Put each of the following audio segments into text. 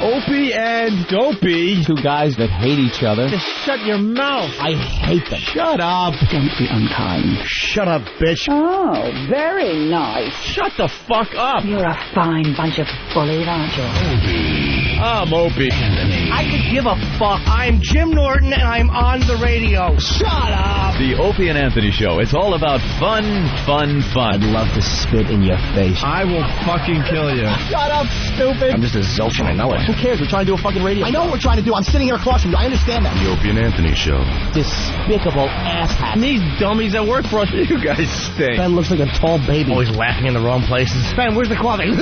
Opie and Dopey. Two guys that hate each other. Just shut your mouth. I hate them. Shut up. Don't be unkind. Shut up, bitch. Oh, very nice. Shut the fuck up. You're a fine bunch of bullies, aren't you? I'm Opie. I could give a fuck. I'm Jim Norton, and I'm on the radio. Shut up. The Opie and Anthony Show. It's all about fun, fun, fun. I'd love to spit in your face. I will fucking kill you. Shut up, stupid. I'm just a zilch and I know it. Who cares? We're trying to do a fucking radio. I know what we're trying to do. I'm sitting here across from you. I understand that. The Opie and Anthony Show. Despicable asshat. And these dummies that work for us. You guys stink. Ben looks like a tall baby. Always laughing in the wrong places. Ben, where's the clothing?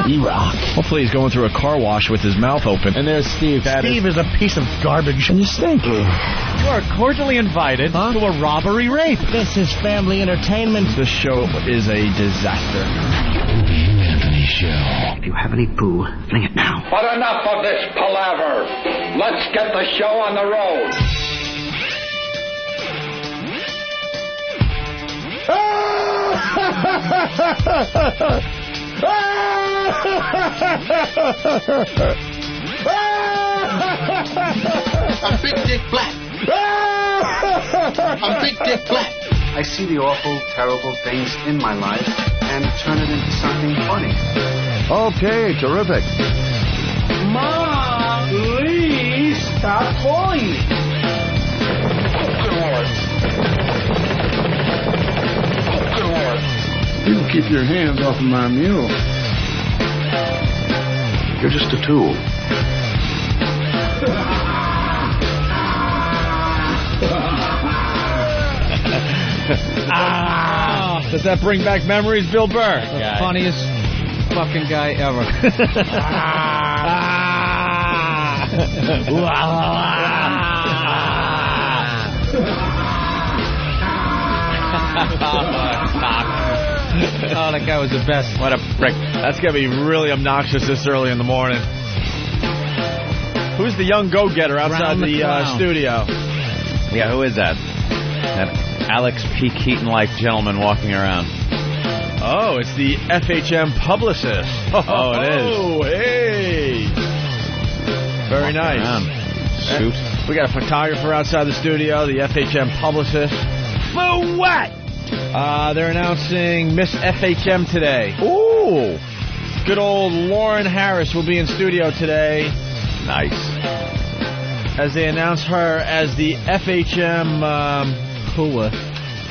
You rock. Hopefully he's going through a car wash with his mouth open. And there's Steve. Steve is a piece of garbage. And you stink. You are cordially invited to a robbery rape. This is family entertainment. This show is a disaster. Anthony Show. If you have any poo, fling it now. But enough of this palaver. Let's get the show on the road. I'm Big Dick Black. I'm Big Dick Black. I see the awful, terrible things in my life and turn it into something funny. Okay, terrific. Mom, please stop calling me. You keep your hands off of my mule. You're just a tool. Does that bring back memories, Bill Burr? The funniest fucking guy ever. Oh, that guy was the best. What a prick. That's going to be really obnoxious this early in the morning. Who's the young go-getter outside the studio? Yeah, who is that? That Alex P. Keaton-like gentleman walking around. Oh, it's the FHM publicist. Oh, it is. Oh, hey. Very nice. Suit. We got a photographer outside the studio, the FHM publicist. For what? They're announcing Miss FHM today. Ooh. Good old Lauren Harris will be in studio today. Nice. As they announce her as the FHM... Cool.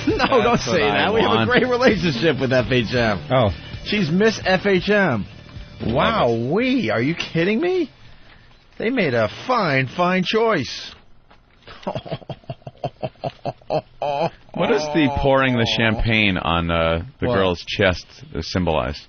No, don't say that. We have a great relationship with FHM. Oh. She's Miss FHM. Wow, are you kidding me? They made a fine choice. What does the pouring the champagne on the girl's chest symbolize?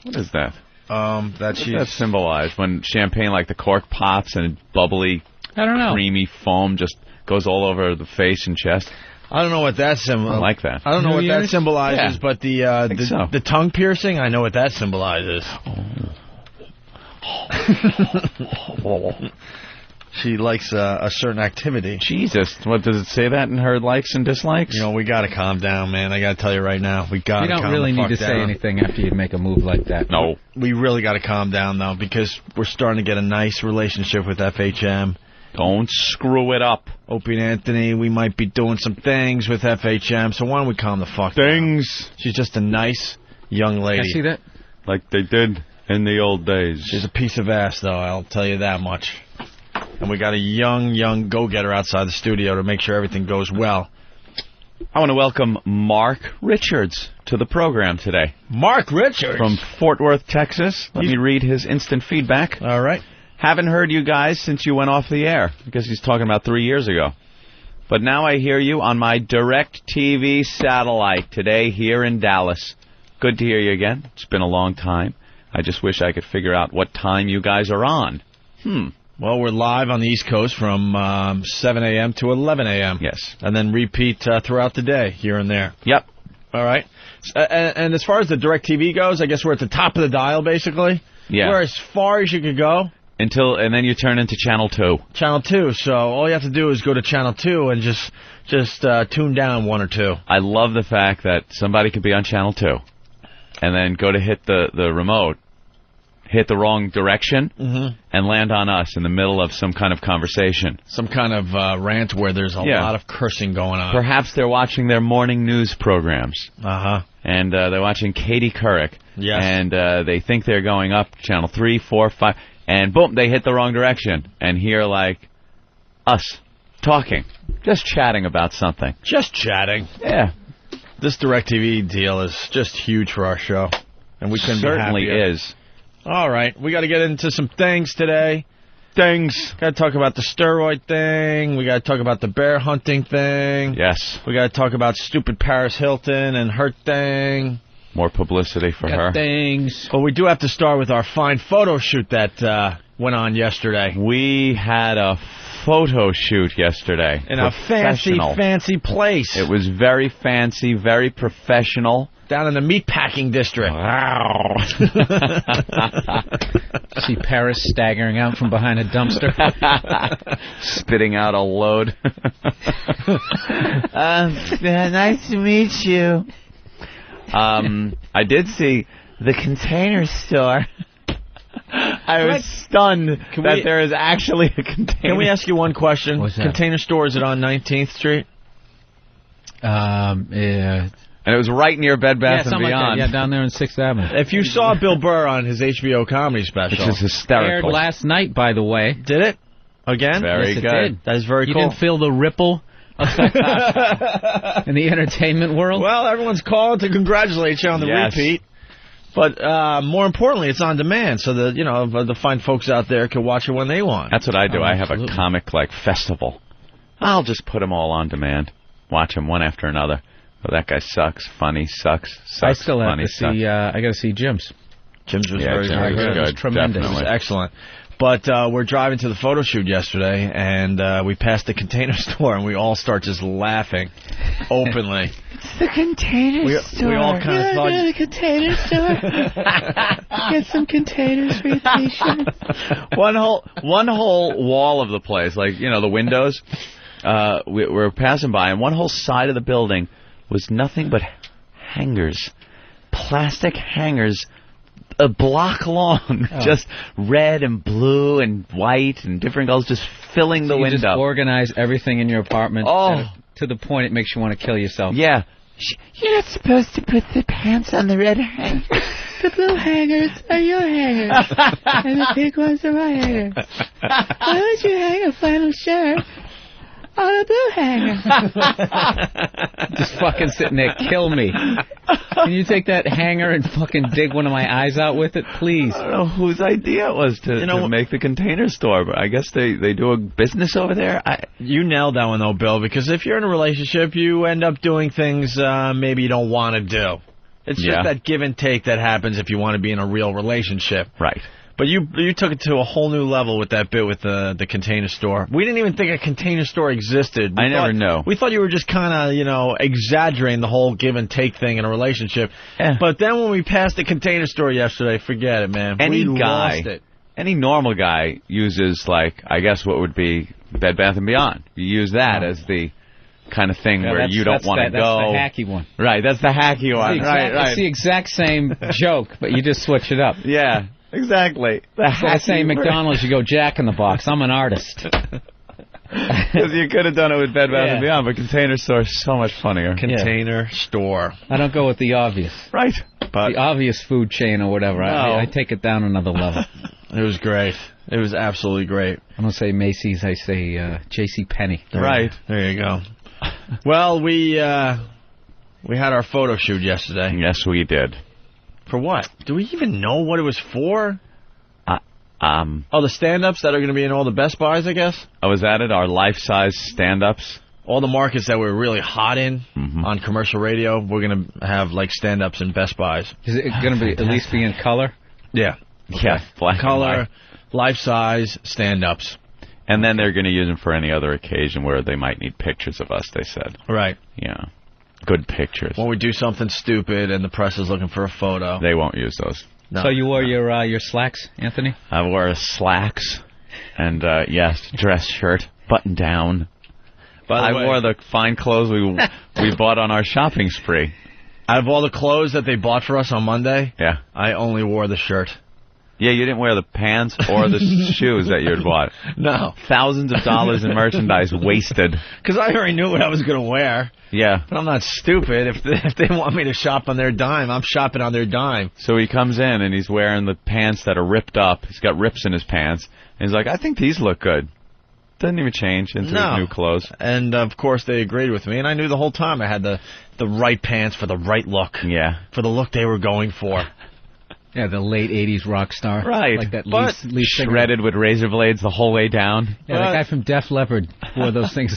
What is that? What does that symbolize? When champagne, like the cork pops and bubbly, I don't know, creamy foam just goes all over the face and chest. I don't know what that symbolizes. I like that. I don't know what that symbolizes, but so. the tongue piercing, I know what that symbolizes. She likes a certain activity. Jesus, what does it say that in her likes and dislikes? You know, we got to calm down, man. I got to tell you right now, we got to calm down. You don't really need to say anything after you make a move like that. No. We really got to calm down, though, because we're starting to get a nice relationship with FHM. Don't screw it up. Opie and Anthony, we might be doing some things with FHM, so why don't we calm the fuck down? She's just a nice young lady. I see that. Like they did in the old days. She's a piece of ass, though, I'll tell you that much. And we got a young go-getter outside the studio to make sure everything goes well. I want to welcome Mark Richards to the program today. Mark Richards? From Fort Worth, Texas. Let me read his instant feedback. All right. Haven't heard you guys since you went off the air. I guess he's talking about 3 years ago. But now I hear you on my direct TV satellite today here in Dallas. Good to hear you again. It's been a long time. I just wish I could figure out what time you guys are on. Well, we're live on the East Coast from 7 a.m. to 11 a.m. Yes. And then repeat throughout the day, here and there. Yep. All right. And as far as the direct TV goes, I guess we're at the top of the dial, basically. Yeah. We're as far as you could go. And then you turn into Channel 2. Channel 2. So all you have to do is go to Channel 2 and just tune down one or two. I love the fact that somebody could be on Channel 2 and then go to hit the remote, hit the wrong direction and land on us in the middle of some kind of conversation. Some kind of rant where there's a lot of cursing going on. Perhaps they're watching their morning news programs. And they're watching Katie Couric. Yes. And they think they're going up channel 3, 4, 5, and boom, they hit the wrong direction and hear, like, us talking. Just chatting about something. Just chatting. Yeah. This DirecTV deal is just huge for our show. And we couldn't Certainly be happier. is. All right. We got to get into some things today. Got to talk about the steroid thing. We got to talk about the bear hunting thing. Yes. We got to talk about stupid Paris Hilton and her thing. More publicity for her. Things. But we do have to start with our fine photo shoot that went on yesterday. We had a photo shoot yesterday. In a fancy place. It was very fancy, very professional. Down in the meatpacking district. Wow. See Paris staggering out from behind a dumpster. Spitting out a load. Nice to meet you. I did see the Container Store. I was stunned that there is actually a Container. Can we ask you one question? What's that? Container Store, is it on 19th Street? Yeah. And it was right near Bed Bath & Beyond. Like that. Yeah, down there on 6th Avenue. If you saw Bill Burr on his HBO comedy special. Which is hysterical. Aired last night, by the way. Did it? Again? Very yes, good. It did. That is very you cool. You didn't feel the ripple in the entertainment world? Well, everyone's calling to congratulate you on the repeat. But more importantly, it's on demand, so that the fine folks out there can watch it when they want. That's what I do. I have Absolutely. a comic festival. I'll just put them all on demand, watch them one after another. Oh, that guy sucks. Funny sucks. I still have funny, to see. I got to see Jim's. Jim's was Jim's very was good. good. It was tremendous. Definitely. It was excellent. But we're driving to the photo shoot yesterday, and we passed the Container Store, and we all start just laughing openly. It's the Container Store. We all kind of thought... Go to the Container Store. Get some containers for your patient. One whole wall of the place, like, the windows, we were passing by, and one whole side of the building was nothing but hangers. Plastic hangers. A block long, just red and blue and white and different colors, just filling the window. You just organize everything in your apartment to the point it makes you want to kill yourself. Yeah. You're not supposed to put the pants on the red hangers. The blue hangers are your hangers, and the pink ones are my hangers. Why would you hang a flannel shirt on a blue hanger? Just fucking sitting there, kill me. Can you take that hanger and fucking dig one of my eyes out with it, please? I don't know whose idea it was to make the Container Store, but I guess they do a business over there. You nailed that one, though, Bill, because if you're in a relationship, you end up doing things maybe you don't want to do. It's just that give and take that happens if you want to be in a real relationship. Right. But you took it to a whole new level with that bit with the Container Store. We didn't even think a Container Store existed. I never knew. We thought you were just kind of, exaggerating the whole give and take thing in a relationship. Yeah. But then when we passed the Container Store yesterday, forget it, man. Any we guy, lost it. Any normal guy uses, I guess what would be Bed Bath & Beyond. You use that as the kind of thing where you don't want to go. That's the hacky one. Right, that's the hacky one. Right. It's the exact same joke, but you just switch it up. Yeah. Exactly. Instead of saying McDonald's, you go Jack in the Box. I'm an artist. Because you could have done it with Bed Bath & Beyond, but Container Store is so much funnier. Container Store. I don't go with the obvious. Right. But the obvious food chain or whatever. No. I take it down another level. It was great. It was absolutely great. I don't say Macy's, I say J.C. Penney. Right. There you go. Well, we had our photo shoot yesterday. Yes, we did. For what? Do we even know what it was for? Oh, the stand-ups that are going to be in all the Best Buys, I guess? Oh, was that it? Our life-size stand-ups? All the markets that we're really hot in on commercial radio, we're going to have, stand-ups in Best Buys. Is it going to be at least be in color? Yeah. Yeah, black color, and white. life-size stand-ups. And then they're going to use them for any other occasion where they might need pictures of us, they said. Right. Yeah. Good pictures. When we do something stupid and the press is looking for a photo. They won't use those. No. So you wore your slacks, Anthony? I wore slacks and, dress shirt, button down. I wore the fine clothes we bought on our shopping spree. Out of all the clothes that they bought for us on Monday, yeah, I only wore the shirt. Yeah, you didn't wear the pants or the shoes that you had bought. No. Thousands of dollars in merchandise wasted. Because I already knew what I was going to wear. Yeah. But I'm not stupid. If they want me to shop on their dime, I'm shopping on their dime. So he comes in and he's wearing the pants that are ripped up. He's got rips in his pants. And he's like, I think these look good. Doesn't even change into his new clothes. And, of course, they agreed with me. And I knew the whole time I had the right pants for the right look. Yeah. For the look they were going for. Yeah, the late 80s rock star. Right. Like that but lead shredded with razor blades the whole way down. Yeah, that guy from Def Leppard wore those things.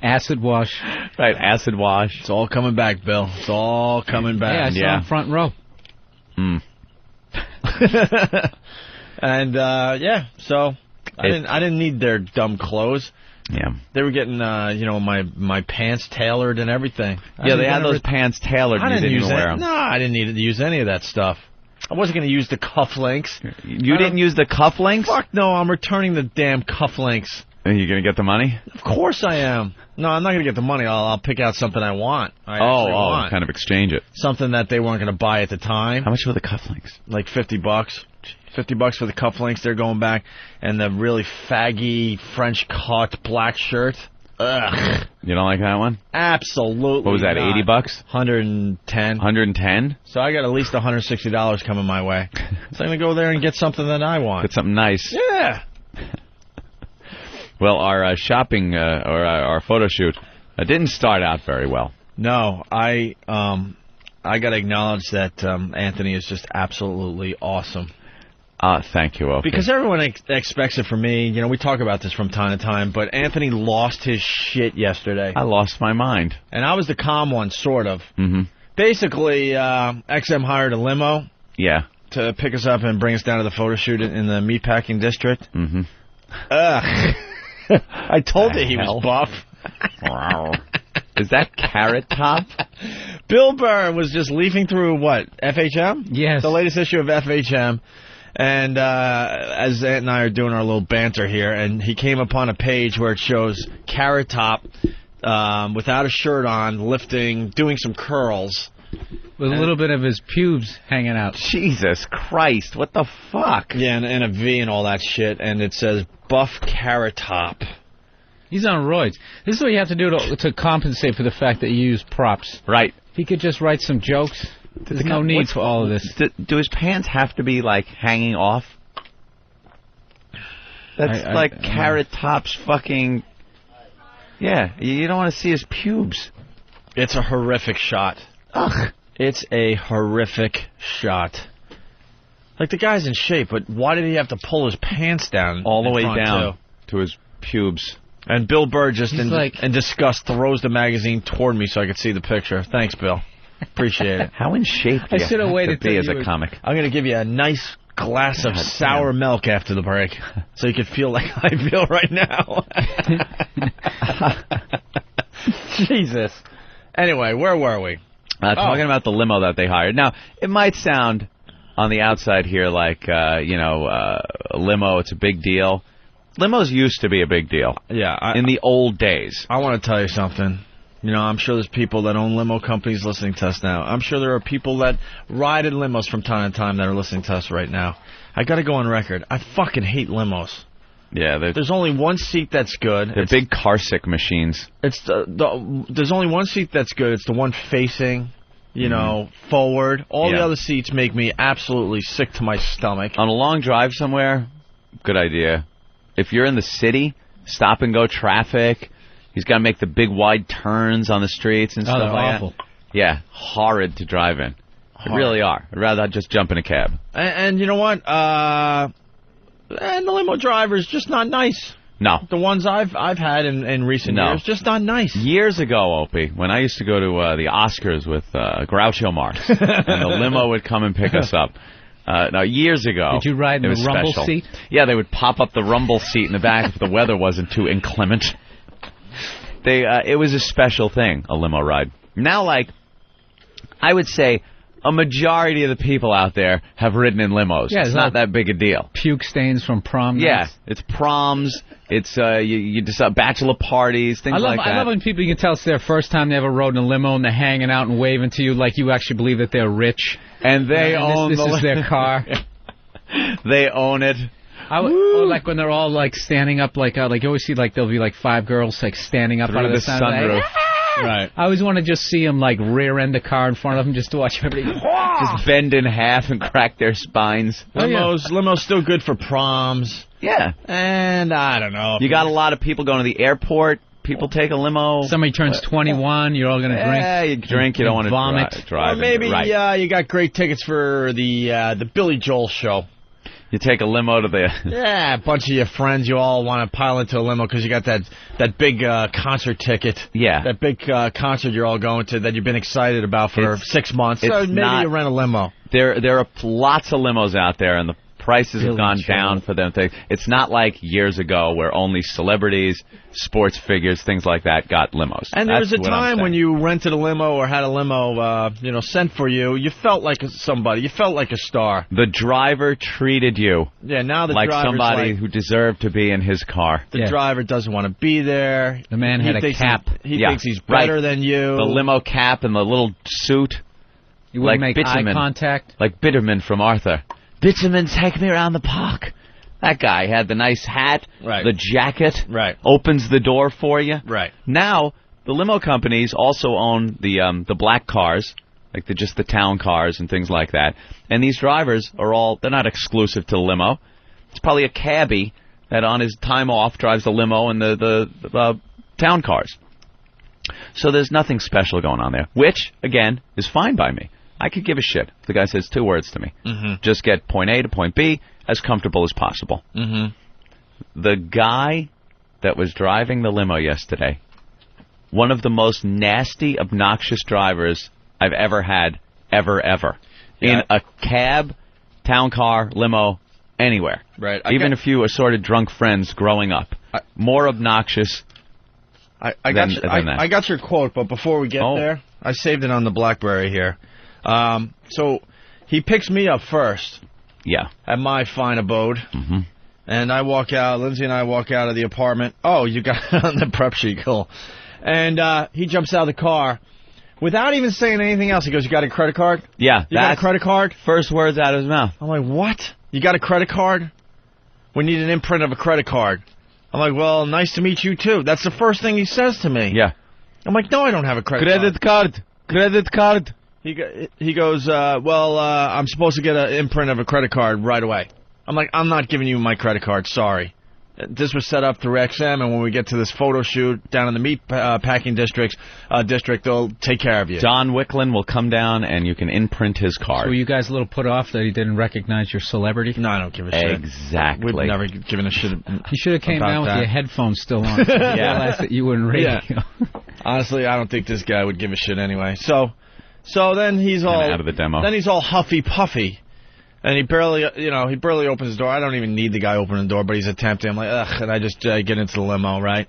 Acid wash. Right, acid wash. It's all coming back, Bill. It's all coming back. Yeah, I saw him front row. And, so I didn't need their dumb clothes. Yeah. They were getting, my pants tailored and everything. Yeah, they had those pants tailored and you didn't even wear them. No, I didn't need to use any of that stuff. I wasn't going to use the cufflinks. You didn't use the cufflinks? Fuck no, I'm returning the damn cufflinks. Are you going to get the money? Of course I am. No, I'm not going to get the money. I'll pick out something I want. Want. Kind of exchange it. Something that they weren't going to buy at the time. How much were the cufflinks? Like $50. $50 for the cufflinks. They're going back. And the really faggy French cut black shirt. Ugh. You don't like that one? Absolutely. What was that, not. $80? 110. 110? So I got at least $160 coming my way. So I'm going to go there and get something that I want. Get something nice. Yeah. Well, our shopping or our photo shoot didn't start out very well. No, I got to acknowledge that Anthony is just absolutely awesome. Thank you, Opie. Because everyone expects it from me. You know, we talk about this from time to time, but Anthony lost his shit yesterday. I lost my mind. And I was the calm one, sort of. Mm-hmm. Basically, XM hired a limo. Yeah. To pick us up and bring us down to the photo shoot in the meatpacking district. Mm-hmm. Ugh. I told you he was buff. Is that Carrot Top? Bill Burr was just leafing through, what, FHM? Yes. The latest issue of FHM. And as Ant and I are doing our little banter here, and he came upon a page where it shows Carrot Top without a shirt on, doing some curls. With a little bit of his pubes hanging out. Jesus Christ, what the fuck? Yeah, and a V and all that shit, and it says Buff Carrot Top. He's on roids. This is what you have to do to compensate for the fact that you use props. Right. If he could just write some jokes, there's no need for all of this. Do his pants have to be, like, hanging off? That's like Carrot Top's fucking... Yeah, you don't want to see his pubes. It's a horrific shot. Ugh. It's a horrific shot. Like, the guy's in shape, but why did he have to pull his pants down? All the way down to his pubes. And Bill Burr just in disgust throws the magazine toward me so I could see the picture. Thanks, Bill. Appreciate it. How in shape do you have to be as a comic? I'm going to give you a nice glass of sour milk after the break so you can feel like I feel right now. Jesus. Anyway, where were we? Talking about the limo that they hired. Now, it might sound on the outside here like, a limo, it's a big deal. Limos used to be a big deal. Yeah. In the old days. I want to tell you something. You know, I'm sure there's people that own limo companies listening to us now. I'm sure there are people that ride in limos from time to time that are listening to us right now. I got to go on record. I fucking hate limos. Yeah, there's only one seat that's good. They're big car sick machines. It's there's only one seat that's good. It's the one facing, forward. All the other seats make me absolutely sick to my stomach. On a long drive somewhere, good idea. If you're in the city, stop and go traffic. He's got to make the big wide turns on the streets and stuff like that. Awful. Yeah, horrid to drive in. They really are. I'd rather just jump in a cab. And you know what? And the limo driver's just not nice. No. The ones I've had in recent years, just not nice. Years ago, Opie, when I used to go to the Oscars with Groucho Marx, and the limo would come and pick us up. Now, years ago... Did you ride in the rumble seat? Yeah, they would pop up the rumble seat in the back if the weather wasn't too inclement. It was a special thing, a limo ride. Now, I would say a majority of the people out there have ridden in limos. Yeah, it's not that big a deal. Puke stains from prom nights. Yeah, it's proms. It's you decide bachelor parties, things like that. I love when people, you can tell it's their first time they ever rode in a limo and they're hanging out and waving to you like you actually believe that they're rich. And they own this is their car. They own it. Or like when they're all like standing up, like you always see, like there'll be like 5 girls like standing up Through out of the sunroof. Right. I always want to just see them like rear end the car in front of them just to watch everybody just bend in half and crack their spines. Limo's still good for proms. Yeah. And I don't know. You got a lot of people going to the airport. People take a limo. Somebody turns 21. You're all going to drink. Yeah, you drink. You don't want to vomit. drive. Or maybe right. you got great tickets for the Billy Joel show. You take a limo to the... Yeah, a bunch of your friends, you all want to pile into a limo because you got that big concert ticket. Yeah. That big concert you're all going to that you've been excited about for 6 months. So maybe you rent a limo. There are lots of limos out there, and the prices have gone down for them. It's not like years ago where only celebrities, sports figures, things like that got limos. And there was a time when you rented a limo or had a limo, sent for you. You felt like somebody. You felt like a star. The driver treated you like somebody who deserved to be in his car. The driver doesn't want to be there. The man had a cap. He thinks he's better than you. The limo cap and the little suit. You wouldn't make eye contact. Like Bitterman from Arthur. Bitterman, take me around the park. That guy had the nice hat, the jacket, opens the door for you. Right. Now, the limo companies also own the black cars, like just the town cars and things like that. And these drivers they're not exclusive to the limo. It's probably a cabbie that on his time off drives the limo and the town cars. So there's nothing special going on there, which, again, is fine by me. I could give a shit. The guy says 2 words to me. Mm-hmm. Just get point A to point B as comfortable as possible. Mm-hmm. The guy that was driving the limo yesterday, one of the most nasty, obnoxious drivers I've ever had, ever. In a cab, town car, limo, anywhere. Right. Even if you assorted drunk friends growing up. More obnoxious I than got that. I got your quote, but before we get there, I saved it on the BlackBerry here. So he picks me up first. Yeah. At my fine abode. Mm-hmm. And I walk out, Lindsay and I walk out of the apartment. Oh, you got it on the prep sheet, cool. And he jumps out of the car without even saying anything else. He goes, you got a credit card? Yeah. You got a credit card? First words out of his mouth. I'm like, what? You got a credit card? We need an imprint of a credit card. I'm like, well, nice to meet you, too. That's the first thing he says to me. Yeah. I'm like, no, I don't have a credit card. Credit card. He goes, I'm supposed to get an imprint of a credit card right away. I'm like, I'm not giving you my credit card, sorry. This was set up through XM, and when we get to this photo shoot down in the meat packing district, they'll take care of you. John Wicklund will come down, and you can imprint his card. So were you guys a little put off that he didn't recognize your celebrity? No, I don't give a shit. Exactly. We've never given a shit about that. You should have came down with your headphones still on. Yeah. Realized that you were in radio. Yeah. Honestly, I don't think this guy would give a shit anyway. So then he's all out of the demo. Then he's all huffy puffy, and he barely opens the door. I don't even need the guy opening the door, but he's attempting. I'm like, ugh, and I just get into the limo, right?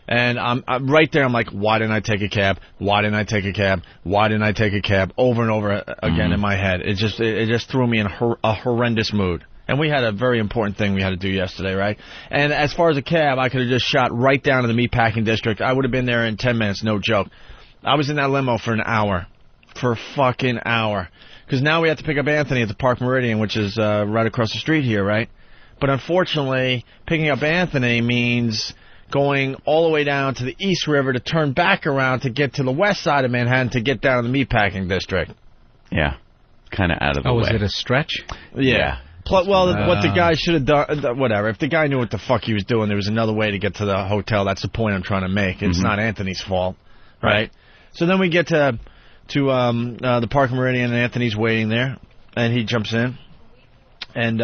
And I'm right there. I'm like, why didn't I take a cab? Why didn't I take a cab? Why didn't I take a cab? Over and over again in my head. It just threw me in a horrendous mood. And we had a very important thing we had to do yesterday, right? And as far as a cab, I could have just shot right down to the meatpacking district. I would have been there in 10 minutes, no joke. I was in that limo for an hour. For a fucking hour. Because now we have to pick up Anthony at the Park Meridian, which is right across the street here, right? But unfortunately, picking up Anthony means going all the way down to the East River to turn back around to get to the west side of Manhattan to get down to the meatpacking district. Yeah. Kind of out of the way. Oh, was it a stretch? Yeah. What the guy should have done, whatever. If the guy knew what the fuck he was doing, there was another way to get to the hotel. That's the point I'm trying to make. It's not Anthony's fault, right? So then we get to the Park Meridian, and Anthony's waiting there, and he jumps in, and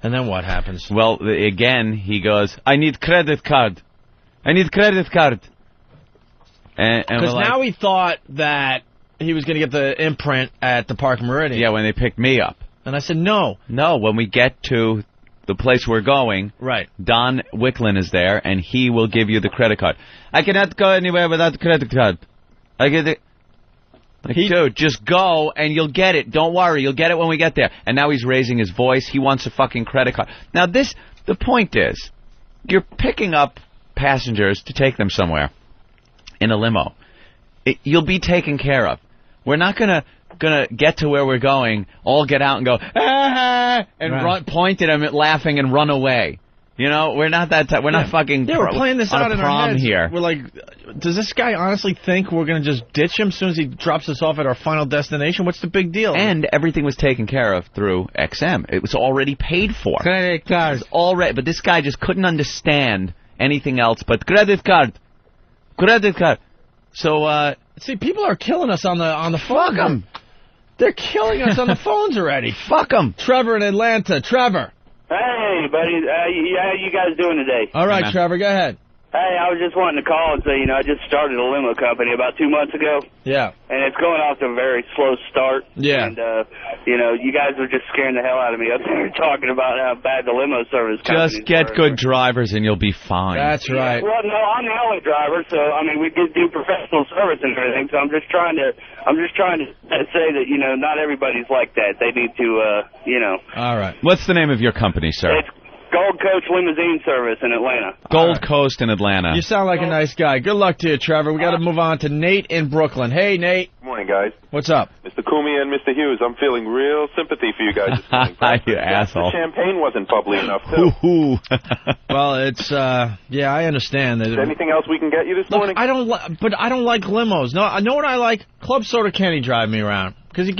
then what happens? Well, again, he goes, I need credit card. I need credit card. Because now he thought that he was going to get the imprint at the Park Meridian. Yeah, when they picked me up. And I said, no. No, when we get to the place we're going, right. Don Wicklund is there, and he will give you the credit card. I cannot go anywhere without the credit card. I get it. Dude, just go and you'll get it. Don't worry, you'll get it when we get there. And now he's raising his voice. He wants a fucking credit card. Now the point is, you're picking up passengers to take them somewhere in a limo. You'll be taken care of. We're not going to gonna get to where we're going, all get out and go, ah, and point at him, laughing and run away. You know, we're not that type. We're not fucking. Yeah, we're playing this out in our heads. Here. We're like, does this guy honestly think we're going to just ditch him as soon as he drops us off at our final destination? What's the big deal? And everything was taken care of through XM. It was already paid for. Credit card. It was already, but this guy just couldn't understand anything else but credit card. Credit card. So, see, people are killing us on the phone. Fuck them. They're killing us on the phones already. Fuck them. Trevor in Atlanta. Trevor. Hey, buddy. How you guys doing today? All right, Trevor, go ahead. Hey, I was just wanting to call and say, I just started a limo company about 2 months ago. Yeah. And it's going off to a very slow start. Yeah. And, you guys were just scaring the hell out of me up there talking about how bad the limo service companies Just get good drivers and you'll be fine. That's right. Well, no, I'm the only driver, so, we just do professional service and everything, so I'm just trying to say that, not everybody's like that. They need to, All right. What's the name of your company, sir? It's Gold Coast Limousine Service in Atlanta. Gold Coast in Atlanta. You sound like a nice guy. Good luck to you, Trevor. We got to move on to Nate in Brooklyn. Hey, Nate. Good morning, guys. What's up? Mr. Cumia and Mr. Hughes, I'm feeling real sympathy for you guys this morning. You asshole. The champagne wasn't bubbly enough, too. Well, it's, I understand. Is there anything else we can get you this morning? I don't like limos. No, I know what I like. Club Soda Kenny drive me around because he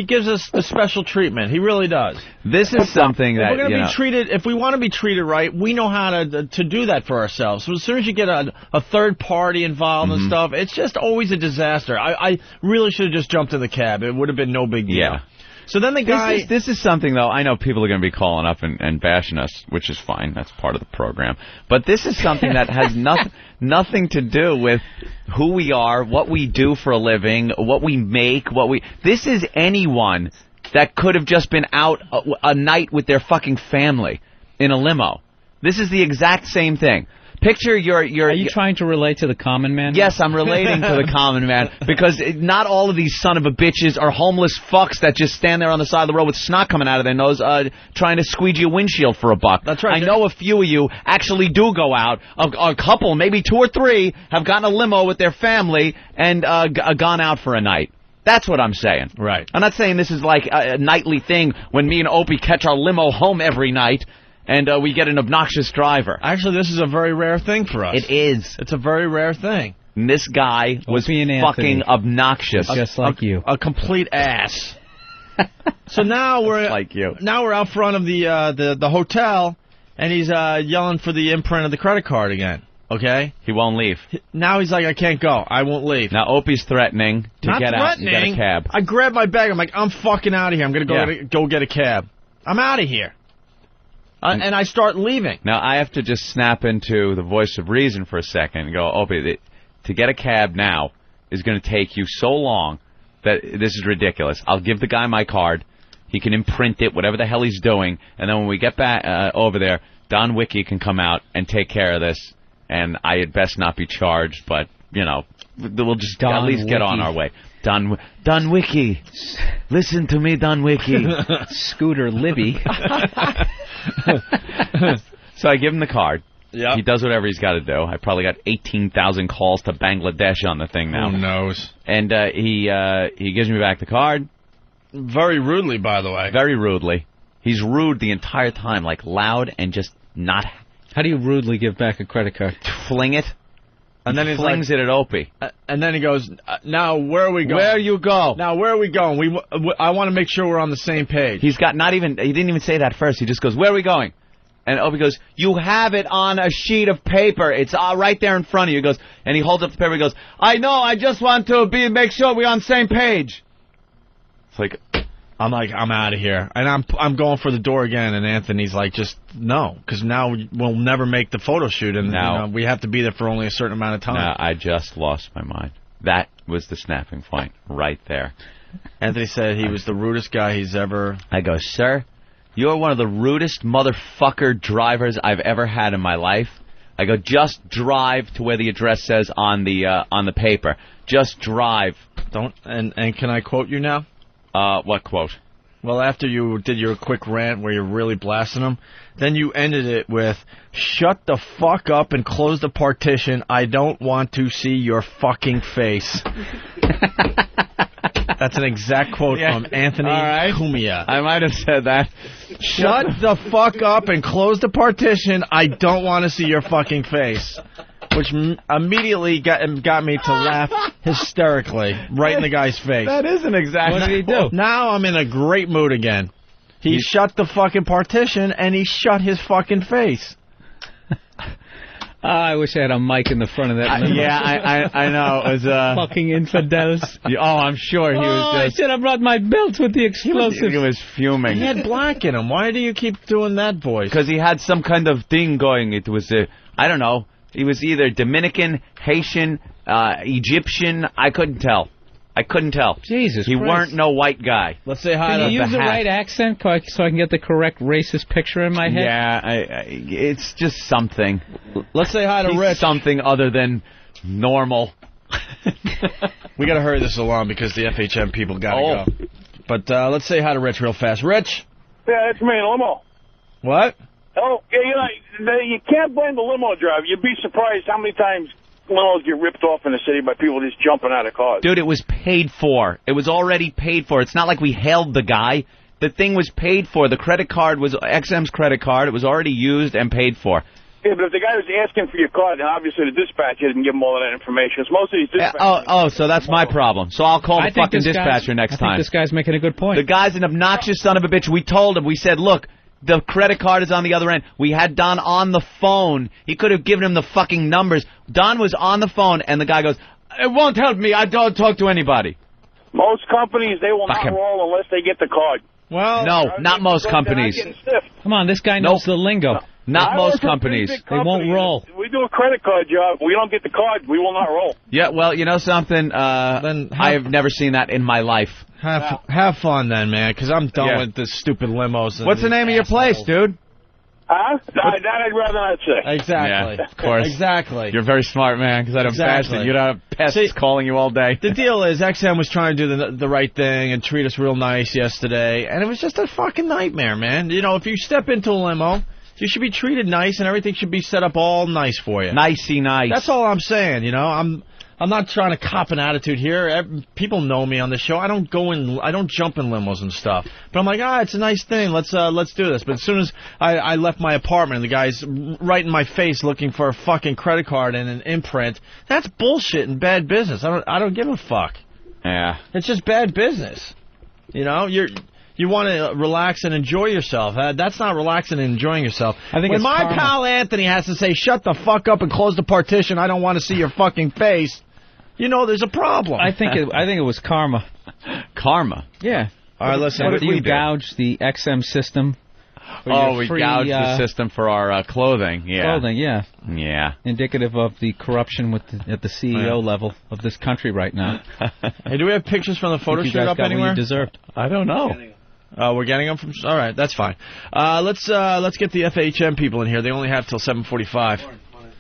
gives us the special treatment. He really does. This is something that, if we're gonna be treated, if we want to be treated right, we know how to do that for ourselves. So as soon as you get a third party involved and stuff, it's just always a disaster. I really should have just jumped in the cab. It would have been no big deal. Yeah. So then the guy... This is something, though, I know people are going to be calling up and bashing us, which is fine. That's part of the program. But this is something that has nothing to do with who we are, what we do for a living, what we make, This is anyone that could have just been out a night with their fucking family in a limo. This is the exact same thing. Picture Are you trying to relate to the common man? Yes, I'm relating to the common man because not all of these son of a bitches are homeless fucks that just stand there on the side of the road with snot coming out of their nose trying to squeegee a windshield for $1. That's right. I know a few of you actually do go out. A couple, maybe 2 or 3, have gotten a limo with their family and gone out for a night. That's what I'm saying. Right. I'm not saying this is like a nightly thing when me and Opie catch our limo home every night. And we get an obnoxious driver. Actually, this is a very rare thing for us. It is. It's a very rare thing. And this guy was fucking obnoxious. Just like you. A complete ass. So now we're like you. Now we're out front of the hotel, and he's yelling for the imprint of the credit card again. Okay? He won't leave. Now he's like, I can't go. I won't leave. Now Opie's threatening to get out and get a cab. I grab my bag. I'm like, I'm fucking out of here. I'm going to go get a cab. I'm out of here. And I start leaving. Now, I have to just snap into the voice of reason for a second and go, Opie, to get a cab now is going to take you so long that this is ridiculous. I'll give the guy my card. He can imprint it, whatever the hell he's doing. And then when we get back over there, Don Wiki can come out and take care of this. And I had best not be charged, but, we'll just at least get on our way. Don Wiki. Listen to me, Don Wiki. Scooter Libby. So I give him the card. Yep. He does whatever he's got to do. I probably got 18,000 calls to Bangladesh on the thing now. Who knows? And he gives me back the card. Very rudely, by the way. Very rudely. He's rude the entire time, like loud and just not... How do you rudely give back a credit card? Fling it. And then he flings it at Opie. And then he goes, now where are we going? Where you go? Now where are we going? I want to make sure we're on the same page. He didn't even say that first. He just goes, where are we going? And Opie goes, you have it on a sheet of paper. It's right there in front of you. He goes, and he holds up the paper. He goes, I know. I just want to make sure we're on the same page. It's like, I'm out of here. And I'm going for the door again. And Anthony's like, just no, because now we'll never make the photo shoot. And we have to be there for only a certain amount of time. No, I just lost my mind. That was the snapping point right there. Anthony said he was the rudest guy he's ever... I go, sir, you're one of the rudest motherfucker drivers I've ever had in my life. I go, just drive to where the address says on the paper. Just drive. And can I quote you now? What quote? Well, after you did your quick rant where you're really blasting him, then you ended it with, shut the fuck up and close the partition. I don't want to see your fucking face. That's an exact quote from Anthony Cumia. I might have said that. Shut the fuck up and close the partition. I don't want to see your fucking face. Which immediately got me to laugh hysterically right in the guy's face. That isn't exactly. What did he do? Now I'm in a great mood again. He shut the fucking partition and he shut his fucking face. I wish I had a mic in the front of that limo. Yeah, I know. It was fucking infidels. I'm sure he was I should have brought my belt with the explosives. He was fuming. He had black in him. Why do you keep doing that voice? Because he had some kind of thing going. It was, I don't know. He was either Dominican, Haitian, Egyptian. I couldn't tell. Jesus He Christ. weren't no white guy. Let's say hi to Can you use the right accent so I can get the correct racist picture in my head? Yeah, it's just something. Let's say hi to Rich. Something other than normal. We got to hurry this along because the FHM people got to go. But let's say hi to Rich real fast. Rich? Yeah, it's me, Limo. What? Oh, yeah, you can't blame the limo driver. You'd be surprised how many times limos get ripped off in the city by people just jumping out of cars. Dude, it was paid for. It was already paid for. It's not like we hailed the guy. The thing was paid for. The credit card was XM's credit card. It was already used and paid for. Yeah, but if the guy was asking for your card, then obviously the dispatcher didn't give him all of that information. It's most of these dispatchers. So that's my problem. So I'll call the fucking dispatcher next time. I think this guy's making a good point. The guy's an obnoxious son of a bitch. We told him. We said, look, the credit card is on the other end. We had Don on the phone. He could have given him the fucking numbers. Don was on the phone, and the guy goes, it won't help me. I don't talk to anybody. Most companies, they will not roll unless they get the card. Well, no, not most companies. Come on, this guy knows the lingo. Not most companies. They won't roll. We do a credit card job. We don't get the card. We will not roll. Yeah, well, you know something? Then I have never seen that in my life. Have fun then, man, because I'm done with this stupid limos. And what's the name of your place, dude? Huh? That I'd rather not say. Exactly. Yeah, of course. Exactly. You're very smart, man, because I'd have bashed it. You'd have pests calling you all day. The deal is, XM was trying to do the right thing and treat us real nice yesterday, and it was just a fucking nightmare, man. You know, if you step into a limo, you should be treated nice, and everything should be set up all nice for you. Nicey nice. That's all I'm saying, you know. I'm not trying to cop an attitude here. People know me on the show. I don't jump in limos and stuff. But I'm like, it's a nice thing. Let's do this. But as soon as I left my apartment, the guy's right in my face looking for a fucking credit card and an imprint. That's bullshit and bad business. I don't give a fuck. Yeah. It's just bad business. You know, you want to relax and enjoy yourself. That's not relaxing and enjoying yourself. I think when my pal Anthony has to say, shut the fuck up and close the partition, I don't want to see your fucking face, you know there's a problem. I think it was karma. Karma? Yeah. All right, listen. What if you gouge the XM system? We gouged the system for our clothing. Yeah. Clothing, yeah. Yeah. Indicative of the corruption at the CEO level of this country right now. Hey, do we have pictures from the photo shoot up anywhere? What you deserved. I don't know. We're getting them from. All right, that's fine. Let's get the FHM people in here. They only have till 7:45.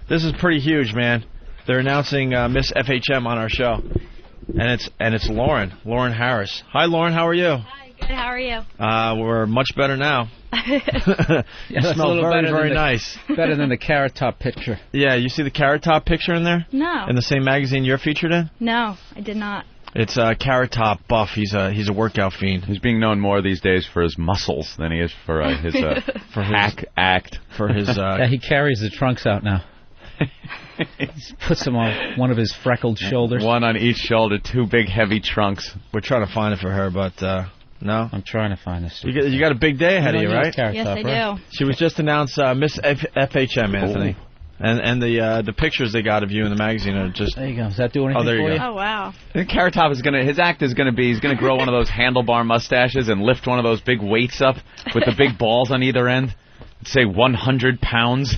This is pretty huge, man. They're announcing Miss FHM on our show, and it's Lauren Harris. Hi, Lauren. How are you? Hi. Good. How are you? We're much better now. Yeah, you smell very nice. Better than the Carrot Top picture. Yeah, you see the Carrot Top picture in there? No. In the same magazine you're featured in? No, I did not. It's Carrot Top Buff. He's a workout fiend. He's being known more these days for his muscles than he is for his for hack act. For his yeah, he carries the trunks out now. He puts them on one of his freckled shoulders. One on each shoulder, two big heavy trunks. We're trying to find it for her, but no. I'm trying to find this. You got a big day ahead of you, right? Yes, I do. She was just announced Miss FHM, Anthony. And the pictures they got of you in the magazine are just... There you go. Does that do anything for you? Oh, wow. I think Carrot Top his act is going to be, he's going to grow one of those handlebar mustaches and lift one of those big weights up with the big balls on either end. Say 100 pounds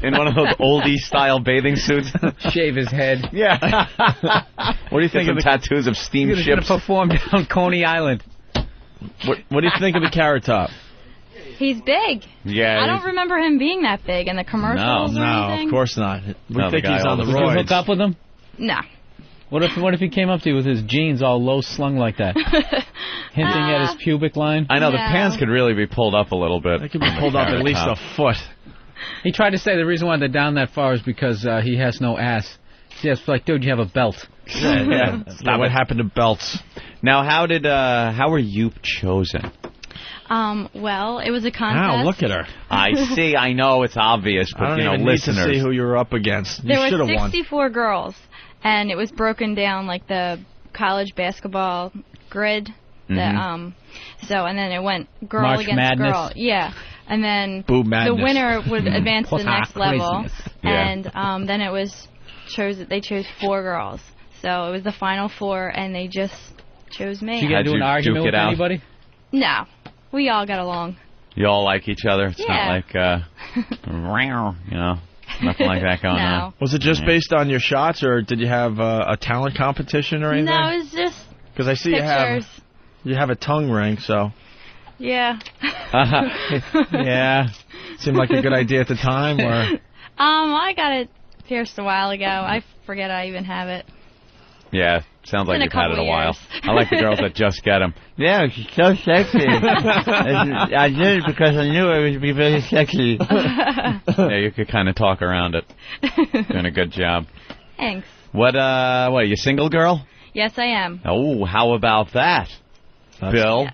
in one of those oldie-style bathing suits. Shave his head. Yeah. What do you think of the tattoos of steamships? He's going to perform down Coney Island. What do you think of the Carrot Top? He's big. Yeah. I don't remember him being that big in the commercials or anything. No, of course not. We think he's on the roids. Would you hook up with him? No. What if he came up to you with his jeans all low slung like that, hinting at his pubic line? I know the pants could really be pulled up a little bit. They could be pulled up at least a foot. He tried to say the reason why they're down that far is because he has no ass. Yes, like, dude, you have a belt. Yeah. What happened to belts? Now, how were you chosen? Well, it was a contest. Wow, look at her. I see. I know it's obvious, but I don't even listeners. need to see who you're up against. You There should were have won. 64 girls, and it was broken down like the college basketball grid. And then it went girl March against Madness. girl. Yeah. And then Boob madness. the winner would advance to the next level. Craziness. And then it was they chose 4 girls. So it was the final 4, and they just chose me. Did you get into an argument with anybody? No. We all got along. You all like each other? It's not like, nothing like that going on. Was it just based on your shots, or did you have a talent competition or anything? No, it was just Because I see pictures. you have a tongue ring, so. Yeah. Yeah. Seemed like a good idea at the time, or? I got it pierced a while ago. I forget I even have it. Yeah, sounds like Been a you've had it a couple while. years. I like the girls that just get them. Yeah, she's so sexy. I did it because I knew it would be very sexy. Yeah, you could kind of talk around it. Doing a good job. Thanks. What, are you single girl? Yes, I am. Oh, how about that, Bill?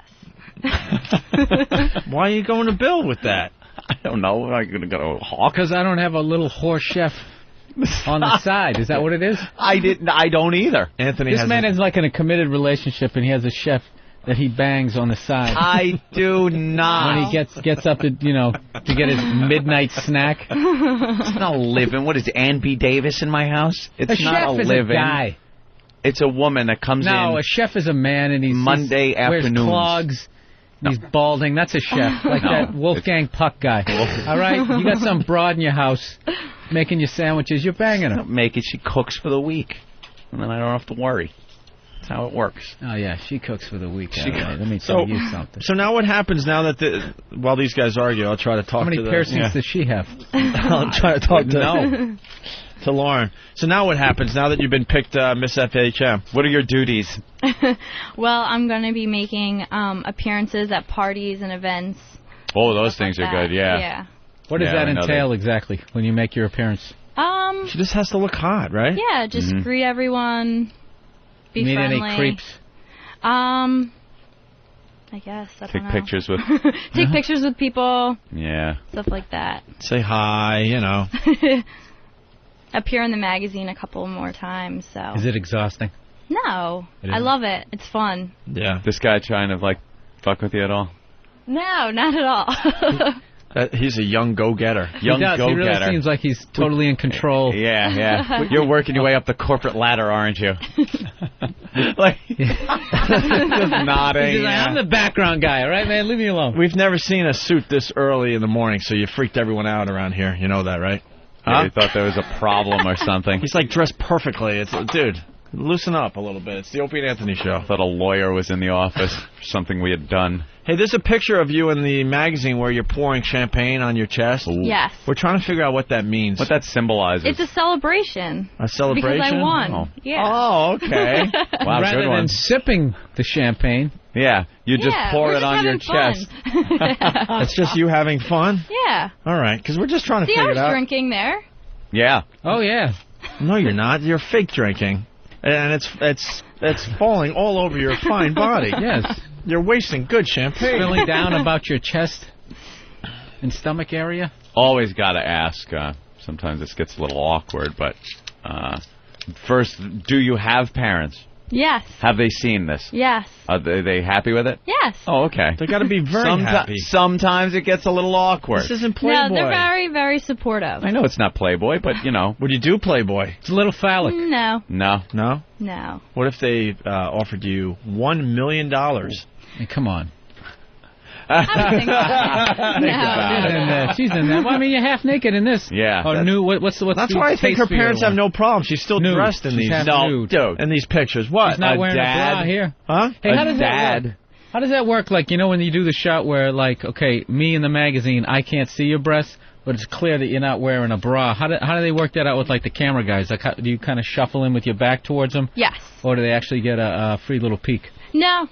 Why are you going to Bill with that? I don't know. Am I going to go to Hawk? Because I don't have a little horse chef on the side. Is that what it is? I don't either. Anthony This has man is like in a committed relationship, and he has a chef that he bangs on the side. I do not. When he gets up to get his midnight snack. It's not a living. What is it, Ann B. Davis in my house? It's A not chef a is living. a guy. It's a woman that comes in. No, a chef is a man, and he's Monday wears afternoons. clogs. He's balding. That's a chef, like that Wolfgang Puck guy. All right, you got some broad in your house making you sandwiches. You're banging her. Make it. She cooks for the week, and then I don't have to worry. That's how it works. Oh yeah, she cooks for the week. Let me So- tell you something. So now what happens now that while these guys argue, I'll try to talk How many to piercings does she have? I'll try to talk to Lauren. So now what happens now that you've been picked Miss FHM? What are your duties? Well, I'm going to be making appearances at parties and events. Oh, those things are good, yeah. Yeah. What does Yeah, that I know entail exactly when you make your appearance? She just has to look hot, right? Yeah, just greet everyone, be Meet friendly. any creeps? I guess. I Take don't know. pictures with... Take pictures with people, Yeah. stuff like that. Say hi, Appear in the magazine a couple more times, so. Is it exhausting? No. It I isn't. love it. It's fun. Yeah. This guy trying to, fuck with you at all? No, not at all. He's a young go-getter. Young he does. He really go-getter. seems like he's totally in control. Yeah. You're working your way up the corporate ladder, aren't you? Just nodding. He's like, I'm the background guy, all right, man? Leave me alone. We've never seen a suit this early in the morning, so you freaked everyone out around here. You know that, right? Yeah, he thought there was a problem or something. He's dressed perfectly. It's dude, loosen up a little bit. It's the Opie and Anthony show. I thought a lawyer was in the office for something we had done. Hey, there's a picture of you in the magazine where you're pouring champagne on your chest. Yes. We're trying to figure out what that means. What that symbolizes. It's a celebration. A celebration? Because I won. Oh. Yeah. Oh, okay. Wow, Rather good one. than sipping the champagne. Yeah, you just pour we're it just on your having fun. chest. It's just you having fun? Yeah. All right, because we're just trying to See, I figure was it out. drinking there. Yeah. Oh, yeah. No, you're not. You're fake drinking. And it's falling all over your fine body. Yes. You're wasting good champagne. Spilling down about your chest and stomach area. Always got to ask. Sometimes this gets a little awkward, but first, do you have parents? Yes. Have they seen this? Yes. Are they happy with it? Yes. Oh, okay. They got to be very happy. Sometimes it gets a little awkward. This isn't Playboy. No, they're very, very supportive. I know it's not Playboy, but Would you do Playboy? It's a little phallic. No. No. No? No. What if they offered you $1 million? Hey, come on. Think about it. She's in there. She's in there. Well, I mean, you're half naked in this. Yeah. Oh, nude. What's That's the why I think her taste for your parents have one? no problem. She's still Nude. dressed in She's these. half nude. Dude. In these pictures. What? She's not wearing a dad? bra here. Huh? Hey, how A does that work? How does that work? Like, when you do the shot where, okay, me in the magazine, I can't see your breasts, but it's clear that you're not wearing a bra. How do they work that out with, the camera guys? Do you kind of shuffle in with your back towards them? Yes. Or do they actually get a free little peek? No.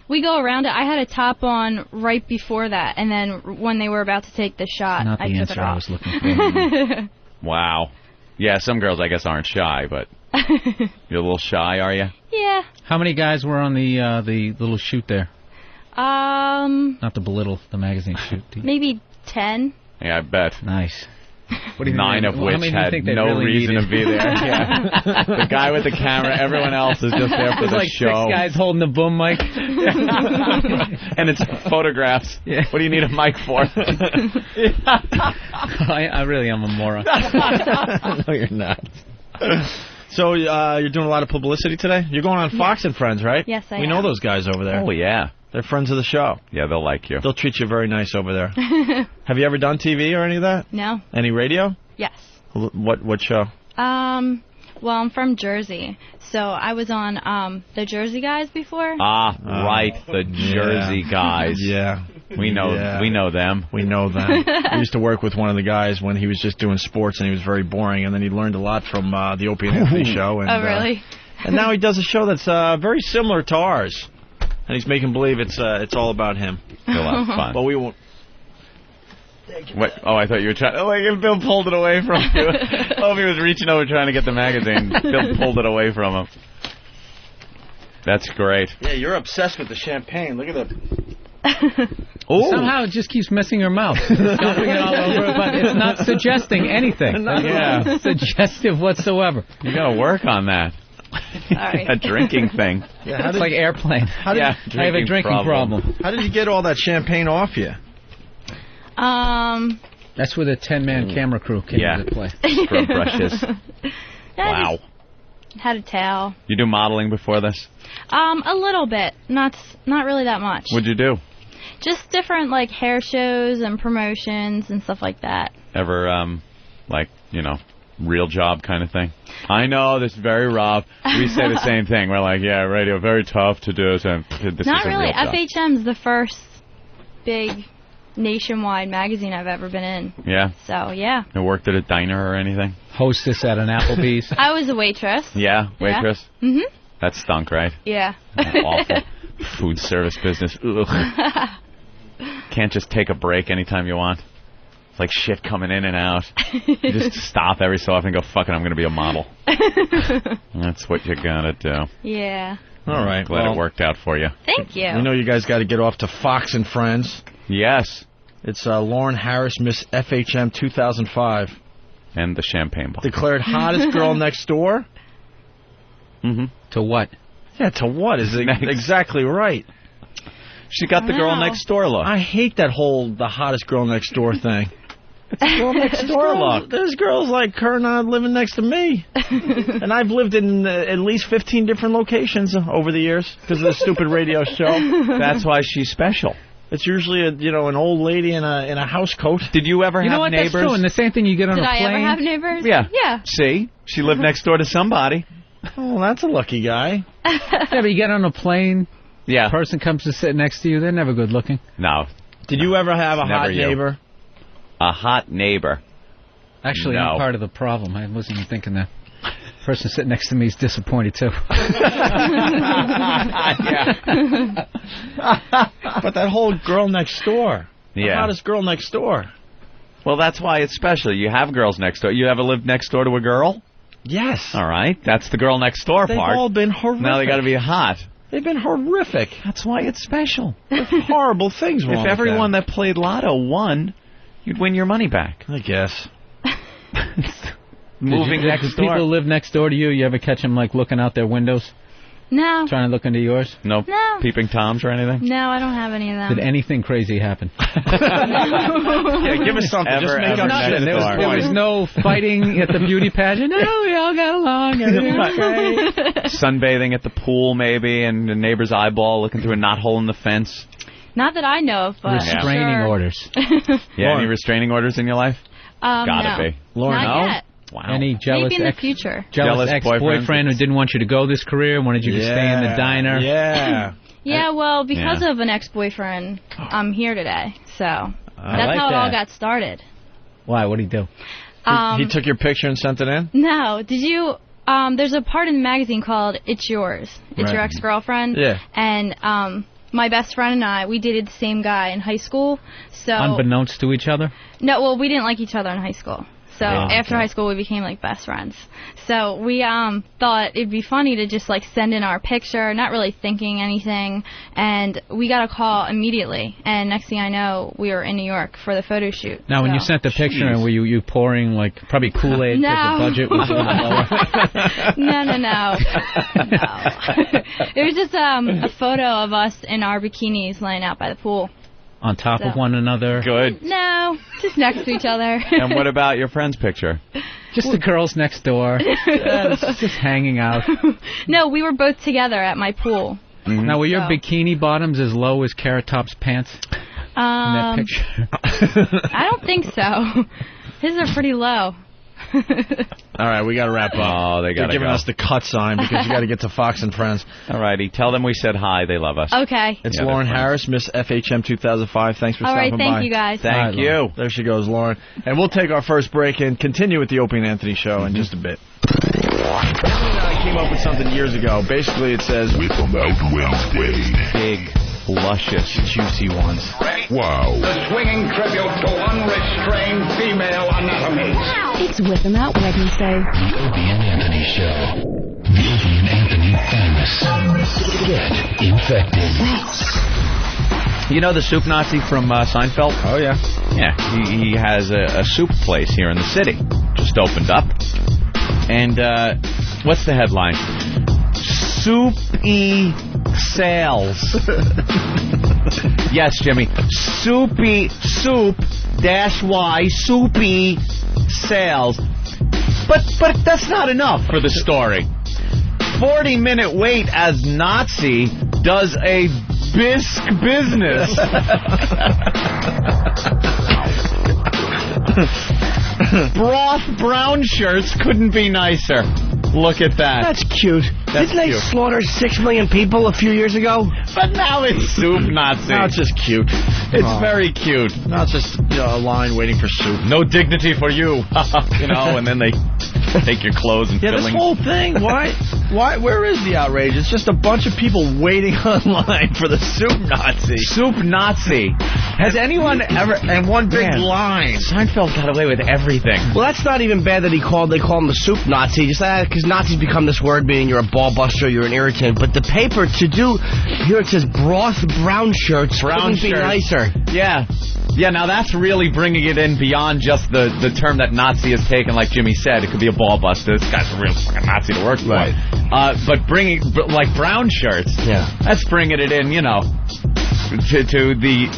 We go around it. I had a top on right before that, and then when they were about to take the shot, Not the I took answer it I off. was looking for. Wow. Yeah, some girls, I guess, aren't shy, but you're a little shy, are you? Yeah. How many guys were on the little shoot there? Not to belittle the magazine shoot. Maybe 10. Yeah, I bet. Nice. What do you 9 of which had no really reason to be there. Yeah. The guy with the camera, everyone else is just there for the like show. 6 guys holding the boom mic. And it's photographs. Yeah. What do you need a mic for? I really am a moron. No, you're not. So you're doing a lot of publicity today? You're going on Fox and Friends, right? Yes, I am. We know those guys over there. Oh, yeah. They're friends of the show. Yeah, they'll like you. They'll treat you very nice over there. Have you ever done TV or any of that? No. Any radio? Yes. What show? Well, I'm from Jersey, so I was on the Jersey Guys before. Ah, right, the Jersey guys. Yeah. We know them. We know them. I used to work with one of the guys when he was just doing sports, and he was very boring, and then he learned a lot from the Opie and Anthony show. And, oh, really? And now he does a show that's very similar to ours. And he's making believe it's all about him. A lot of fun. But we won't. What? Oh, I thought you were trying. Oh, like Bill pulled it away from you. Oh, he was reaching over trying to get the magazine. Bill pulled it away from him. That's great. Yeah, you're obsessed with the champagne. Look at the. Somehow it just keeps messing your mouth. Dumping it all over, but it's not suggesting anything. Yeah. Suggestive whatsoever. You got to work on that. Sorry. A drinking thing. Yeah, it's like airplane. How did I have a drinking problem. How did you get all that champagne off you? That's where the 10-man camera crew came into play. Scrub brushes. Wow. Had a towel. You do modeling before this? A little bit. Not really that much. What'd you do? Just different, like, hair shows and promotions and stuff like that. Ever, real job kind of thing? I know, this is very rough. We say the same thing. We're like, yeah, radio, very tough to do. So this Not is a really. real job. FHM's the first big nationwide magazine I've ever been in. Yeah? So, yeah. You worked at a diner or anything? Hostess at an Applebee's? I was a waitress. Yeah, waitress? Yeah. Mm-hmm. That stunk, right? Yeah. Awful. Food service business. Ugh. Can't just take a break anytime you want. It's like shit coming in and out. You just stop every so often and go, fuck it, I'm going to be a model. That's what you got to do. Yeah. All right. Glad it worked out for you. Thank you. You know you guys got to get off to Fox and Friends. Yes. It's Lauren Harris, Miss FHM 2005. And the champagne bottle. Declared hottest girl next door. Mm-hmm. To what? Yeah, to what is exactly right. She got the girl next door look. I hate that whole the hottest girl next door thing. It's the girl next door look. There's girls like her not living next to me. And I've lived in at least 15 different locations over the years because of the stupid radio show. That's why she's special. It's usually an old lady in a house coat. Did you ever have what? neighbors? That's true. And the same thing you get on Did a I plane. ever have neighbors? Yeah. Yeah. See? She lived next door to somebody. Oh, that's a lucky guy. Yeah, but you get on a plane. Yeah. Person comes to sit next to you. They're never good looking. No. Did you ever have a hot neighbor? A hot neighbor. Actually, No. I'm part of the problem. I wasn't even thinking that. Person sitting next to me is disappointed, too. But that whole girl next door. The Yeah. hottest girl next door. Well, that's why it's special. You have girls next door. You ever lived next door to a girl? Yes. All right. That's the girl next door They've part. all been horrific. Now they got to be hot. They've been horrific. That's why it's special. There's horrible things wrong If with everyone that that played Lotto won, you'd win your money back. I guess. Moving next Did door. people live next door to you? You ever catch them like looking out their windows, No. trying to look into yours? No peeping toms or anything? No, I don't have any of them. Did anything crazy happen? Yeah, give us something. Ever, Just make ever up next shit. There was no fighting at the beauty pageant. No, we all got along. Everything was great. Sunbathing at the pool, maybe, and the neighbor's eyeball looking through a knothole in the fence. Not that I know of, but Restraining sure. orders. Yeah, any restraining orders in your life? no. Gotta be. Lauren, Not yet. Wow. Any jealous Maybe in the future. jealous ex-boyfriend who didn't want you to go this career, wanted you to stay in the diner? Yeah. Yeah, well, because of an ex-boyfriend, I'm here today. So that's like how it all that. got started. Why? What did he do? He took your picture and sent it in? No, did you? There's a part in the magazine called "It's Yours." It's Right. your ex-girlfriend. Yeah. And my best friend and I, we dated the same guy in high school. So Unbeknownst to each other? no, well, we didn't like each other in high school. So after high school, we became like best friends. So we thought it'd be funny to just like send in our picture, not really thinking anything, and we got a call immediately. And next thing I know, we were in New York for the photo shoot. Now, when you sent the picture, and were you pouring like probably Kool-Aid because the budget was a little lower? No. It was just a photo of us in our bikinis laying out by the pool. On top of one another? Good. No, just next to each other. And what about your friend's picture? Just the girls next door. Just hanging out. No, we were both together at my pool. Mm-hmm. Now, were your bikini bottoms as low as Carrot Top's pants in that picture? I don't think so. His are pretty low. All right, we got to wrap up. Oh, they got to They're giving us the cut sign because you got to get to Fox and Friends. All righty, tell them we said hi. They love us. Okay. It's Lauren Harris, Miss FHM 2005. Thanks for stopping by. All right, thank you guys. Thank you. There she goes, Lauren. And we'll take our first break and continue with the Opie and Anthony show in just a bit. I came up with something years ago. Basically, it says, Whip 'em out Wednesday. Big, luscious, juicy ones. Wow. The swinging tribute to unrestrained female anatomy. It's Whip 'em Out Wednesday. The Opie and Anthony Show. The Opie and Anthony virus. Get infected. You know the soup Nazi from Seinfeld? Oh, yeah. Yeah, he has a soup place here in the city. Just opened up. And what's the headline? Soupy sales. Yes, Jimmy. Soupy, soup, -y, soupy sales. But that's not enough for the story. 40-minute wait as Nazi does a bisque business. Broth brown shirts couldn't be nicer. Look at that. That's cute. Didn't they slaughter 6 million people a few years ago? But now it's soup Nazi. Now it's just cute. It's very cute. Now it's just a line waiting for soup. No dignity for you. You know, and then they take your clothes and this fillings. whole thing, why, where is the outrage? It's just a bunch of people waiting online for the soup Nazi. Soup Nazi. Has anyone ever... And one big line. Seinfeld got away with everything. Well, that's not even bad that they call him the soup Nazi. Just because Nazis become this word meaning you're a ball buster, you're an irritant. But the paper to do... Here it says broth brown shirts. Brown shirts. Be nicer. Yeah. Yeah, now that's really bringing it in beyond just the term that Nazi has taken, like Jimmy said. It could be a ball buster. This guy's a real fucking Nazi to work for. Right. But bringing, like brown shirts, that's bringing it in, you know, to the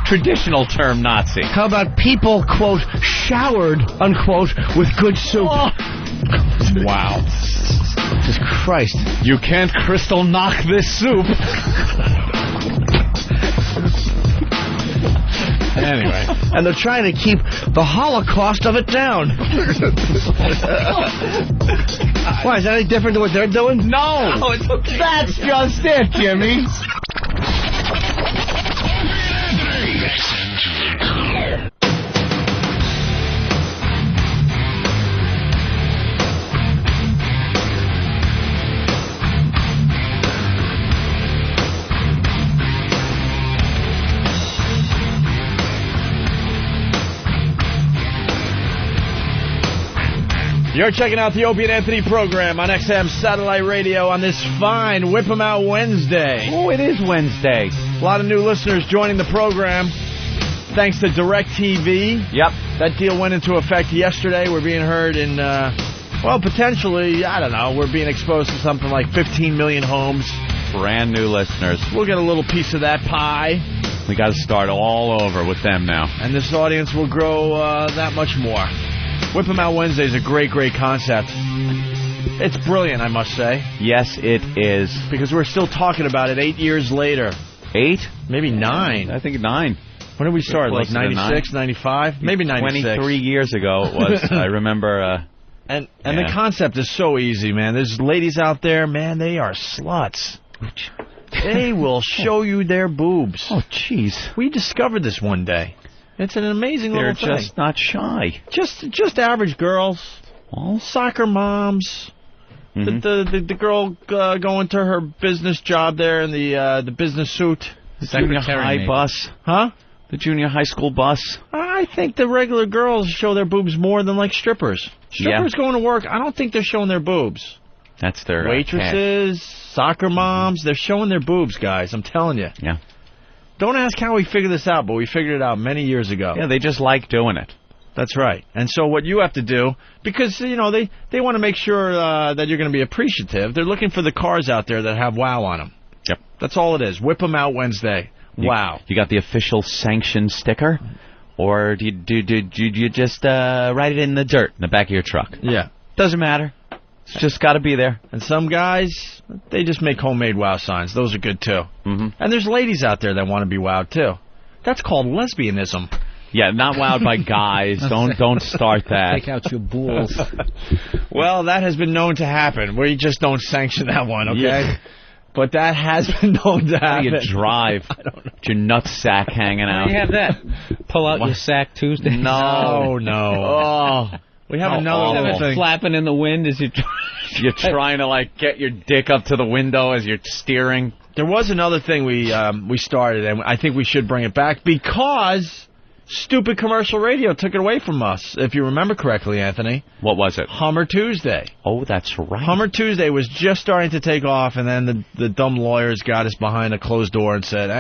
traditional term Nazi. How about people, quote, showered, unquote, with good soup? Oh. Wow. Jesus Christ. You can't crystal knock this soup. Anyway. And they're trying to keep the Holocaust of it down. Why, is that any different than what they're doing? No. Oh, it's okay. That's just it, Jimmy. You're checking out the Opie and Anthony program on XM Satellite Radio on this fine Whip 'em Out Wednesday. Oh, it is Wednesday. A lot of new listeners joining the program. Thanks to DirecTV. Yep. That deal went into effect yesterday. We're being heard in, potentially, I don't know, we're being exposed to something like 15 million homes. Brand new listeners. We'll get a little piece of that pie. We got to start all over with them now. And this audience will grow that much more. Whip 'em Out Wednesday is a great, great concept. It's brilliant, I must say. Yes, it is. Because we're still talking about it 8 years later. 8? Maybe 9. I think 9. When did we start? Like 96, 95? Maybe 96. 23 years ago it was. I remember... And the concept is so easy, man. There's ladies out there, man, they are sluts. They will show you their boobs. Oh, jeez. We discovered this one day. It's an amazing little thing. They're just not shy. Just average girls. All soccer moms. Mm-hmm. The girl going to her business job there in the business suit. The junior high bus. Huh? The junior high school bus. I I think the regular girls show their boobs more than like strippers. Strippers going to work, I don't think they're showing their boobs. That's their waitresses, soccer moms, they're showing their boobs, guys. I'm telling you. Yeah. Don't ask how we figured this out, but we figured it out many years ago. Yeah, they just like doing it. That's right. And so what you have to do, because, they want to make sure that you're going to be appreciative, they're looking for the cars out there that have WOW on them. Yep. That's all it is. Whip them out Wednesday. WOW. You got the official sanction sticker? Or do you just write it in the dirt in the back of your truck? Yeah. Doesn't matter. It's just got to be there. And some guys, they just make homemade WOW signs. Those are good, too. Mm-hmm. And there's ladies out there that want to be wowed, too. That's called lesbianism. Yeah, not wowed by guys. Don't start that. Take out your bulls. Well, that has been known to happen. We just don't sanction that one, okay? Yeah. But that has been known to happen. How do you drive? I don't know. Your nut sack hanging out. How do you have that? Pull out your sack Tuesday? No. Oh. We have another thing. Flapping in the wind as you're trying to, get your dick up to the window as you're steering. There was another thing we started, and I think we should bring it back because stupid commercial radio took it away from us, if you remember correctly, Anthony. What was it? Hummer Tuesday. Oh, that's right. Hummer Tuesday was just starting to take off, and then the dumb lawyers got us behind a closed door and said,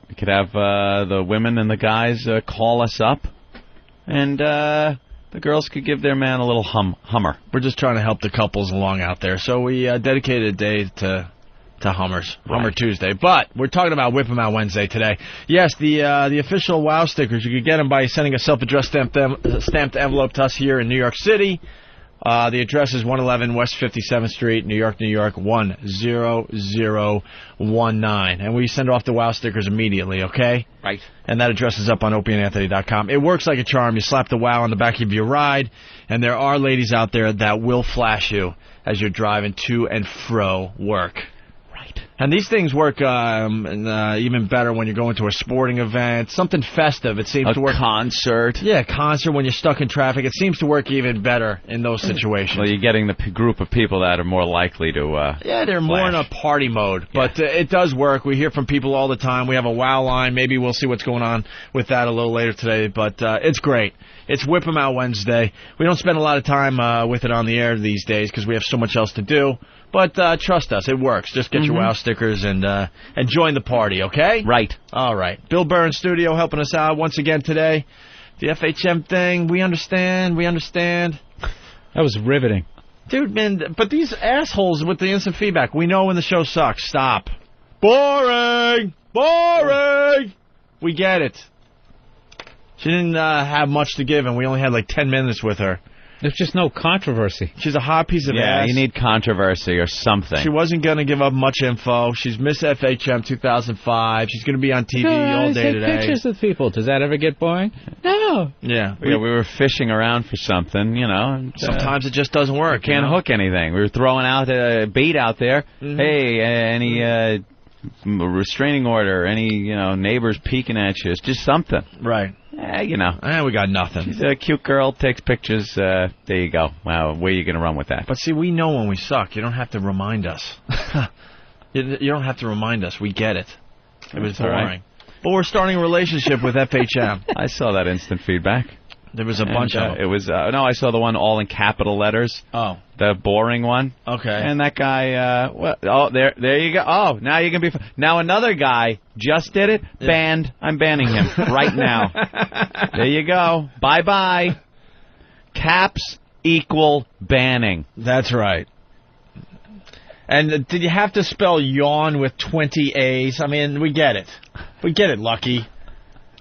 We could have the women and the guys call us up, and the girls could give their man a little Hummer. We're just trying to help the couples along out there, so we dedicated a day to Hummers, Hummer Tuesday. But we're talking about Whip 'em Out Wednesday today. Yes, the official WOW stickers, you could get them by sending a self-addressed stamped envelope to us here in New York City. The address is 111 West 57th Street, New York, 10019. And we send off the WOW stickers immediately, okay? Right. And that address is up on opieandanthony.com. It works like a charm. You slap the WOW on the back of your ride, and there are ladies out there that will flash you as you're driving to and fro work. And these things work even better when you're going to a sporting event, something festive. It seems to work. A concert. Yeah, concert when you're stuck in traffic. It seems to work even better in those situations. Well, you're getting the group of people that are more likely to yeah, they're more in a party mode. Yeah. But it does work. We hear from people all the time. We have a WOW line. Maybe we'll see what's going on with that a little later today. But it's great. It's Whip 'em Out Wednesday. We don't spend a lot of time with it on the air these days because we have so much else to do. But trust us, it works. Just get your WOW stickers and join the party, okay? Right. All right. Bill Burr in studio helping us out once again today. The FHM thing, we understand. That was riveting. Dude, man, but these assholes with the instant feedback, we know when the show sucks. Stop. Boring! We get it. She didn't have much to give, and we only had like 10 minutes with her. There's just no controversy. She's a hot piece of ass. Yeah, you need controversy or something. She wasn't going to give up much info. She's Miss FHM 2005. She's going to be on TV all day today. Pictures with people. Does that ever get boring? No. Yeah. We were fishing around for something, And, sometimes it just doesn't work. Can't hook anything. We were throwing out a bait out there. Mm-hmm. Hey, any restraining order? Any neighbors peeking at you? It's just something. Right. We got nothing. She's a cute girl, takes pictures. There you go. Wow, where are you going to run with that? But see, we know when we suck. You don't have to remind us. You don't have to remind us. We get it. It was boring. Right. But we're starting a relationship with FHM. I saw that instant feedback. There was a bunch of them. It was no, I saw the one all in capital letters. Oh. The boring one. Okay. And that guy, there you go. Oh, now you can be... Now another guy just did it. Yeah. Banned. I'm banning him right now. There you go. Bye-bye. Caps equal banning. That's right. And did you have to spell yawn with 20 A's? I mean, we get it. We get it, Lucky.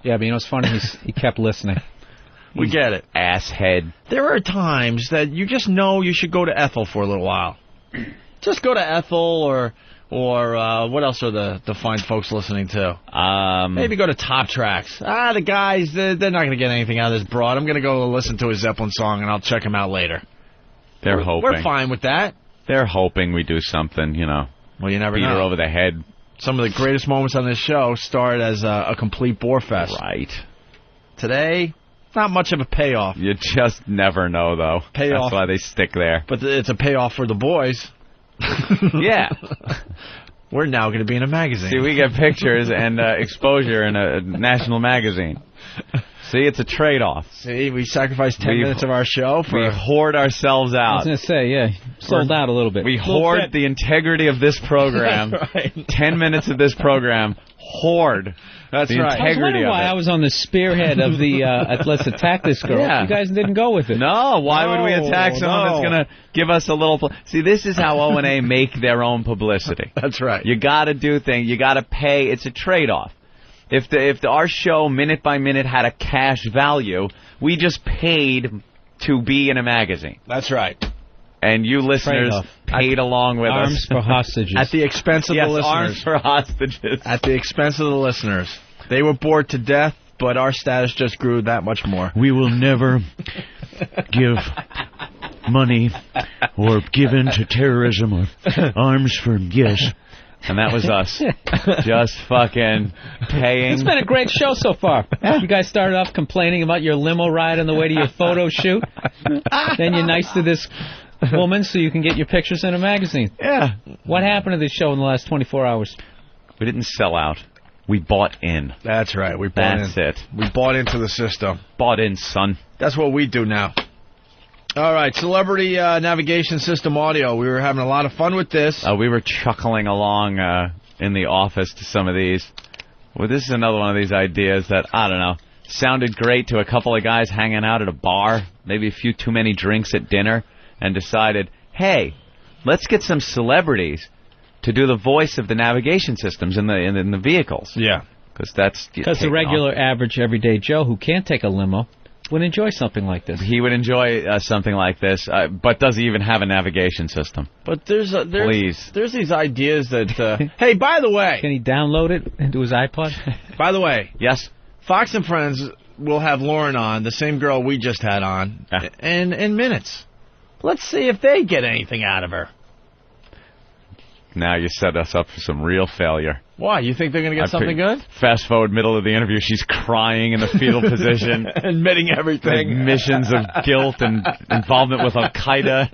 Yeah, but it's funny. He kept listening. We get it. Asshead. There are times that you just know you should go to Ethel for a little while. Just go to Ethel or what else are the fine folks listening to? Maybe go to Top Tracks. The guys, they're not going to get anything out of this broad. I'm going to go listen to a Zeppelin song, and I'll check them out later. They're hoping. We're fine with that. They're hoping we do something, Well, you never know. Beat her over the head. Some of the greatest moments on this show start as a complete bore fest. Right. Today... not much of a payoff. You just never know, though. Payoff. That's why they stick there. But it's a payoff for the boys. Yeah. We're now going to be in a magazine. See, we get pictures and exposure in a national magazine. See, it's a trade-off. See, we sacrificed 10 minutes of our show for... We hoard ourselves I out. was going to say, yeah, sold out a little bit. We hoard the integrity of this program. That's right. 10 minutes of this program, hoard That's the right. I was integrity wondering of why it. I was on the spearhead of the Let's Attack This Girl. Yeah. You guys didn't go with it. No, why would we attack someone that's going to give us a little... See, this is how O&A make their own publicity. That's right. You got to do things. You got to pay. It's a trade-off. If our show, minute by minute, had a cash value, we just paid to be in a magazine. That's right. And you listeners paid along with Arms us. for hostages. At the expense of the listeners. Arms for hostages. At the expense of the listeners. They were bored to death, but our status just grew that much more. We will never give money or give in to terrorism or arms for yes. And that was us. Just fucking paying. It's been a great show so far. You guys started off complaining about your limo ride on the way to your photo shoot. Then you're nice to this woman so you can get your pictures in a magazine. Yeah. What happened to this show in the last 24 hours? We didn't sell out. We bought in. That's right. We bought That's in. it. We bought into the system. Bought in, son. That's what we do now. All right, Celebrity Navigation System Audio. We were having a lot of fun with this. We were chuckling along in the office to some of these. Well, this is another one of these ideas that, I don't know, sounded great to a couple of guys hanging out at a bar, maybe a few too many drinks at dinner, and decided, hey, let's get some celebrities to do the voice of the navigation systems in the vehicles. Yeah. Because that's... Because the regular, average, everyday Joe who can't take a limo would enjoy something like this. He would enjoy something like this, but does he even have a navigation system? But there's Please. There's these ideas that... hey, by the way... Can he download it into his iPod? By the way... Yes? Fox and Friends will have Lauren on, the same girl we just had on, in minutes. Let's see if they get anything out of her. Now you set us up for some real failure. Why? You think they're going to get something good? Fast forward middle of the interview, she's crying in the fetal position. Admitting everything. Admissions of guilt and involvement with Al-Qaeda.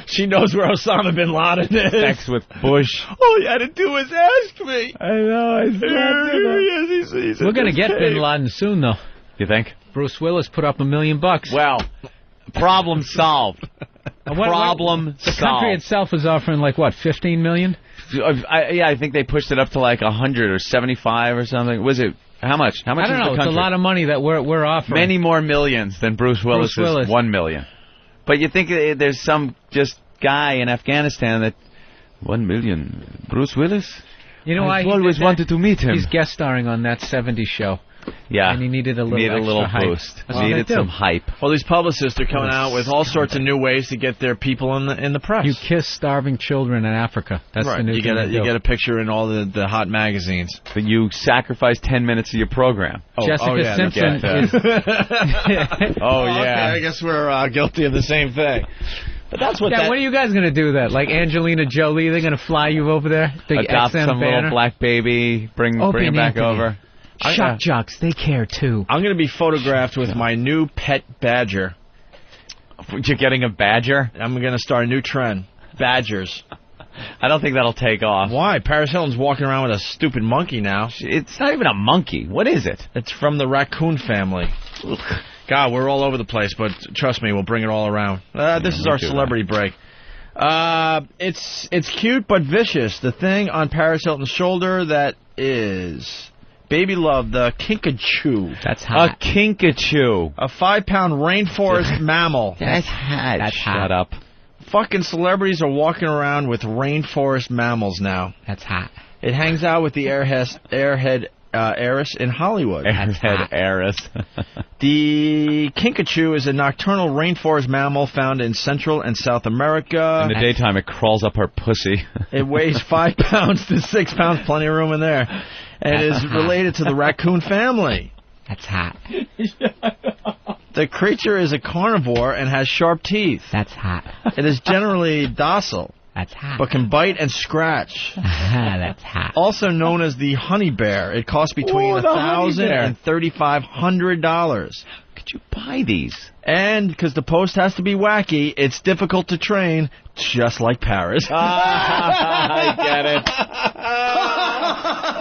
She knows where Osama bin Laden is. Sex with Bush. All you had to do was ask me. I know. We're going to get bin Laden soon, though. You think? Bruce Willis put up $1 million. Well, problem solved. Problem The solved. country itself is offering, like, what, $15 million? I think they pushed it up to like 100 or 75 or something. Was it how much? How much? I don't know. Is the country? It's a lot of money that we're offering. Many more millions than Bruce Willis's Willis. 1 million. But you think there's some just guy in Afghanistan that 1 million Bruce Willis? You know, I've always wanted to meet him. He's guest starring on that 70s show. Yeah. And he needed a little extra boost. Hype. That's Needed some hype. Well, these publicists are coming out with all sorts of new ways to get their people in the press. You kiss starving children in Africa. That's right. the new thing. You get a picture in all the hot magazines. But you sacrifice 10 minutes of your program. Jessica Simpson is... Oh, yeah. Okay, I guess we're guilty of the same thing. But that's what. Yeah, when are you guys going to do that? Like Angelina Jolie, they're going to fly you over there? Big Adopt XM some banner? little black baby, bring him back over. Shock jocks, they care too. I'm going to be photographed with my new pet badger. You're getting a badger? I'm going to start a new trend. Badgers. I don't think that'll take off. Why? Paris Hilton's walking around with a stupid monkey now. It's not even a monkey. What is it? It's from the raccoon family. God, we're all over the place, but trust me, we'll bring it all around. This is our celebrity break. It's cute but vicious. The thing on Paris Hilton's shoulder that is... Baby love, the kinkajou. That's hot. A kinkajou. A 5-pound rainforest mammal. That's hot. That's Shut up. Fucking celebrities are walking around with rainforest mammals now. That's hot. It hangs out with the airhead heiress in Hollywood. Airhead heiress. The kinkajou is a nocturnal rainforest mammal found in Central and South America. In the daytime, it crawls up her pussy. It weighs 5 pounds to 6 pounds. Plenty of room in there. And is related to the raccoon family. That's hot. The creature is a carnivore and has sharp teeth. That's hot. It is generally docile. That's hot. But can bite and scratch. That's hot. Also known as the honey bear. It costs between $1,000 and $3,500. Could you buy these? And because the post has to be wacky, it's difficult to train, just like Paris. I get it.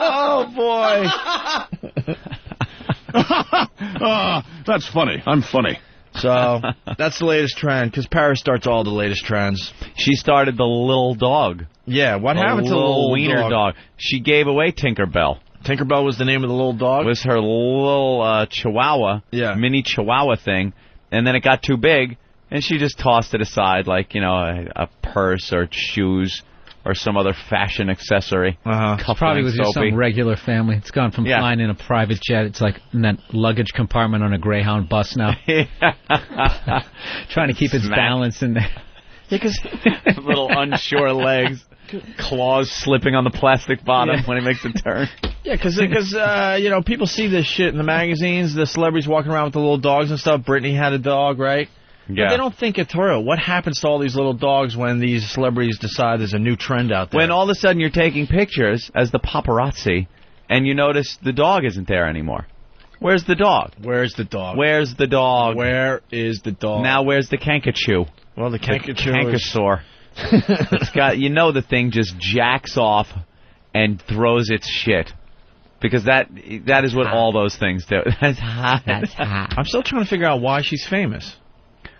Oh, boy. That's funny. I'm funny. So that's the latest trend, because Paris starts all the latest trends. She started the little dog. Yeah, what happened to the little wiener dog? She gave away Tinkerbell. Tinkerbell was the name of the little dog? Was her little chihuahua, mini chihuahua thing, and then it got too big, and she just tossed it aside like, a purse or shoes or some other fashion accessory. It's probably with just some regular family. It's gone from flying in a private jet. It's like in that luggage compartment on a Greyhound bus now. Trying to keep its balance in there. Because little unsure legs, claws slipping on the plastic bottom when he makes a turn. Yeah, because people see this shit in the magazines, the celebrities walking around with the little dogs and stuff. Britney had a dog, right? Yeah. But they don't think it through. What happens to all these little dogs when these celebrities decide there's a new trend out there? When all of a sudden you're taking pictures as the paparazzi, and you notice the dog isn't there anymore. Where's the dog? Where's the dog? Where's the dog? Where is the dog? Now where's the Kankachu? Well, the Kankachu Kankasaur. It's got, the thing just jacks off and throws its shit. Because that is what all those things do. That's hot. That's hot. I'm still trying to figure out why she's famous.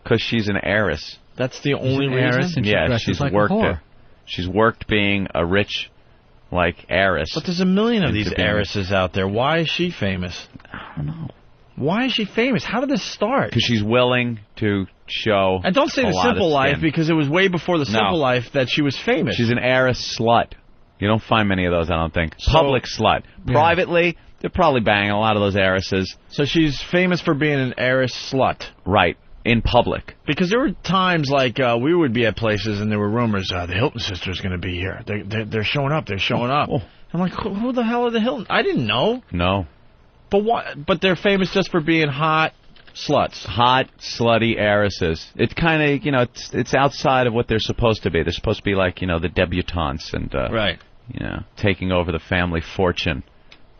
Because she's an heiress. That's the only reason? She's worked it. She's worked being a rich, heiress. But there's a million of these heiresses out there. Why is she famous? I don't know. Why is she famous? How did this start? Because she's willing to show. And don't say The Simple Life, because it was way before The Simple Life that she was famous. She's an heiress slut. You don't find many of those, I don't think. Public slut. Privately, they're probably banging a lot of those heiresses. So she's famous for being an heiress slut. Right. In public. Because there were times we would be at places and there were rumors, the Hilton sisters going to be here. They're showing up. They're showing up. Oh. I'm like, who the hell are the Hilton? I didn't know. No. But what? But they're famous just for being hot sluts. Hot, slutty heiresses. It's kind of, it's outside of what they're supposed to be. They're supposed to be like, the debutantes and, right. Taking over the family fortune.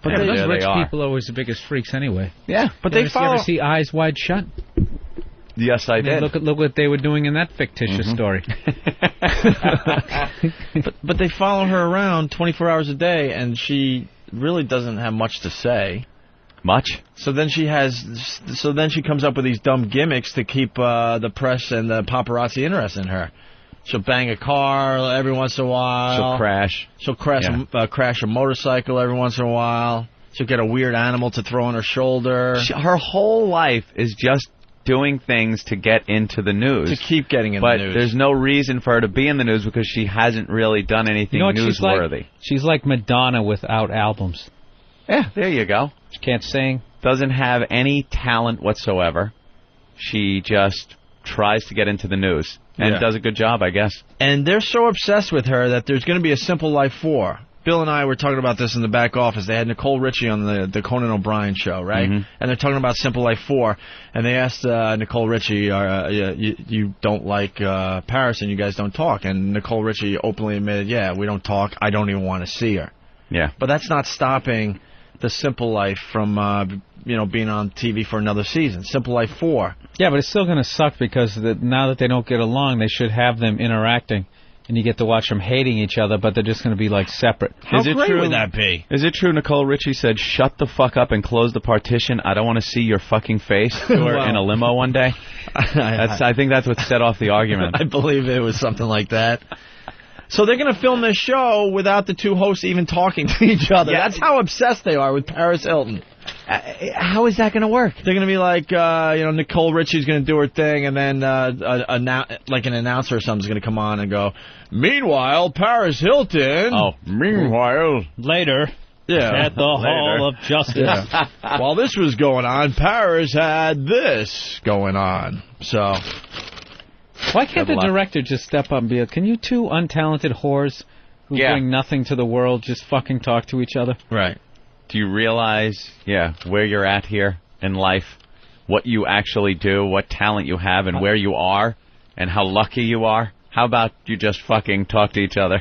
But those rich people are always the biggest freaks anyway. Yeah, but they follow. You ever see Eyes Wide Shut? Yes, I did. Look what they were doing in that fictitious story. but they follow her around 24 hours a day, and she really doesn't have much to say. Much? So then she comes up with these dumb gimmicks to keep the press and the paparazzi interested in her. She'll bang a car every once in a while. She'll crash. She'll crash a motorcycle every once in a while. She'll get a weird animal to throw on her shoulder. Her whole life is just doing things to get into the news. To keep getting in the news. But there's no reason for her to be in the news because she hasn't really done anything newsworthy. She's like Madonna without albums. Yeah, there you go. She can't sing. Doesn't have any talent whatsoever. She just tries to get into the news. And does a good job, I guess. And they're so obsessed with her that there's going to be a Simple Life 4. Bill and I were talking about this in the back office. They had Nicole Richie on the Conan O'Brien show, right? Mm-hmm. And they're talking about Simple Life 4. And they asked Nicole Richie, you don't like Paris and you guys don't talk. And Nicole Richie openly admitted, yeah, we don't talk. I don't even want to see her. Yeah. But that's not stopping the Simple Life from being on TV for another season. Simple Life 4. Yeah, but it's still going to suck because now that they don't get along, they should have them interacting. And you get to watch them hating each other, but they're just going to be, separate. How great would that be? Is it true Nicole Richie said, shut the fuck up and close the partition? I don't want to see your fucking face to her in a limo one day? I think that's what set off the argument. I believe it was something like that. So they're going to film this show without the two hosts even talking to each other. Yeah. That's how obsessed they are with Paris Hilton. How is that going to work? They're going to be like, Nicole Richie's going to do her thing, and then an announcer or something's going to come on and go, meanwhile, Paris Hilton. Oh, meanwhile. Later. Yeah. At the Hall of Justice. Yeah. While this was going on, Paris had this going on. So... Why can't the director just step up and be like, can you two untalented whores who bring nothing to the world just fucking talk to each other? Right. Do you realize, where you're at here in life, what you actually do, what talent you have, and where you are, and how lucky you are? How about you just fucking talk to each other?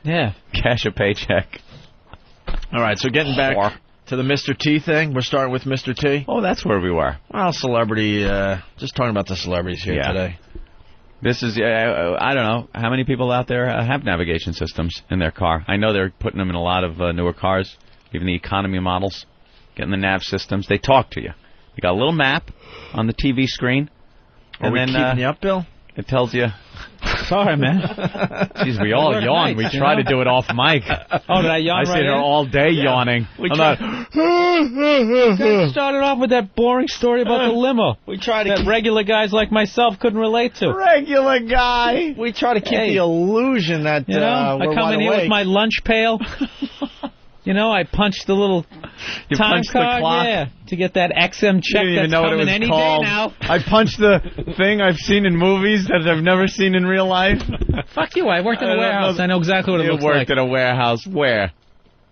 Yeah. Cash a paycheck. All right, so getting back to the Mr. T thing, we're starting with Mr. T. Oh, that's where we were. Well, celebrity, just talking about the celebrities here today. This is, I don't know, how many people out there have navigation systems in their car? I know they're putting them in a lot of newer cars, even the economy models. getting the nav systems. They talk to you. You got a little map on the TV screen. Are we keeping you up, Bill? It tells you. Sorry, man. Jeez, we all yawn. We try to do it off mic. Oh, did I yawn I right sit here in? all day yawning. We started off with that boring story about the limo. We try to that regular guys like myself couldn't relate to. Regular guy. We try to keep the illusion that you know, we're I come in here with my lunch pail. You know, I punched the little time punched card, the clock. to get that XM check You didn't that's even know what it coming was any called. day now. I punched the thing I've seen in movies that I've never seen in real life. Fuck you! I worked in a warehouse. I know exactly what it looks like. You worked in a warehouse. Where?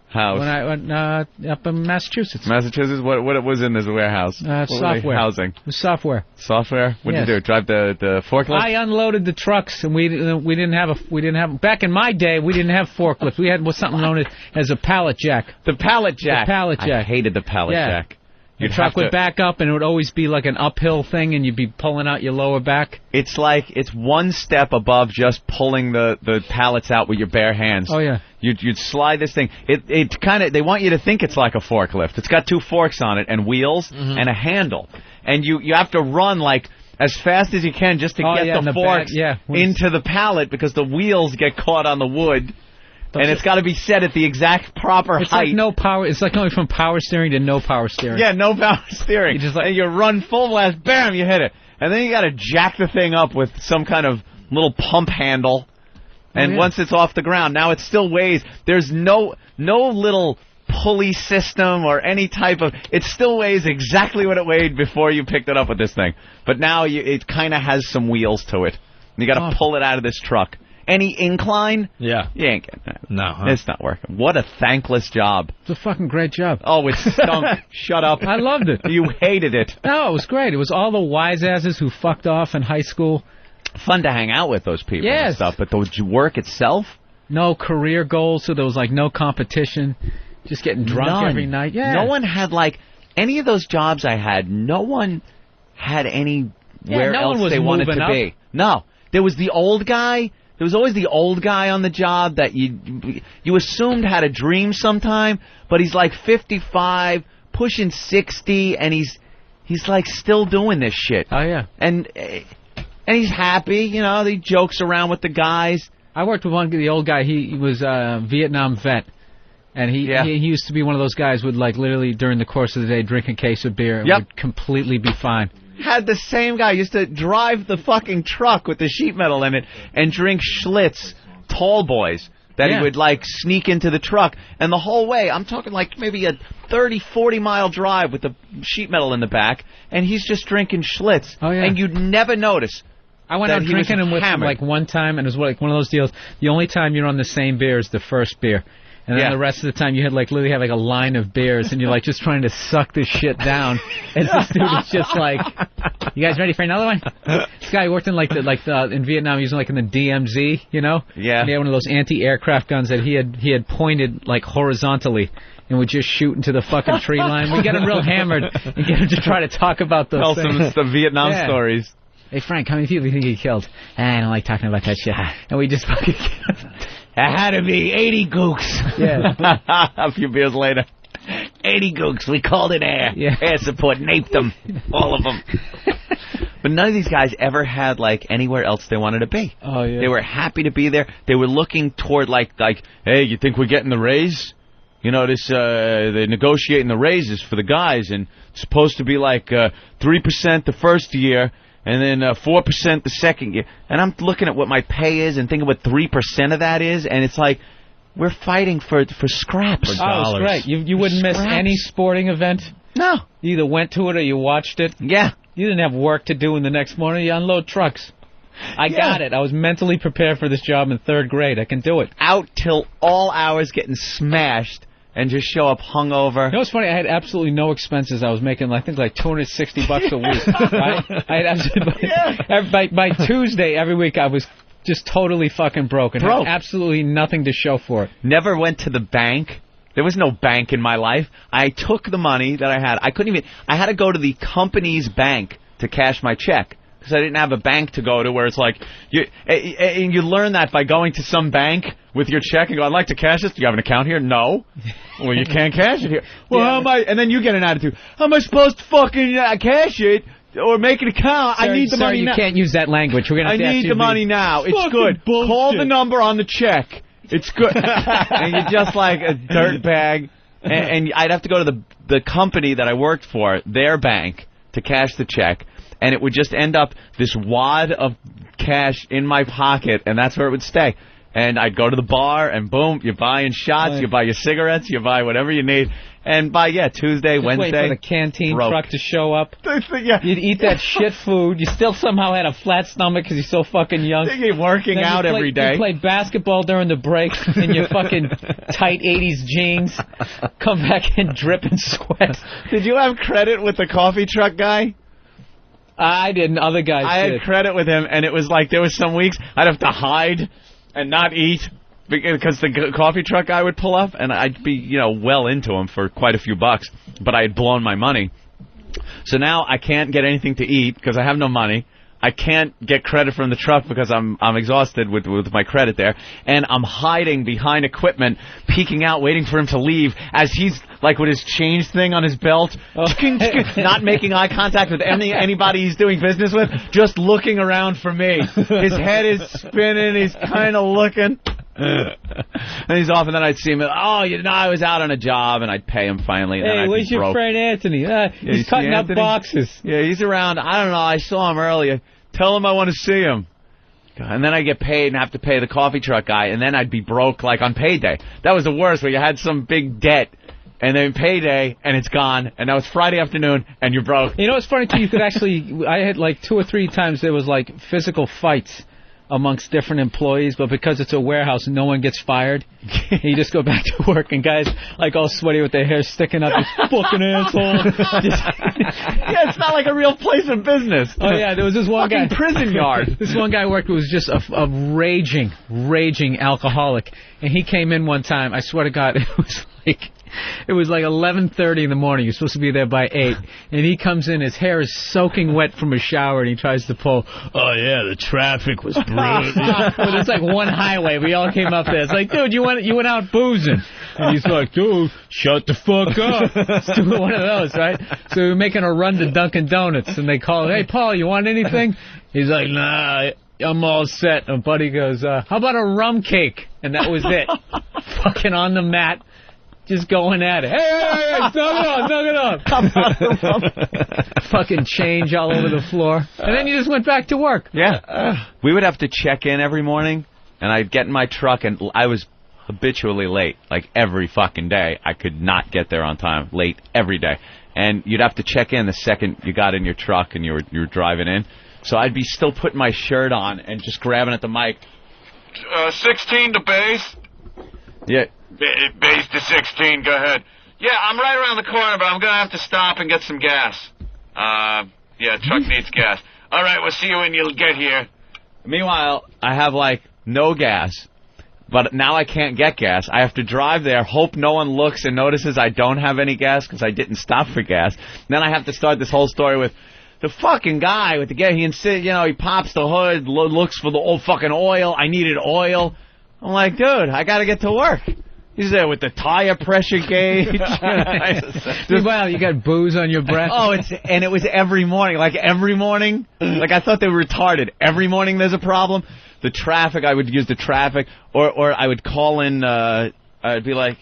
House. When I went up in Massachusetts. Massachusetts. What was in this warehouse? What were they Software. housing. It was software. Software. What did Yes. you do? Drive the forklift? I unloaded the trucks, and we didn't have back in my day we didn't have forklifts. We had something known as a pallet jack. The pallet jack. The pallet jack. I hated the pallet jack. Your truck would back up, and it would always be like an uphill thing, and you'd be pulling out your lower back. It's like it's one step above just pulling the pallets out with your bare hands. Oh yeah. You'd slide this thing. It kind of, they want you to think it's like a forklift. It's got two forks on it and wheels and a handle, and you have to run like as fast as you can just to get the forks into the pallet because the wheels get caught on the wood. And it's got to be set at the exact proper It's height. like no power. It's like going from power steering to no power steering. Yeah, no power steering. And you run full blast, bam, you hit it. And then you got to jack the thing up with some kind of little pump handle. And once it's off the ground, now it still weighs. There's no little pulley system or any type of. It still weighs exactly what it weighed before you picked it up with this thing. But now it kind of has some wheels to it. And you got to pull it out of this truck. Any incline? Yeah. You ain't getting that. No. Huh? It's not working. What a thankless job. It's a fucking great job. Oh, it stunk. Shut up. I loved it. You hated it. No, it was great. It was all the wise asses who fucked off in high school. Fun to hang out with those people and stuff, but the work itself? No career goals, so there was like no competition. Just getting drunk every night. Yeah. No one had like any of those jobs I had. No one had anywhere else they wanted to be. No. There was the old guy. There was always the old guy on the job that you assumed had a dream sometime, but he's like 55, pushing 60, and he's like still doing this shit. Oh yeah. And he's happy, you know. He jokes around with the guys. I worked with the old guy. He was a Vietnam vet, and he used to be one of those guys who would like literally during the course of the day drink a case of beer and would completely be fine. Had the same guy used to drive the fucking truck with the sheet metal in it and drink Schlitz tall boys that he would like sneak into the truck, and the whole way I'm talking like maybe a 30-40 mile drive with the sheet metal in the back, and he's just drinking Schlitz. Oh, yeah. And you'd never notice. I went out drinking him with him like one time, and it was like one of those deals. The only time you're on the same beer is the first beer. And then the rest of the time you had like literally have like a line of beers, and you're like just trying to suck this shit down. And this dude is just like, "You guys ready for another one?" This guy worked in in Vietnam. He was like in the DMZ, you know. Yeah. And he had one of those anti-aircraft guns that he had pointed like horizontally, and would just shoot into the fucking tree line. We get him real hammered and get him to try to talk about those things. Some Vietnam stories. Hey Frank, how many people do you think he killed? I don't like talking about that shit. And we just fucking. It had to be 80 gooks. Yeah. A few beers later. 80 gooks. We called it air. Yeah. Air support. Naped them. All of them. But none of these guys ever had like anywhere else they wanted to be. Oh yeah. They were happy to be there. They were looking toward like, hey, you think we're getting the raise? You know, they're negotiating the raises for the guys, and it's supposed to be like 3% the first year. And then 4% the second year. And I'm looking at what my pay is and thinking what 3% of that is. And it's like, we're fighting for scraps. Oh, it's great. You wouldn't miss any sporting event? No. You either went to it or you watched it? Yeah. You didn't have work to do in the next morning. You unload trucks. I got it. I was mentally prepared for this job in 3rd grade. I can do it. Out till all hours getting smashed. And just show up hungover. You know what's funny? I had absolutely no expenses. I was making, I think, like $260 a week. Right? I had absolutely, by Tuesday every week, I was just totally fucking broken. Had absolutely nothing to show for it. Never went to the bank. There was no bank in my life. I took the money that I had. I had to go to the company's bank to cash my check. because I didn't have a bank to go to where it's like, and you learn that by going to some bank with your check and go, I'd like to cash this. Do you have an account here? No. Well, you can't cash it here. Well, how am I? And then you get an attitude. How am I supposed to fucking cash it or make an account? I need the money now. You can't use that language. We're gonna have to I need the money now. It's good. Bullshit. Call the number on the check. It's good. And you're just like a dirtbag. And I'd have to go to the company that I worked for, their bank, to cash the check. And it would just end up this wad of cash in my pocket, and that's where it would stay. And I'd go to the bar, and boom, you're buying shots, you buy your cigarettes, you buy whatever you need. And by, Tuesday, just Wednesday, wait for the canteen truck to show up. Yeah. You'd eat that shit food. You still somehow had a flat stomach because you're so fucking young. You're working out every day. You play basketball during the break in your fucking tight 80s jeans. Come back in dripping sweat. Did you have credit with the coffee truck guy? I didn't. Other guys did. I had credit with him, and it was like there was some weeks I'd have to hide and not eat because the coffee truck guy would pull up, and I'd be, well into him for quite a few bucks, but I had blown my money. So now I can't get anything to eat because I have no money. I can't get credit from the truck because I'm exhausted with my credit there, and I'm hiding behind equipment, peeking out, waiting for him to leave as he's like with his change thing on his belt, not making eye contact with anybody he's doing business with, just looking around for me. His head is spinning. He's kind of looking. And he's off, and then I'd see him. I was out on a job, and I'd pay him finally. And hey, where's your friend Anthony? He's cutting up boxes. Yeah, he's around. I don't know. I saw him earlier. Tell him I want to see him. And then I get paid and have to pay the coffee truck guy, and then I'd be broke like on payday. That was the worst, where you had some big debt, and then payday, and it's gone, and now it's Friday afternoon, and you're broke. You know, it's funny, too. You could actually, I had like 2 or 3 times there was like physical fights amongst different employees, but because it's a warehouse, no one gets fired. You just go back to work, and guys like all sweaty with their hair sticking up, this fucking asshole. Yeah, it's not like a real place of business. Oh yeah, there was this one guy, prison yard. This one guy worked who was just a raging alcoholic, and he came in one time. I swear to God, it was like 11:30 in the morning. You're supposed to be there by 8. And he comes in, his hair is soaking wet from a shower, and he tries to pull, oh, yeah, the traffic was brutal. But it's like one highway. We all came up there. It's like, dude, you went out boozing. And he's like, dude, shut the fuck up. It's doing one of those, right? So we were making a run to Dunkin' Donuts, and they call, hey, Paul, you want anything? He's like, nah, I'm all set. And Buddy goes, how about a rum cake? And that was it. Fucking on the mat. Just going at it. Hey, knock it off. Fucking change all over the floor. And then you just went back to work. Yeah. We would have to check in every morning, and I'd get in my truck, and I was habitually late, like every fucking day. I could not get there on time, late every day. And you'd have to check in the second you got in your truck and you were driving in. So I'd be still putting my shirt on and just grabbing at the mic. 16 to base. Yeah. Base to 16, go ahead. Yeah, I'm right around the corner, but I'm going to have to stop and get some gas. Yeah, truck needs gas. All right, we'll see you when you get here. Meanwhile, I have, like, no gas. But now I can't get gas. I have to drive there, hope no one looks and notices I don't have any gas because I didn't stop for gas. Then I have to start this whole story with the fucking guy with the gas. He insists, he pops the hood, looks for the old fucking oil. I needed oil. I'm like, dude, I got to get to work. He's there with the tire pressure gauge. Well, you got booze on your breath. Oh, it was every morning. Like every morning. Like I thought they were retarded. Every morning there's a problem. The traffic, I would use the traffic, or I would call in. I'd be like,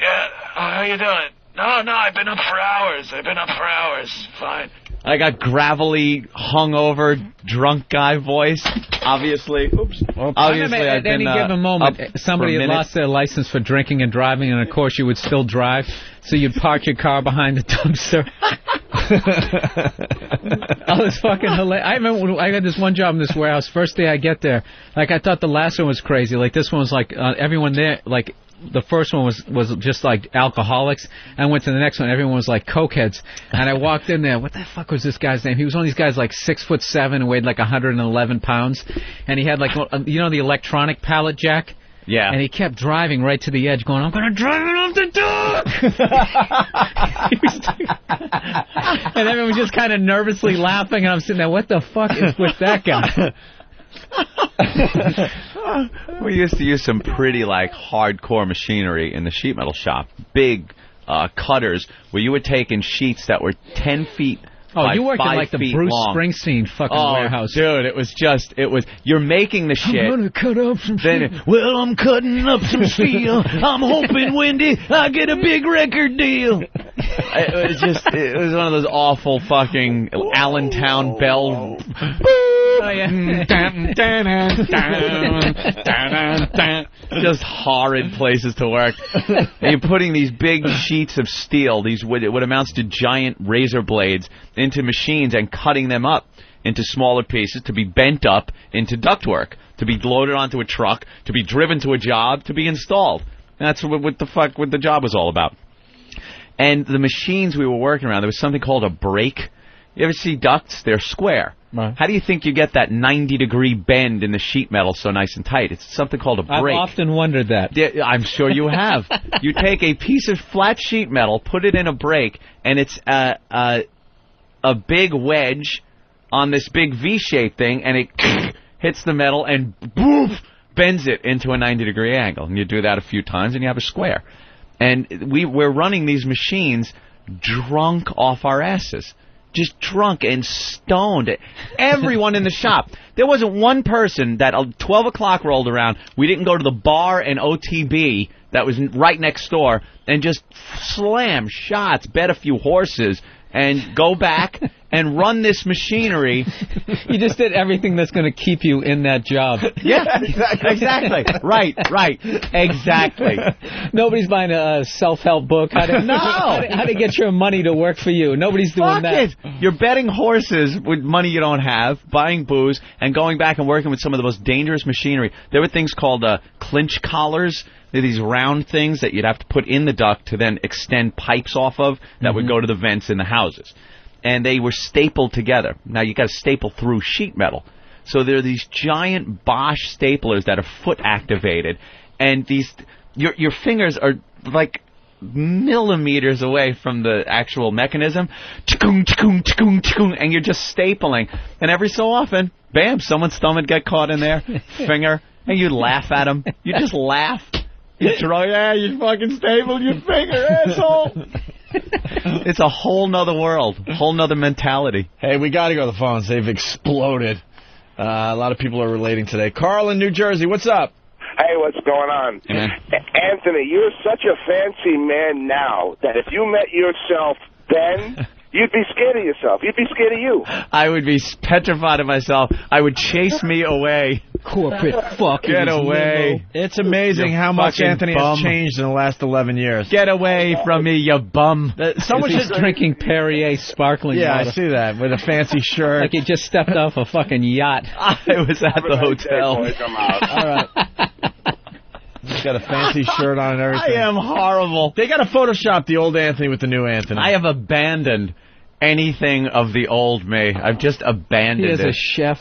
yeah, how you doing? No, I've been up for hours. Fine. I got gravelly, hungover, drunk guy voice. Obviously, obviously, at any given moment, somebody had lost their license for drinking and driving, and of course you would still drive. So you'd park your car behind the dumpster. I was fucking hilarious. I remember when I got this one job in this warehouse. First day I get there, like I thought the last one was crazy. Like this one was like everyone there, like. The first one was just like alcoholics. I went to the next one. Everyone was like cokeheads. And I walked in there. What the fuck was this guy's name? He was one of these guys like 6'7" and weighed like 111 pounds. And he had like the electronic pallet jack. Yeah. And he kept driving right to the edge, going, I'm going to drive it off the dock! And everyone was just kind of nervously laughing, and I'm sitting there, what the fuck is with that guy? We used to use some pretty, like, hardcore machinery in the sheet metal shop. Big cutters where you were taking sheets that were 10 feet by you worked in, 5 like, the feet Bruce long. Springsteen fucking warehouse. Dude, it was, you're making the shit. I'm going to cut up some steel. Well, I'm cutting up some steel. I'm hoping, Wendy, I get a big record deal. It was one of those awful fucking Allentown Bell. Just horrid places to work. And you're putting these big sheets of steel, these what amounts to giant razor blades, into machines and cutting them up into smaller pieces to be bent up into ductwork, to be loaded onto a truck, to be driven to a job, to be installed. That's what the job was all about. And the machines we were working around, there was something called a brake. You ever see ducts? They're square. Right. How do you think you get that 90-degree bend in the sheet metal so nice and tight? It's something called a brake. I've often wondered that. Yeah, I'm sure you have. You take a piece of flat sheet metal, put it in a brake, and it's a big wedge on this big V-shaped thing, and it hits the metal and boof, bends it into a 90-degree angle. And you do that a few times, and you have a square. And we're running these machines drunk off our asses. Just drunk and stoned. Everyone in the shop. There wasn't one person that 12 o'clock rolled around, we didn't go to the bar and OTB that was right next door and just slam shots, bet a few horses, and go back and run this machinery. You just did everything that's going to keep you in that job. Yeah, exactly. Right, exactly. Nobody's buying a self-help book. How to get your money to work for you. Nobody's doing that. It. You're betting horses with money you don't have, buying booze, and going back and working with some of the most dangerous machinery. There were things called clinch collars. They're these round things that you'd have to put in the duct to then extend pipes off of that would go to the vents in the houses. And they were stapled together. Now, you got to staple through sheet metal. So there are these giant Bosch staplers that are foot activated. And your fingers are like millimeters away from the actual mechanism. And you're just stapling. And every so often, bam, someone's thumb would get caught in there, finger, and you'd laugh at them. You just laugh. You fucking stapled your finger, asshole. It's a whole nother world, whole nother mentality. Hey, we got to go to the phones. They've exploded. A lot of people are relating today. Carl in New Jersey, what's up? Hey, what's going on? Anthony, you're such a fancy man now that if you met yourself then, you'd be scared of yourself. You'd be scared of you. I would be petrified of myself. I would chase me away. Corporate fuck. Get away. Limo. It's amazing how much Anthony has changed in the last 11 years. Get away from me, you bum. Someone should drinking Perrier sparkling water. I see that, with a fancy shirt. Like he just stepped off a fucking yacht. I was at the hotel. All right. He's got a fancy shirt on and everything. I am horrible. They got to Photoshop the old Anthony with the new Anthony. I have abandoned anything of the old me. I've just abandoned it. He is a chef.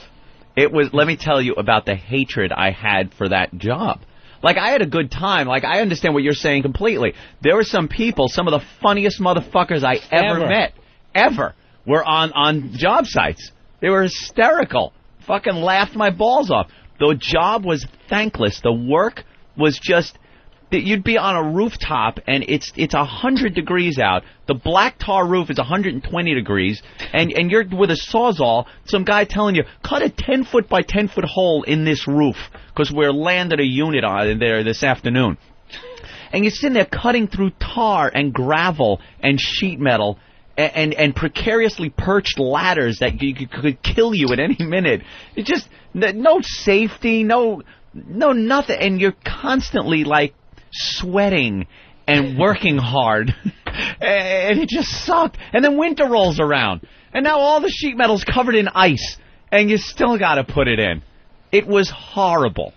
It was, let me tell you about the hatred I had for that job. Like, I had a good time. Like, I understand what you're saying completely. There were some people, some of the funniest motherfuckers I ever met, were on job sites. They were hysterical. Fucking laughed my balls off. The job was thankless. The work was just, you'd be on a rooftop and it's 100 degrees out. The black tar roof is 120 degrees, and you're with a sawzall. Some guy telling you, cut a 10-foot by 10-foot hole in this roof because we're landing a unit on there this afternoon. And you're sitting there cutting through tar and gravel and sheet metal and precariously perched ladders that could kill you at any minute. It's just no safety, no nothing, and you're constantly like sweating and working hard, and it just sucked. And then winter rolls around, and now all the sheet metal's covered in ice, and you still got to put it in. It was horrible.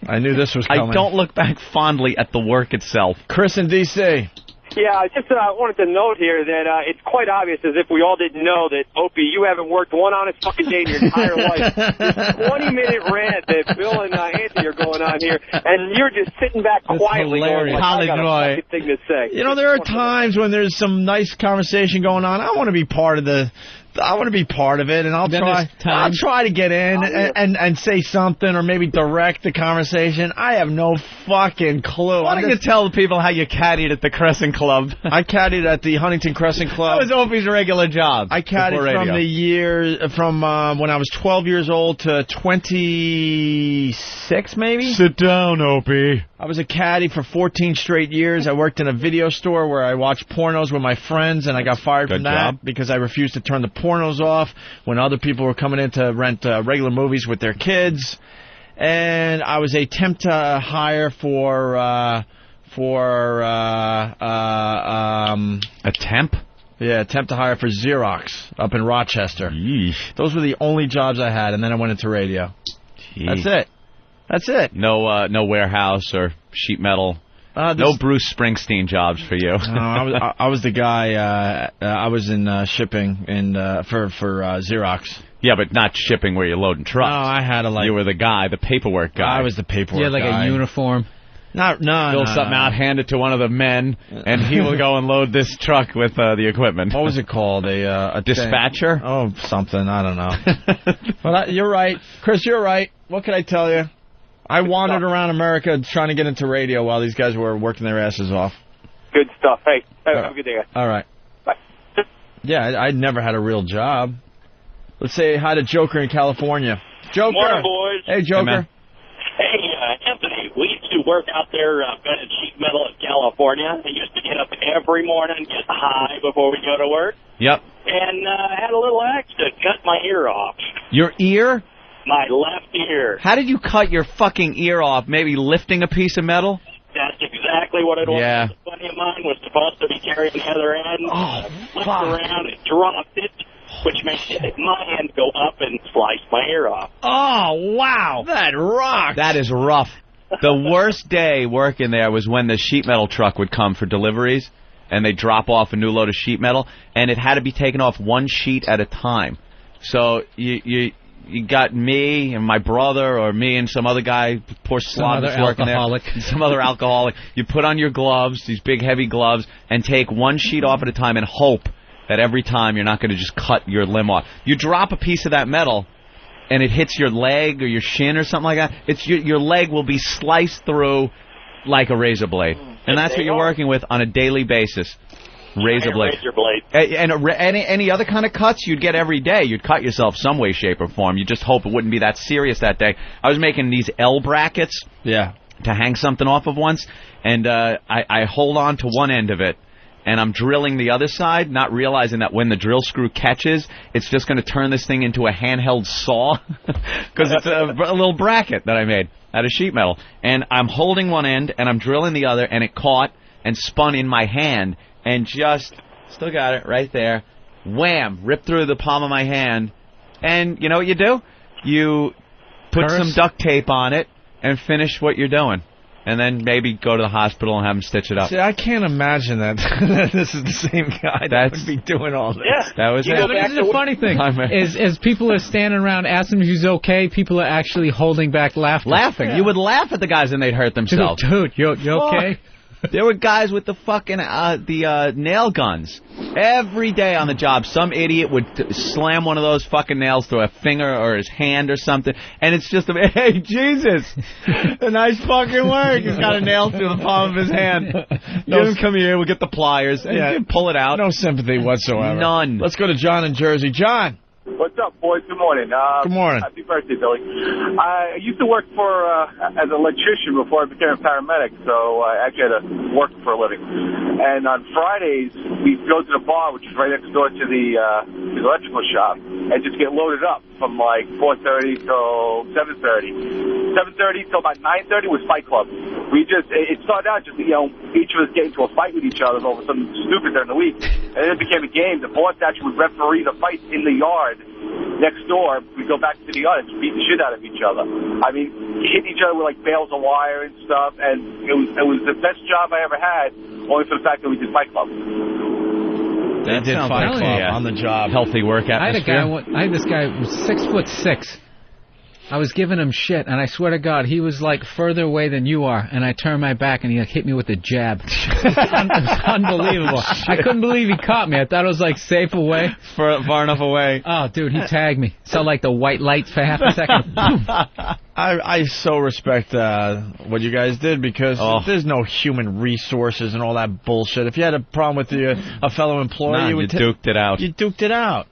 I knew this was coming. I don't look back fondly at the work itself. Chris in D.C. Yeah, I just wanted to note here that it's quite obvious, as if we all didn't know, that, Opie, you haven't worked one honest fucking day in your entire life. This 20-minute rant that Bill and Anthony are going on here, and you're just sitting back quietly going, like, I got a fucking thing to say. You know, there are times when there's some nice conversation going on. I want to be part of it, and I'll try to get in and say something or maybe direct the conversation. I have no fucking clue. Why don't you tell the people how you caddied at the Crescent Club? I caddied at the Huntington Crescent Club. That was Opie's regular job. I caddied from when I was 12 years old to 26, maybe. Sit down, Opie. I was a caddy for 14 straight years. I worked in a video store where I watched pornos with my friends, and I got fired from that because I refused to turn the pornos off when other people were coming in to rent regular movies with their kids. And I was a temp to hire for a temp? Yeah, temp to hire for Xerox up in Rochester. Yeesh. Those were the only jobs I had, and then I went into radio. Jeez. That's it. No warehouse or sheet metal. No Bruce Springsteen jobs for you. No, I was the guy. I was in shipping for Xerox. Yeah, but not shipping where you're loading trucks. No, I had to You were the guy, the paperwork guy. I was the paperwork guy. Yeah, like a uniform. Fill something out, hand it to one of the men, and he will go and load this truck with the equipment. What was it called? A dispatcher? Oh, something. I don't know. But you're right. Chris, you're right. What can I tell you? I wandered around America trying to get into radio while these guys were working their asses off. Good stuff. Hey, have a good day, guys. All right. Bye. Yeah, I never had a real job. Let's say hi to Joker in California. Joker. Morning, boys. Hey, Joker. Hey, Anthony, we used to work out there at sheet metal in California. I used to get up every morning, get high before we go to work. Yep. And had a little accident, cut my ear off. Your ear? My left ear. How did you cut your fucking ear off? Maybe lifting a piece of metal? That's exactly what it was. Yeah. A buddy of mine was supposed to be carrying the other end. Oh, flipped around and dropped it, which made my hand go up and slice my ear off. Oh, wow. That rocks. That is rough. The worst day working there was when the sheet metal truck would come for deliveries, and they'd drop off a new load of sheet metal, and it had to be taken off one sheet at a time. So you got me and my brother, or me and some other guy, poor slob that's working there. Some other alcoholic. You put on your gloves, these big heavy gloves, and take one sheet off at a time and hope that every time you're not going to just cut your limb off. You drop a piece of that metal, and it hits your leg or your shin or something like that. It's your leg will be sliced through like a razor blade. And that's what you're working with on a daily basis. Razor blade. Razor blade. And any other kind of cuts you'd get every day. You'd cut yourself some way, shape, or form. You just hope it wouldn't be that serious that day. I was making these L brackets to hang something off of once, and I hold on to one end of it, and I'm drilling the other side, not realizing that when the drill screw catches, it's just going to turn this thing into a handheld saw, because it's a little bracket that I made out of sheet metal. And I'm holding one end, and I'm drilling the other, and it caught and spun in my hand, and just, still got it right there, wham, ripped through the palm of my hand. And you know what you do? You put some duct tape on it and finish what you're doing. And then maybe go to the hospital and have them stitch it up. See, I can't imagine that this is the same guy that would be doing all this. Yeah. That was it. But this is the funny thing. Is people are standing around asking if he's okay, people are actually holding back laughter. Laughing. You would laugh at the guys and they'd hurt themselves. Dude, you okay? There were guys with the fucking nail guns. Every day on the job, some idiot would slam one of those fucking nails through a finger or his hand or something, and it's just, hey, Jesus, a nice fucking work. He's got a nail through the palm of his hand. Get him, come here, we'll get the pliers, and pull it out. No sympathy whatsoever. None. Let's go to John in Jersey. John. What's up, boys? Good morning. Good morning. Happy birthday, Billy. I used to work as an electrician before I became a paramedic, so I actually had to work for a living. And on Fridays, we'd go to the bar, which is right next door to the electrical shop, and just get loaded up from like 4:30 till 7:30. 7:30 till about 9:30 was Fight Club. It started out just, each of us getting into a fight with each other over something stupid during the week. And then it became a game. The boss actually would referee the fight in the yard next door, we go back to the yard and beat the shit out of each other. I mean, hitting each other with like bales of wire and stuff, and it was the best job I ever had, only for the fact that we did Fight Club. They did Fight Club on the job. Healthy work atmosphere. I had this guy who was 6'6". I was giving him shit, and I swear to God, he was like further away than you are, and I turned my back, and he like, hit me with a jab. It was unbelievable. I couldn't believe he caught me. I thought it was like safe away. Far enough away. Oh, dude, he tagged me. Saw like the white lights for half a second. I so respect what you guys did, because there's no human resources and all that bullshit. If you had a problem with a fellow employee, you duked it out. You duked it out.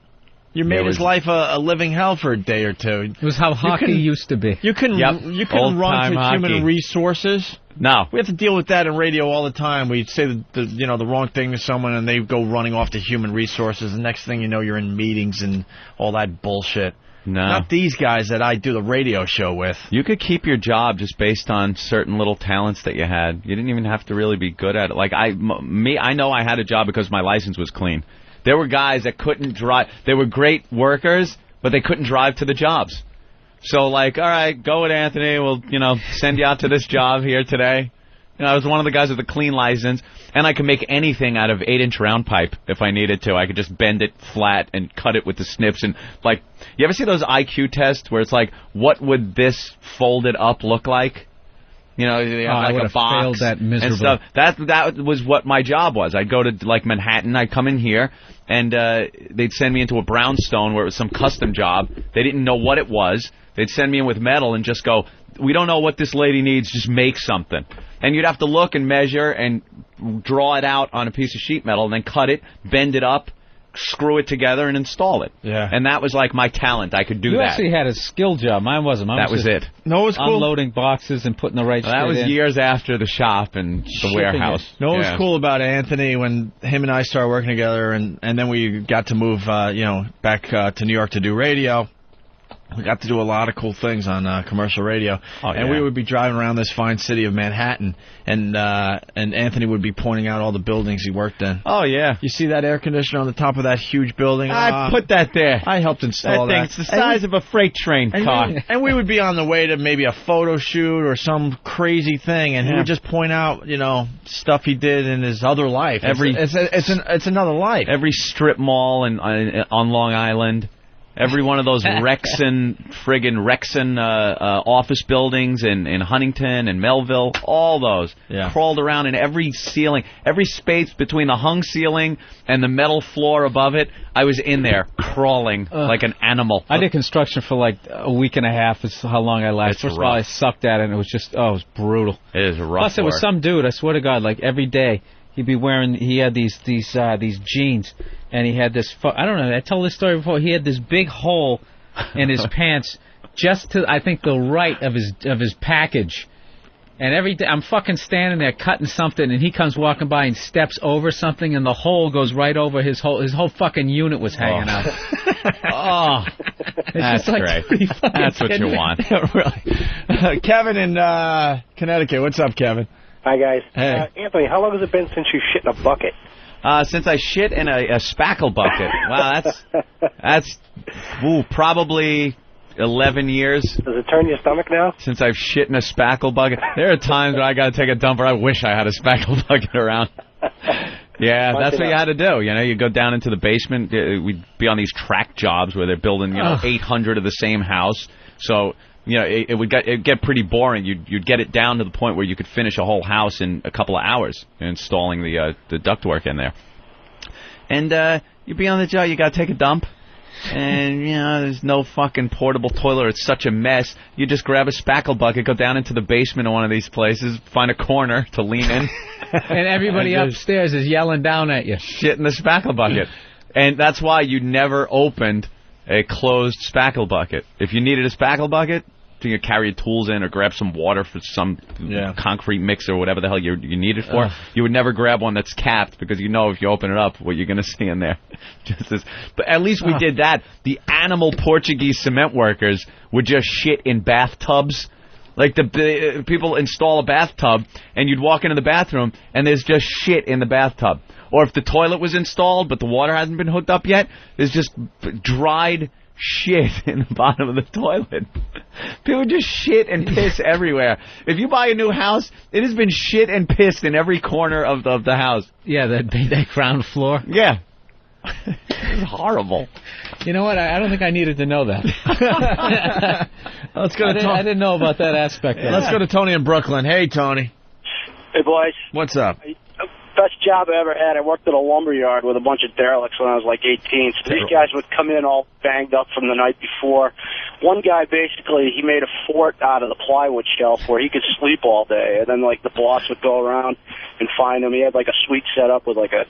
You made his life a living hell for a day or two. It was how hockey used to be. You couldn't run to human resources. No. We have to deal with that in radio all the time. We say the wrong thing to someone, and they go running off to human resources. The next thing you know, you're in meetings and all that bullshit. No. Not these guys that I do the radio show with. You could keep your job just based on certain little talents that you had. You didn't even have to really be good at it. Like I know I had a job because my license was clean. There were guys that couldn't drive. They were great workers, but they couldn't drive to the jobs. So, like, all right, go with Anthony. We'll, send you out to this job here today. I was one of the guys with a clean license, and I could make anything out of 8-inch round pipe if I needed to. I could just bend it flat and cut it with the snips. And, like, you ever see those IQ tests where it's like, what would this folded up look like? You have like a box that and stuff. That was what my job was. I'd go to like Manhattan. I'd come in here, and they'd send me into a brownstone where it was some custom job. They didn't know what it was. They'd send me in with metal and just go, we don't know what this lady needs. Just make something. And you'd have to look and measure and draw it out on a piece of sheet metal and then cut it, bend it up, screw it together, and install it. Yeah. And that was like my talent. I could do that. You actually had a skill job. Mine wasn't. That was it. No, it was cool. Unloading boxes and putting the right shit in. That was years after the shop and the warehouse. No, what was cool about Anthony when him and I started working together, and then we got to move, back to New York to do radio. We got to do a lot of cool things on commercial radio, and we would be driving around this fine city of Manhattan, and Anthony would be pointing out all the buildings he worked in. Oh yeah, you see that air conditioner on the top of that huge building? I put that there. I helped install that. It's the size of a freight train car. And we would be on the way to maybe a photo shoot or some crazy thing, and he would just point out, stuff he did in his other life. It's another life. Every strip mall on Long Island. Every one of those Rexon office buildings in Huntington and Melville, all those. Yeah. Crawled around in every ceiling, every space between the hung ceiling and the metal floor above it. I was in there crawling like an animal. I did construction for like a week and a half is how long I lasted. First of all, I sucked at it, and it was just, it was brutal. It is rough. Plus, it was some dude, I swear to God, like every day. He had these jeans, and he had this, I don't know, I told this story before, he had this big hole in his pants just to, I think, the right of his package. And every day, I'm fucking standing there cutting something, and he comes walking by and steps over something, and the hole goes right over his whole fucking unit was hanging out. That's great. That's what you want. Yeah, really. Kevin in Connecticut. What's up, Kevin? Hi, guys. Hey. Anthony, how long has it been since you shit in a bucket? Since I shit in a spackle bucket. Wow, that's probably 11 years. Does it turn your stomach now? Since I've shit in a spackle bucket. There are times when I got to take a dump where I wish I had a spackle bucket around. Yeah, that's what you had to do. You go down into the basement. We'd be on these track jobs where they're building 800 of the same house. So... it'd get pretty boring. You'd get it down to the point where you could finish a whole house in a couple of hours installing the ductwork in there. And you'd be on the job. You got to take a dump, and there's no fucking portable toilet. It's such a mess. You just grab a spackle bucket, go down into the basement of one of these places, find a corner to lean in, and everybody upstairs is yelling down at you. Shit in the spackle bucket, and that's why you never opened a closed spackle bucket. If you needed a spackle bucket, you could carry your tools in or grab some water for some concrete mix or whatever the hell you need it for. You would never grab one that's capped because if you open it up, what you're going to see in there. But at least we did that. The animal Portuguese cement workers would just shit in bathtubs Like the people install a bathtub, and you'd walk into the bathroom, and there's just shit in the bathtub. Or if the toilet was installed, but the water hasn't been hooked up yet, there's just dried shit in the bottom of the toilet. People just shit and piss everywhere. If you buy a new house, it has been shit and pissed in every corner of the house. Yeah, that ground floor. Yeah. It's horrible. You know what? I don't think I needed to know that. Let's go. I didn't know about that aspect. Let's go to Tony in Brooklyn. Hey, Tony. Hey, boys. What's up? Best job I ever had. I worked at a lumber yard with a bunch of derelicts when I was like 18. So these guys would come in all banged up from the night before. One guy, basically, he made a fort out of the plywood shelf where he could sleep all day. And then, like, the boss would go around and find him. He had, like, a suite set up with, like a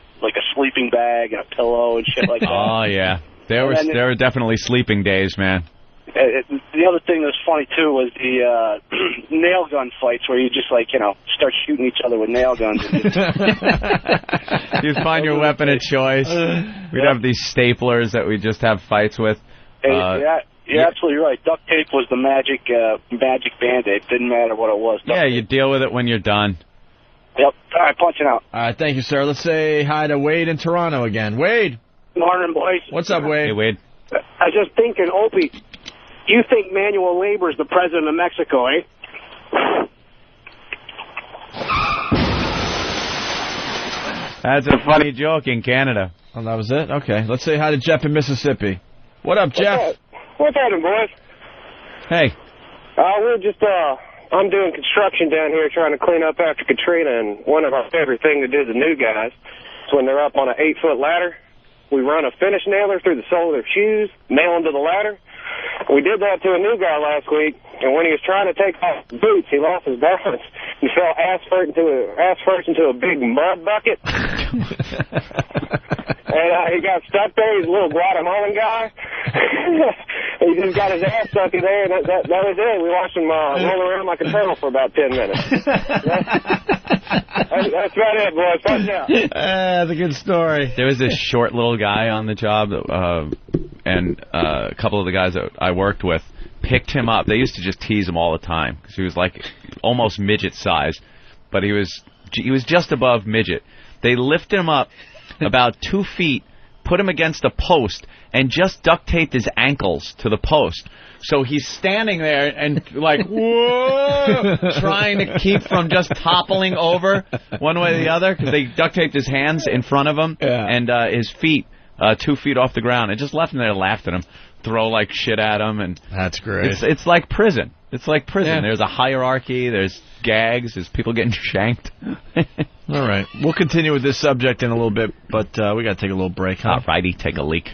sleeping bag and a pillow and shit like that. Oh, yeah. There were definitely sleeping days, man. The other thing that was funny, too, was the nail gun fights where you just, like, you know, start shooting each other with nail guns. You'd find your weapon of choice. We'd have these staplers that we'd just have fights with. You're absolutely right. Duct tape was the magic Band-Aid. Didn't matter what it was. Yeah, you deal with it when you're done. Yep. All right, punching out. All right, thank you, sir. Let's say hi to Wade in Toronto again. Wade. Morning, boys. What's up, Wade? Hey, Wade. I was just thinking, Opie, you think manual labor is the president of Mexico, eh? That's a funny joke in Canada. Oh, that was it? Okay. Let's say hi to Jeff in Mississippi. What up, Jeff? What's happening, boys? Hey. We're just, I'm doing construction down here trying to clean up after Katrina, and one of our favorite things to do to new guys is when they're up on an 8-foot ladder, we run a finish nailer through the sole of their shoes, nail them to the ladder. We did that to a new guy last week, and when he was trying to take off his boots, he lost his balance. He fell ass first into a big mud bucket. And he got stuck there. He's a little Guatemalan guy. He just got his ass stuck in there, and that was it. We watched him roll around like a turtle for about 10 minutes. That's about it, boys. Punch out. That's a good story. There was this short little guy on the job, and a couple of the guys that I worked with picked him up. They used to just tease him all the time because he was like almost midget size, but he was just above midget. They lifted him up about 2 feet, put him against a post, and just duct taped his ankles to the post. So he's standing there and like, whoa, trying to keep from just toppling over one way or the other because they duct taped his hands in front of him and his feet 2 feet off the ground, and just left him there, laughed at him, throw like shit at him, and that's great. It's like prison. It's like prison. Yeah. There's a hierarchy. There's gags. There's people getting shanked. All right, we'll continue with this subject in a little bit, but we got to take a little break. Huh? All righty, take a leak.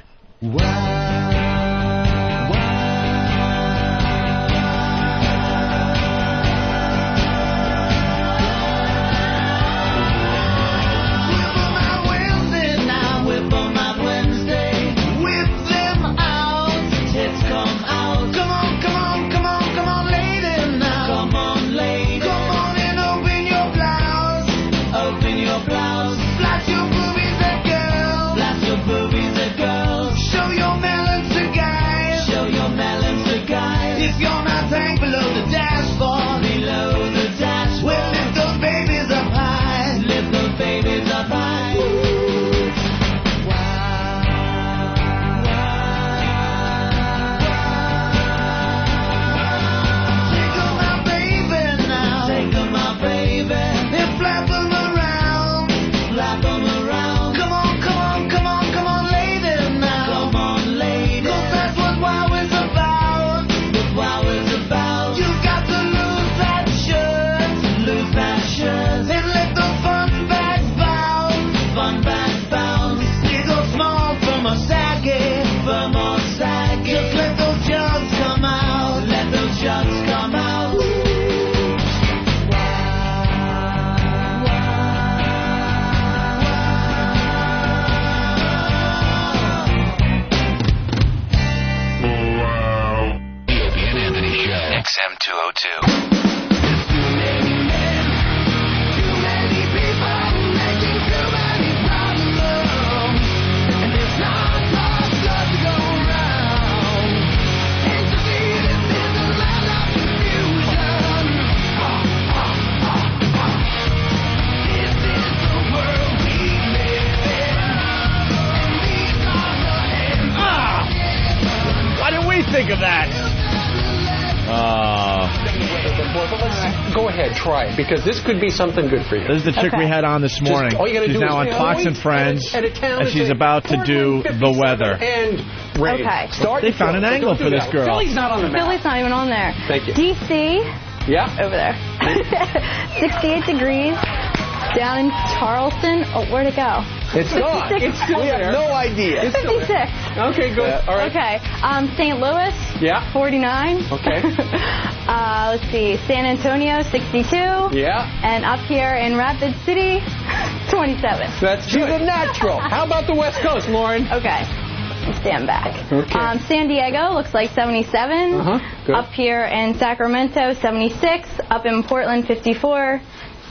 Show your man. think of that? Go ahead, try it, because this could be something good for you. This is the chick we had on this morning. She's now on Fox and Friends, and she's about to do the weather. Okay. They found an angle for this girl. Philly's not on the map. Philly's not even on there. Thank you. D.C. Yeah. Over there. 68 degrees. Down in Charleston. Oh, where'd it go? It's gone. It's still We there. have no idea. It's still 56. there. Okay, good. All right. Okay. St. Louis. Yeah. 49. Okay. Let's see. San Antonio, 62. Yeah. And up here in Rapid City, 27. That's She's a natural. How about the West Coast, Lauren? Okay. Stand back. Okay. San Diego looks like 77. Good. Up here in Sacramento, 76. Up in Portland, 54.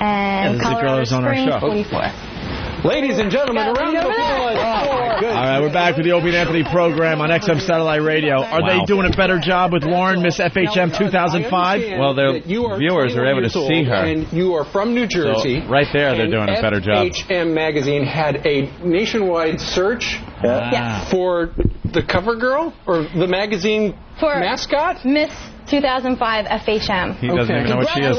And this is the girl Colorado who's on our Springs, show. 44. Ladies and gentlemen, around the applause. All right, we're back with the Opie and Anthony program on XM Satellite Radio. Are they doing a better job with Lauren, Miss FHM 2005? Well, their viewers are able to see her. And you are from New Jersey. So right there, they're doing a better job. FHM magazine had a nationwide search for the cover girl or the magazine mascot? Miss 2005 FHM. He doesn't even know what she is.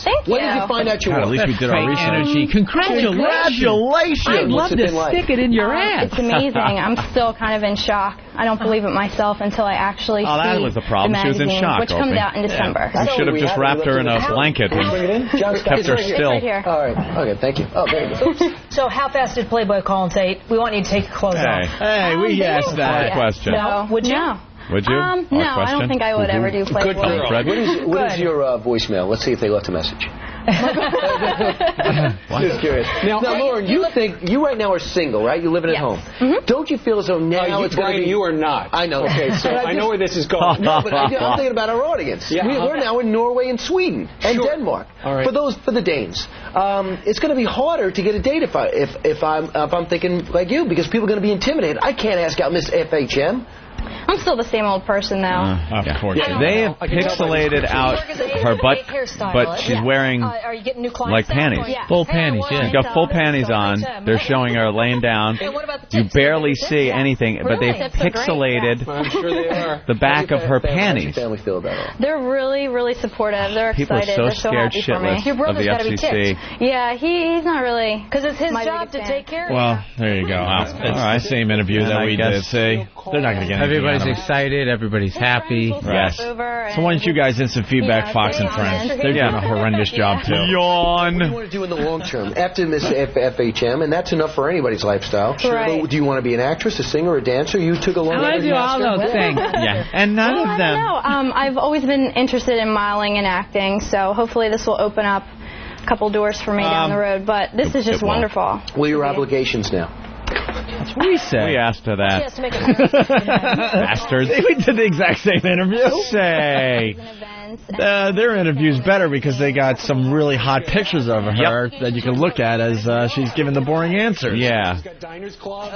Thank you. When did you find out you won? At least we did our research. Energy. Congratulations. I'd love to stick it in your ass. It's amazing. I'm still kind of in shock. I don't believe it myself until I actually see that was the problem. She was in shock, which comes Opie. out in December. We should have just wrapped her in a blanket and kept her still. Right here. All right. Okay, thank you. Oh, there you go. So how fast did Playboy call and say, we want you to take your clothes off? Hey, we asked that. Hard question. No. Would you? No. Would you? No, I don't think I would ever do Playboy. Good girl. Fred? What is your voicemail? Let's see if they left a message. Just curious. Now, Lauren, you right now are single, right? You're living at home. Mm-hmm. Don't you feel as though now it's going to be... you are not. I know. Okay, so I know where this is going. No, but I'm thinking about our audience. Yeah, We're now in Norway and Sweden and Denmark. All right. For the Danes, it's going to be harder to get a date if I'm thinking like you, because people are going to be intimidated. I can't ask out Miss FHM. I'm still the same old person, though. They have pixelated out her butt, but she's wearing like panties. Full panties, yeah. She's got full panties on. They're showing her laying down. You barely see anything, but they've pixelated the back of her panties. How does your family feel about it? They're really, really supportive. They're People excited. are They're so so scared happy for me. shitless of the FCC. Yeah, he's not really. Because it's his my job biggest to fan. take care of Well, there you go. It's the same interview that we did. See, they're not going to get anything. Everybody's out of it. excited. Everybody's happy. Yes. So why don't you guys instant feedback, Fox and Friends? They're doing a horrendous job, too. Yawn. What do you want to do in the long term? After Miss FHM, and that's enough for anybody's lifestyle. Right. But do you want to be an actress, a singer, a dancer? You took a long I do all those things. Yeah, and none of them. No, I've always been interested in modeling and acting, so hopefully this will open up a couple doors for me down the road. But this is just wonderful. What are your obligations now? That's what we said. We asked her that. Bastards. We did the exact same interview. Say. Their interview's better because they got some really hot pictures of her that you can look at as she's giving the boring answers. Yeah. She's got Diners Club.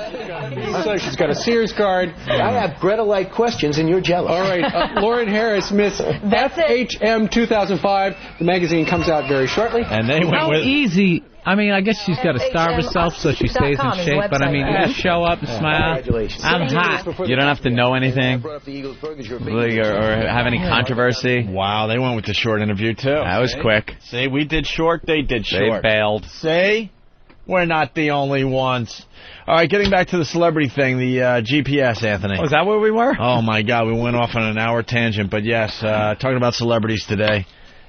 She's got a Sears card. I have Greta-like questions, and you're jealous. All right, Lauren Harris, Miss FHM 2005. The magazine comes out very shortly. And they went How with... easy. I mean, I guess she's got to starve herself so she stays in shape. But I mean, you just show up and smile. I'm hot. You don't have to know anything or have any controversy. Wow, they went with the short interview, too. That was quick. See, we did short, they did short. They bailed. See? We're not the only ones. All right, getting back to the celebrity thing, the GPS, Anthony. Oh, is that where we were? Oh, my God, we went off on an hour tangent. But, yes, talking about celebrities today.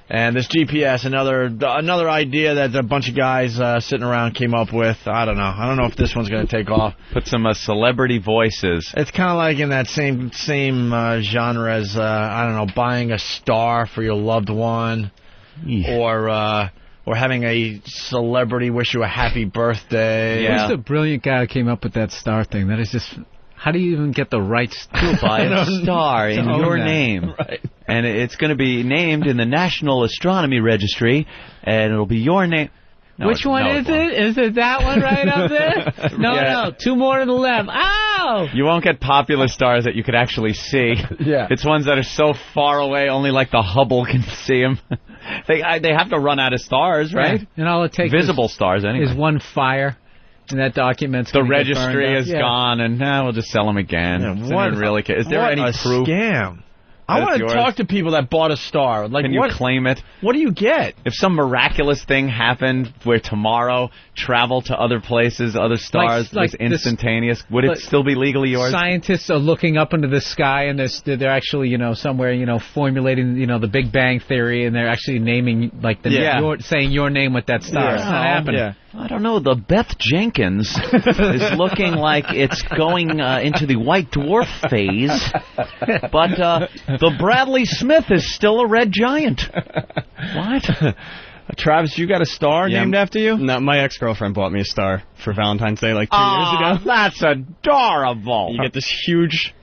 And this GPS, another idea that a bunch of guys sitting around came up with. I don't know. I don't know if this one's going to take off. Put some celebrity voices. It's kind of like in that same genre as, I don't know, buying a star for your loved one. Or having a celebrity wish you a happy birthday. Who's the brilliant guy who came up with that star thing? That is just... How do you even get the rights to buy a star in your name? Right. And it's going to be named in the National Astronomy Registry, and it'll be your name. No, Which one is it? Is it that one right up there? No, two more to the left. Ow! You won't get popular stars that you could actually see. Yeah. It's ones that are so far away, only like the Hubble can see them. They have to run out of stars, right? And all it takes visible stars, anyway. is one fire. And that document's the gonna get registry burned up. is gone, and now we'll just sell them again. What really? Is there what any a proof? Scam. I That's want to yours? talk to people that bought a star. Like, Can you what claim it? What do you get? If some miraculous thing happened where tomorrow travel to other places, other stars, Like was instantaneous, would it still be legally yours? Scientists are looking up into the sky, and they're actually, somewhere, formulating, the Big Bang Theory, and they're actually naming, like, saying your name with that star. It's not happening. Yeah. I don't know. The Beth Jenkins is looking like it's going into the white dwarf phase, but the Bradley Smith is still a red giant. What? Travis, you got a star named after you? No, my ex-girlfriend bought me a star for Valentine's Day like 2 years ago. That's adorable. You get this huge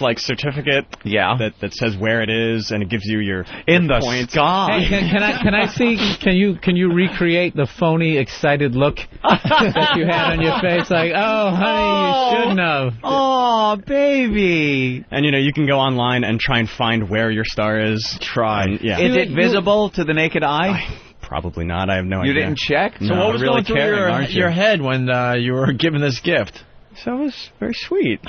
like certificate that says where it is, and it gives you your points. Sky. Hey, can I see? Can you recreate the phony, excited look that you had on your face? Like, oh, honey, you shouldn't have. Oh, baby. And you can go online and try and find where your star is. Is Is it visible to the naked eye? Probably not. I have no idea. You didn't check? So what was going through your head when you were given this gift? So it was very sweet.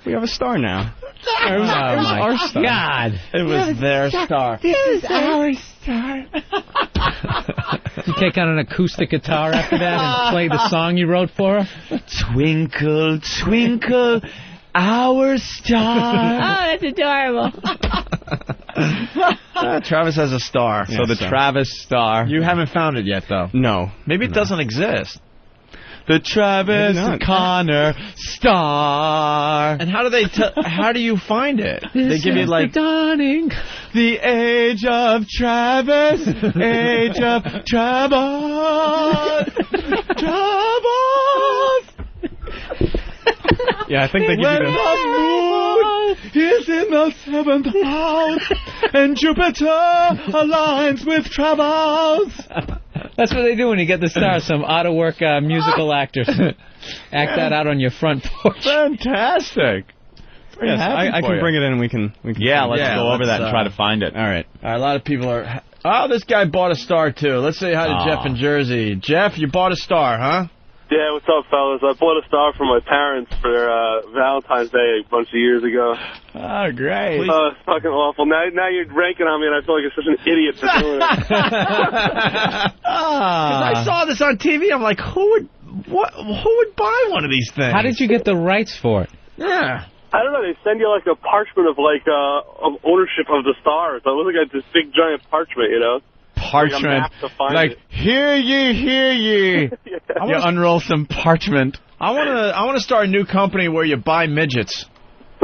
We have a star now. It was my our star. God. It was their star. This is our star. You take out an acoustic guitar after that and play the song you wrote for her? Twinkle, twinkle, our star. Oh, that's adorable. Travis has a star. So the Travis star. You haven't found it yet, though. No. Maybe it doesn't exist. The Travis Connor star. And how do you find it? They give you like the dawning. The age of Travis, age of Travis, Travis. Yeah, I think they give When you the moon is in the 7th house and Jupiter aligns with Travis. That's what they do when you get the star. Some out-of-work musical actors act that out on your front porch. Fantastic. Yes, I can bring it in and we can let's go over that and try to find it. All right. A lot of people are... Oh, this guy bought a star, too. Let's say hi to Jeff in Jersey. Jeff, you bought a star, huh? Yeah, what's up, fellas? I bought a star for my parents for Valentine's Day a bunch of years ago. Oh, great. It's fucking awful. Now you're ranking on me, and I feel like I'm such an idiot for doing it. I saw this on TV. I'm like, who would buy one of these things? How did you get the rights for it? Yeah. I don't know. They send you like a parchment of of ownership of the stars. I look like this big giant parchment, Parchment. Like, hear ye, hear ye. You unroll some parchment. I want to start a new company where you buy midgets.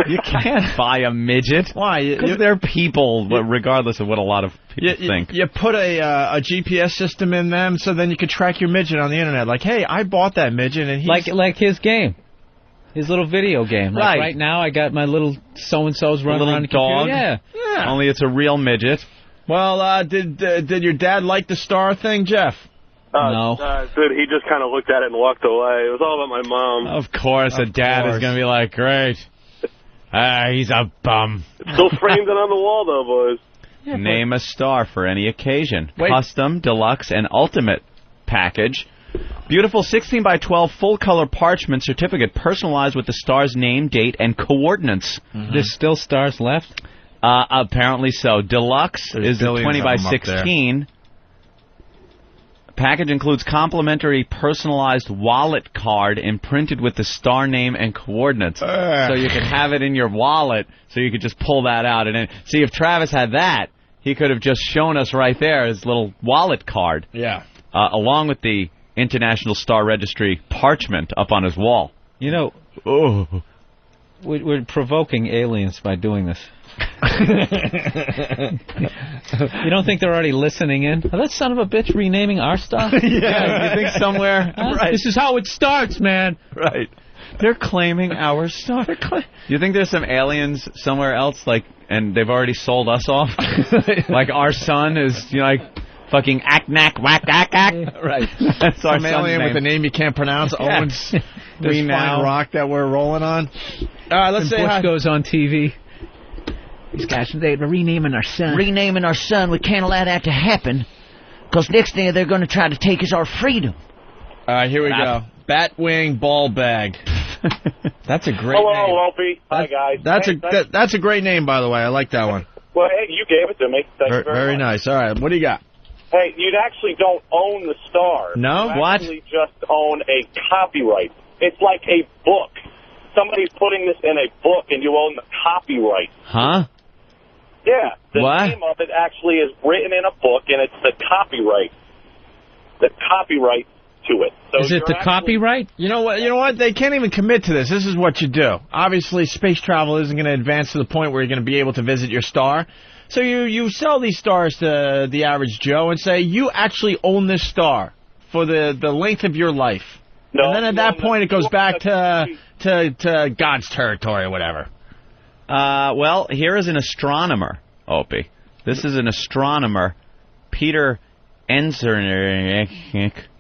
You can't buy a midget. Why? Because they're people, regardless of what a lot of people think. You put a GPS system in them, so then you can track your midget on the internet. Like, hey, I bought that midget, and he's... Like his game. His little video game. Like right now, I got my little so-and-so's running around the dog. computer. Yeah. Only it's a real midget. Well, did your dad like the star thing, Jeff? No. Dude, he just kind of looked at it and walked away. It was all about my mom. Of course, a dad is going to be like, great. He's a bum. It's still framed and on the wall, though, boys. Yeah, name a star for any occasion. Custom, deluxe, and ultimate package. Beautiful 16 by 12 full-color parchment certificate personalized with the star's name, date, and coordinates. Mm-hmm. There's still stars left? Apparently so. Deluxe is a 20 by 16. Package includes complimentary personalized wallet card imprinted with the star name and coordinates. So you can have it in your wallet, so you could just pull that out. And then, see, if Travis had that, he could have just shown us right there his little wallet card. Yeah. Along with the International Star Registry parchment up on his wall. You know, we're provoking aliens by doing this. You don't think they're already listening in? Oh, that son of a bitch renaming our stuff? Yeah, you think somewhere? Right. This is how it starts, man. Right. They're claiming our stuff. You think there's some aliens somewhere else, and they've already sold us off? Like our son is, like, fucking ack-nack, whack-ack-ack? Right. That's our some alien with a name you can't pronounce owns this fine rock that we're rolling on. Let's say Bush goes on TV. These guys, they're renaming our son. Renaming our son. We can't allow that to happen. Because next thing they're going to try to take is our freedom. All right, here we go. Batwing ball bag. That's a great name. Hello, Opie. Hi, guys. That's a great name, by the way. I like that one. Well, hey, you gave it to me. Thank you very much. Nice. All right, what do you got? Hey, you actually don't own the star. No? You What? actually just own a copyright. It's like a book. Somebody's putting this in a book, and you own the copyright. Huh? Yeah. The What? name of it actually is written in a book, and it's the copyright. The copyright to it. So Is it the copyright? You know what? They can't even commit to this. This is what you do. Obviously, space travel isn't going to advance to the point where you're going to be able to visit your star. So you sell these stars to the average Joe and say, you actually own this star for the length of your life. No, and then at that point, it goes back to God's territory or whatever. Well, here is an astronomer, Opie. This is an astronomer, Peter Enzernick.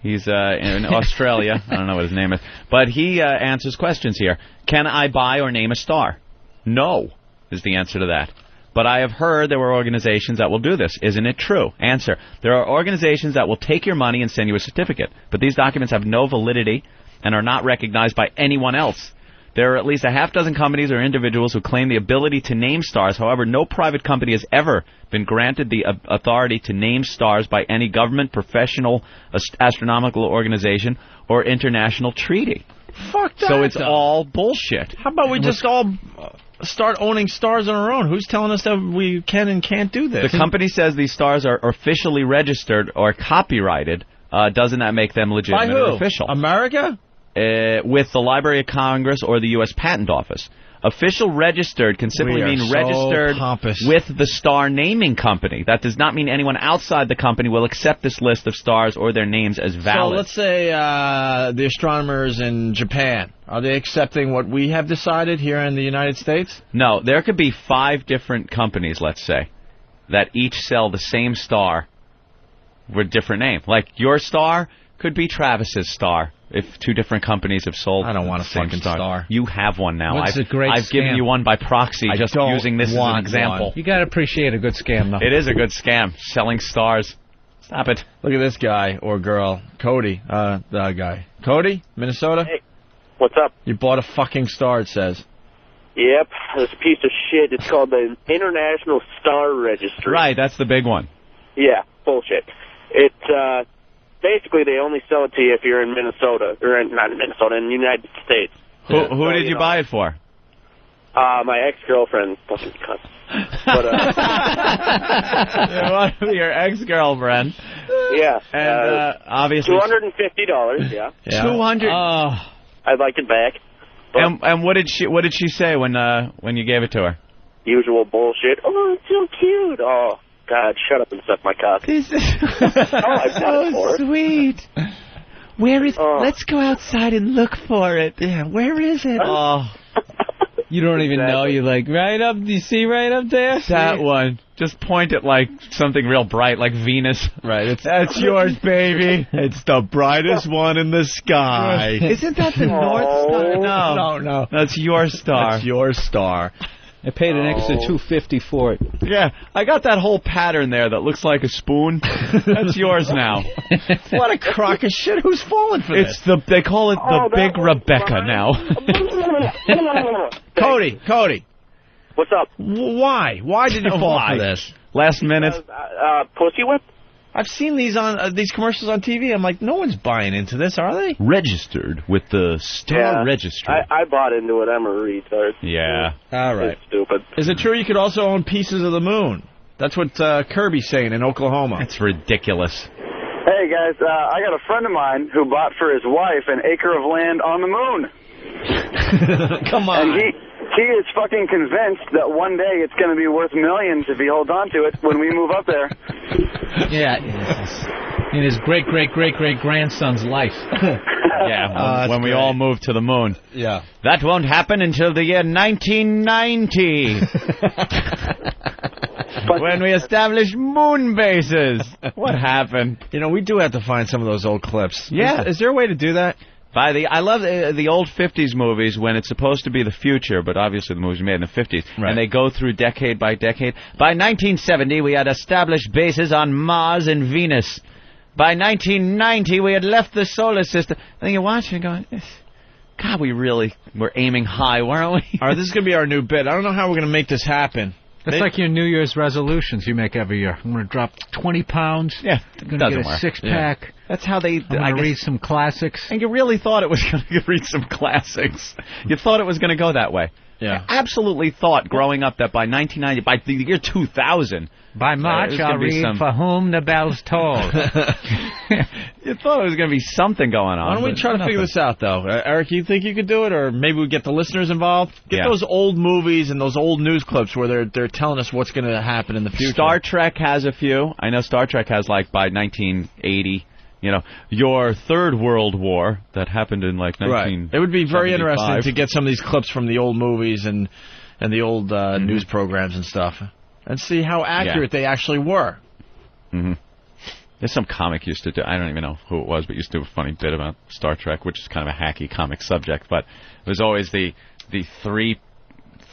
He's in Australia. I don't know what his name is. But he answers questions here. Can I buy or name a star? No, is the answer to that. But I have heard there were organizations that will do this. Isn't it true? Answer. There are organizations that will take your money and send you a certificate. But these documents have no validity and are not recognized by anyone else. There are at least a half dozen companies or individuals who claim the ability to name stars. However, no private company has ever been granted the authority to name stars by any government, professional, astronomical organization, or international treaty. Fuck that. So it's all bullshit. How about we just all start owning stars on our own? Who's telling us that we can and can't do this? The company says these stars are officially registered or copyrighted. Doesn't that make them legitimate By who? or official? America? With the Library of Congress or the U.S. Patent Office. Official registered can simply mean so registered pompous. with the star naming company. That does not mean anyone outside the company will accept this list of stars or their names as valid. So let's say the astronomers in Japan, are they accepting what we have decided here in the United States? No, there could be 5 different companies, let's say, that each sell the same star with a different name. Like your star could be Travis's star. If 2 different companies have sold, I don't want a fucking star. You have one now. What's a great I've given scam? you one by proxy, just using this as an example. One. You got to appreciate a good scam, though. It is a good scam, selling stars. Stop it. Look at this guy or girl, Cody, the guy. Cody, Minnesota? Hey, what's up? You bought a fucking star, it says. Yep, this piece of shit. It's called the International Star Registry. Right, that's the big one. Yeah, bullshit. It's, basically, they only sell it to you if you're in Minnesota, or not in Minnesota, in the United States. Who did you buy it for? My ex-girlfriend, fucking cunt. But, your ex-girlfriend. Yeah. And obviously $250, yeah. 200. I'd like it back. And what did she say when you gave it to her? Usual bullshit. Oh, it's so cute. Oh, God, shut up and suck my cock. This is so sweet. Where is? Let's go outside and look for it. Yeah, where is it? Oh, you don't even know. You like right up. Do you see right up there? That one. Just point at like something real bright, like Venus. Right. That's yours, baby. It's the brightest one in the sky. Isn't that the North Star? No. That's your star. That's your star. I paid an extra $250 for it. Yeah, I got that whole pattern there that looks like a spoon. That's yours now. What a crock of shit. Who's falling for this? They call it the Big Rebecca now. Cody. What's up? Why? Why did you fall for this? Last minute. Pussy whip? I've seen these on these commercials on TV. I'm like, no one's buying into this, are they? Registered with the Star Registry. I bought into it. I'm a retard. Yeah. All right. It's stupid. Is it true you could also own pieces of the moon? That's what Kirby's saying in Oklahoma. It's ridiculous. Hey, guys, I got a friend of mine who bought for his wife an acre of land on the moon. Come on. And he is fucking convinced that one day it's going to be worth millions if he holds on to it when we move up there. Yeah. In his great-great-great-great-grandson's life. Yeah, when we all move to the moon. Yeah. That won't happen until the year 1990. When we establish moon bases. What happened? You know, we do have to find some of those old clips. Yeah. Is there a way to do that? I love the old 50s movies when it's supposed to be the future, but obviously the movies were made in the 50s. Right. And they go through decade by decade. By 1970, we had established bases on Mars and Venus. by 1990 we had left the solar system. And then you're watching and going, God, we really were aiming high, weren't we? All right, this is going to be our new bit. I don't know how we're going to make this happen. It's like your New Year's resolutions you make every year. I'm going to drop 20 pounds. Yeah, I'm going to get a six-pack. Yeah. That's how they... I'm going to read some classics. And you really thought it was going to read some classics. You thought it was going to go that way. Yeah. I absolutely thought growing up that by 1990, by the year 2000... By March, I'll read For Whom the Bells Toll. You thought it was going to be something going on. Why don't we try to figure this out, though? Eric, you think you could do it? Or maybe we get the listeners involved? Get those old movies and those old news clips where they're telling us what's going to happen in the future. Star Trek has a few. I know Star Trek has, like, by 1980... You know, your third world war that happened in, like, 1975. Right. It would be very interesting to get some of these clips from the old movies and the old news programs and stuff and see how accurate they actually were. Mm-hmm. There's some comic used to do, I don't even know who it was, but used to do a funny bit about Star Trek, which is kind of a hacky comic subject, but it was always the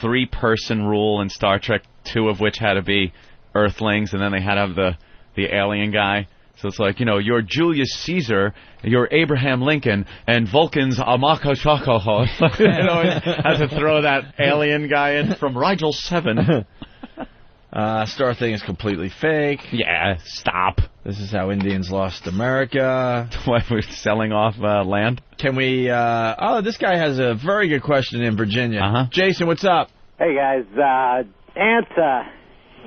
three-person rule in Star Trek, two of which had to be Earthlings, and then they had to have the alien guy. So it's like, you know, you're Julius Caesar, you're Abraham Lincoln, and Vulcan's Amako Choko. You know, had to throw that alien guy in from Rigel 7. Star thing is completely fake. Yeah, stop. This is how Indians lost America. Why we're selling off land? Can we... this guy has a very good question in Virginia. Jason, what's up? Hey, guys. Ant,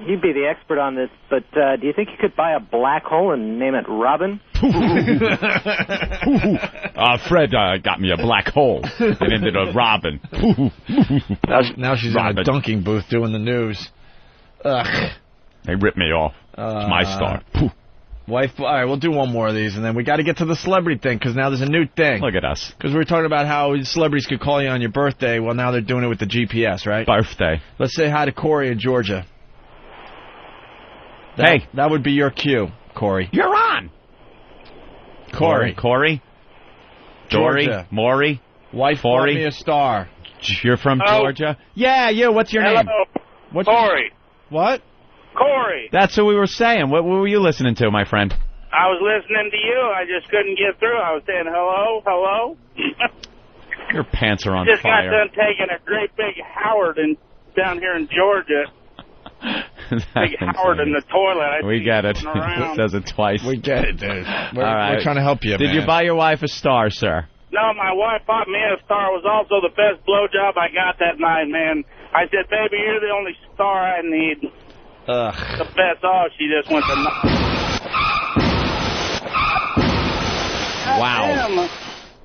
you'd be the expert on this, but do you think you could buy a black hole and name it Robin? Fred got me a black hole and ended up Robin. Now she's in a dunking booth doing the news. Ugh. They ripped me off. It's my star. Wife, all right, we'll do one more of these, and then we got to get to the celebrity thing, because now there's a new thing. Look at us. Because we were talking about how celebrities could call you on your birthday. Well, now they're doing it with the GPS, right? Birthday. Let's say hi to Corey in Georgia. That would be your cue, Corey. You're on. Corey. Dory. Georgia. Maury. Wife bought me a star. You're from Georgia? Yeah, you. What's your name? Corey. What? Corey. That's what we were saying. What were you listening to, my friend? I was listening to you. I just couldn't get through. I was saying hello. Your pants are on just fire. Just got done taking a great big Howard down here in Georgia. Big Howard in the toilet. We get it. It says it twice. We get it, dude. We're trying to help you, Did you buy your wife a star, sir? No, my wife bought me a star. It was also the best blowjob I got that night, man. I said, baby, you're the only star I need. Ugh. The best. Oh, she just went to... Wow. Damn.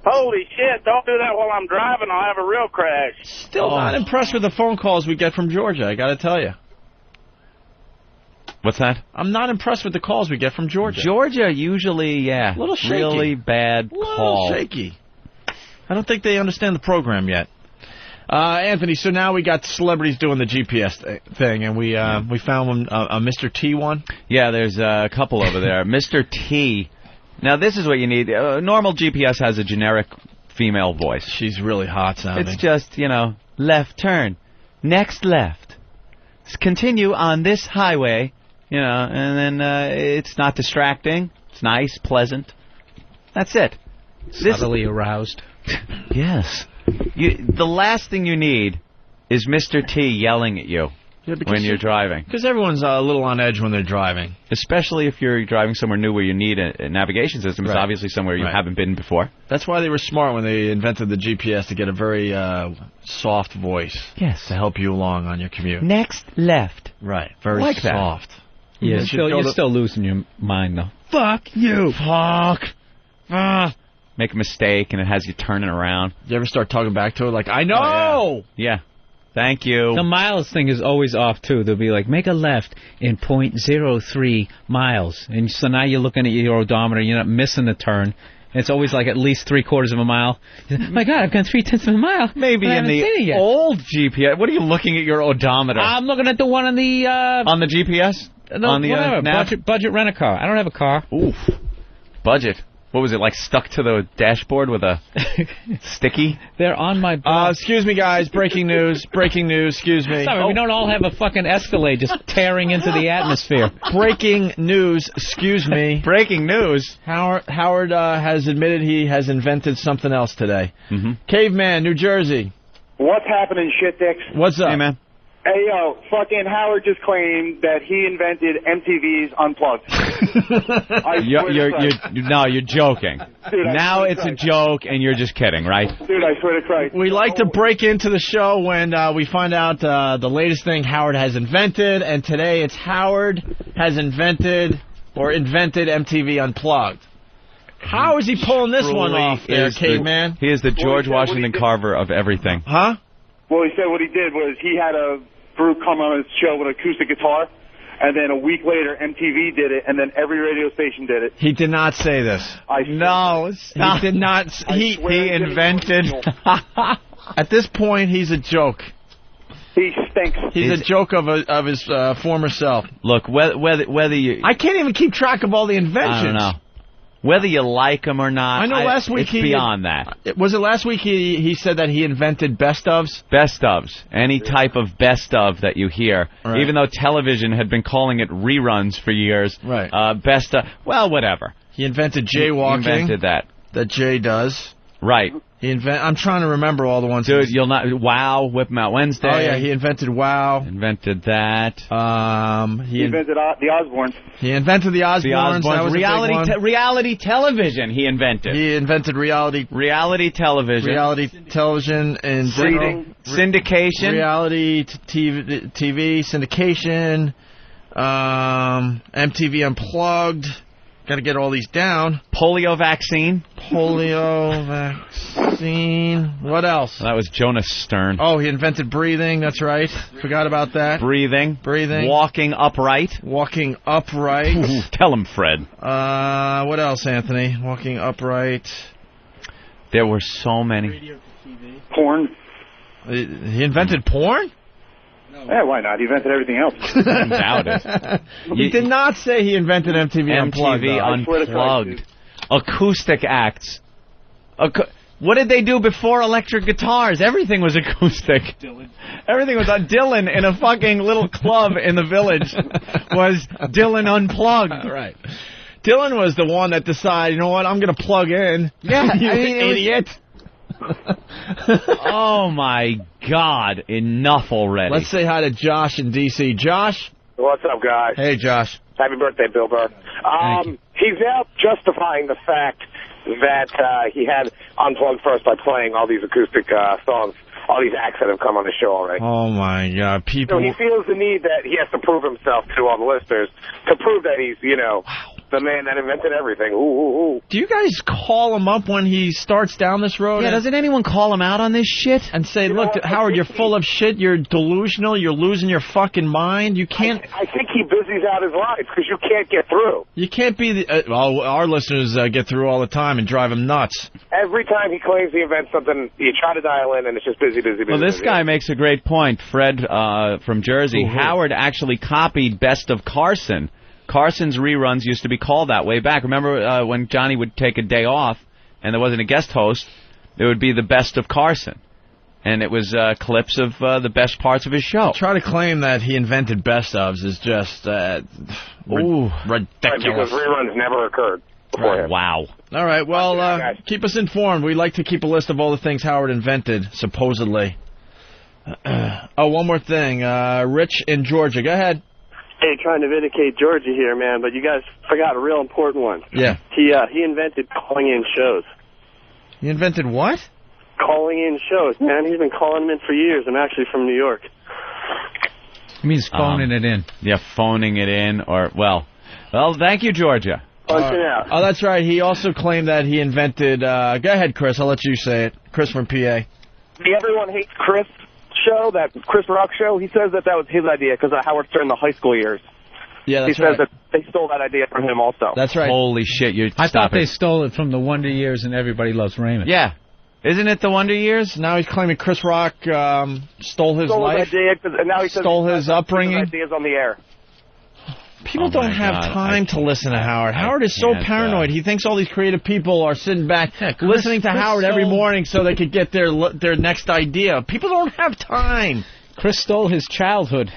Holy shit, don't do that while I'm driving. I'll have a real crash. Still not impressed with the phone calls we get from Georgia, I got to tell you. What's that? I'm not impressed with the calls we get from Georgia. Georgia usually, a little shaky. Really bad call. A little shaky. I don't think they understand the program yet. Anthony, so now we got celebrities doing the GPS thing, and we found a Mr. T one. Yeah, there's a couple over there. Mr. T. Now, this is what you need. Normal GPS has a generic female voice. She's really hot sounding. It's just, left turn, next left, continue on this highway, and then it's not distracting. It's nice, pleasant. That's it. Subtly aroused. Yes. The last thing you need is Mr. T yelling at you when you're driving. Because everyone's a little on edge when they're driving. Especially if you're driving somewhere new where you need a navigation system. It's obviously somewhere you haven't been before. That's why they were smart when they invented the GPS, to get a very soft voice. Yes. To help you along on your commute. Next left. Right. Very like soft. That. Yeah, you're still losing your mind, though. Fuck you. Fuck. Make a mistake and it has you turning around. You ever start talking back to it like, I know! Oh, yeah. Thank you. The miles thing is always off, too. They'll be like, make a left in 0.03 miles. And so now you're looking at your odometer, you're not missing the turn. It's always like at least 3/4 of a mile. My God, I've gone 0.3 of a mile. Maybe in the old GPS. What are you looking at your odometer? I'm looking at the one on the... on the GPS? No, on the whatever. Budget rent-a-car. I don't have a car. Oof. Budget. What was it, like stuck to the dashboard with a sticky? They're on my... Excuse me, guys. Breaking news. Breaking news. Excuse me. Sorry, we don't all have a fucking Escalade just tearing into the atmosphere. Breaking news. Excuse me. Breaking news. Howard has admitted he has invented something else today. Caveman, New Jersey. What's happening, shit dicks? What's up? Hey, man. Hey, yo, fucking Howard just claimed that he invented MTV's Unplugged. You're joking. Dude, now it's a joke, and you're just kidding, right? Dude, I swear to Christ. We like to break into the show when we find out the latest thing Howard has invented, and today it's Howard has invented MTV Unplugged. How is he pulling this one off there, Caveman? He is the George Washington Carver of everything. Huh? Well, he said what he did was he had a Burr come on his show with an acoustic guitar, and then a week later MTV did it, and then every radio station did it. He did not say this. No, stop. He did not. He invented. At this point, he's a joke. He stinks. He's a joke of his former self. Look, whether you... I can't even keep track of all the inventions. I don't know. Whether you like him or not, I know last week it's beyond that. Was it last week he said that he invented best ofs? Best ofs. Any type of best of that you hear. Right. Even though television had been calling it reruns for years. Right. Best of, well, whatever. He invented jaywalking. He invented that. That Jay does. Right. I'm trying to remember all the ones. Dude, you'll not... Wow, Whip 'em Out Wednesday. Oh, yeah, he invented Wow. Invented that. He invented the Osbournes. He invented the Osbournes. That was reality television he invented. He invented reality television. Reality television in general. Syndication. Reality TV, syndication, MTV Unplugged. Got to get all these down. Polio vaccine. What else? That was Jonas Stern. Oh, he invented breathing. That's right. Forgot about that. Breathing. Walking upright. Tell him, Fred. What else, Anthony? Walking upright. There were so many. Porn. He invented porn? Yeah, why not? He invented everything else. I doubt it. He did not say he invented MTV Unplugged. Unplugged. Acoustic acts. What did they do before electric guitars? Everything was acoustic. Everything was on Dylan in a fucking little club in the village. Was Dylan Unplugged. Right. Dylan was the one that decided, you know what, I'm going to plug in. Yeah, you idiot. Oh, my God. Enough already. Let's say hi to Josh in D.C. Josh? What's up, guys? Hey, Josh. Happy birthday, Bill Burr. He's now justifying the fact that he had Unplugged first by playing all these acoustic songs, all these acts that have come on the show already. Oh, my God. People... So he feels the need that he has to prove himself to all the listeners to prove that he's, the man that invented everything. Ooh. Do you guys call him up when he starts down this road? Yeah, doesn't anyone call him out on this shit? And say, look, Howard, you're full of shit, you're delusional, you're losing your fucking mind, you can't... I think he busies out his life because you can't get through. You can't be... our listeners get through all the time and drive them nuts. Every time he claims he invents something, you try to dial in and it's just busy. Well, this guy makes a great point, Fred from Jersey. Howard actually copied Best of Carson. Carson's reruns used to be called that way back. Remember when Johnny would take a day off and there wasn't a guest host, it would be the Best of Carson. And it was clips of the best parts of his show. Try to claim that he invented best ofs is just ridiculous. Because reruns never occurred beforehand. Wow. All right, well, keep us informed. We like to keep a list of all the things Howard invented, supposedly. One more thing. Rich in Georgia. Go ahead. Hey, trying to vindicate Georgia here, man, but you guys forgot a real important one. Yeah. He invented calling in shows. He invented what? Calling in shows, man. He's been calling them in for years. I'm actually from New York. It means phoning it in. Yeah, phoning it in, or, well, thank you, Georgia. Out. Oh, that's right. He also claimed that he invented, go ahead, Chris, I'll let you say it. Chris from PA. The Everyone Hates Chris show, that Chris Rock show, he says that was his idea because Howard Stern in the high school years. Yeah, that's He says that they stole that idea from him also. That's right. Holy shit, I thought they stole it from the Wonder Years and Everybody Loves Raymond. Yeah. Isn't it the Wonder Years? Now he's claiming Chris Rock stole his life, idea, and now he says stole his upbringing. His ideas on the air. People don't have time to listen to Howard. Howard is so paranoid. He thinks all these creative people are sitting back listening to Howard every morning so they could get their next idea. People don't have time. Chris stole his childhood.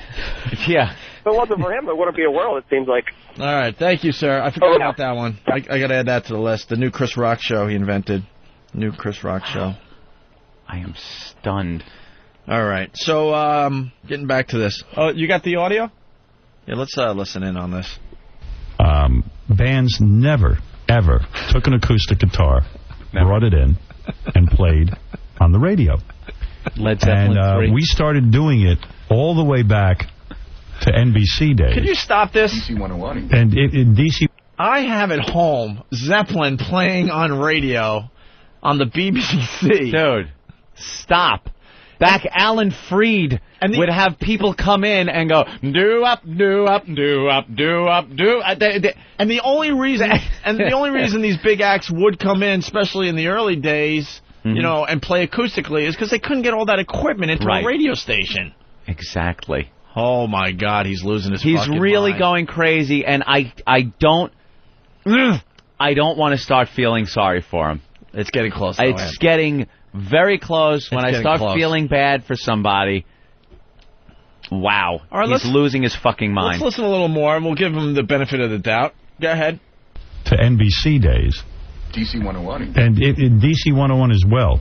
Yeah. If it wasn't for him, it wouldn't be a world, it seems like. All right. Thank you, sir. I forgot about that one. I got to add that to the list. The new Chris Rock show he invented. New Chris Rock show. I am stunned. All right. So, getting back to this. Oh, you got the audio? Yeah, let's listen in on this. Bands never, ever took an acoustic guitar, brought it in, and played on the radio. Led Zeppelin 3. We started doing it all the way back to NBC days. Could you stop this? DC 101. And in DC... I have at home Zeppelin playing on radio on the BBC. Dude, stop. Back Alan Freed would have people come in and go, do up, do up, do up, do up, do. And the only reason these big acts would come in, especially in the early days, you know, and play acoustically, is because they couldn't get all that equipment into a radio station. Exactly. Oh my God, he's losing his. He's fucking really mind. going crazy, and I don't want to start feeling sorry for him. It's getting close. It's getting very close. When I start feeling bad for somebody, wow, all right, he's losing his fucking mind. Let's listen a little more, and we'll give him the benefit of the doubt. Go ahead. To NBC days. DC 101. And in DC 101 as well.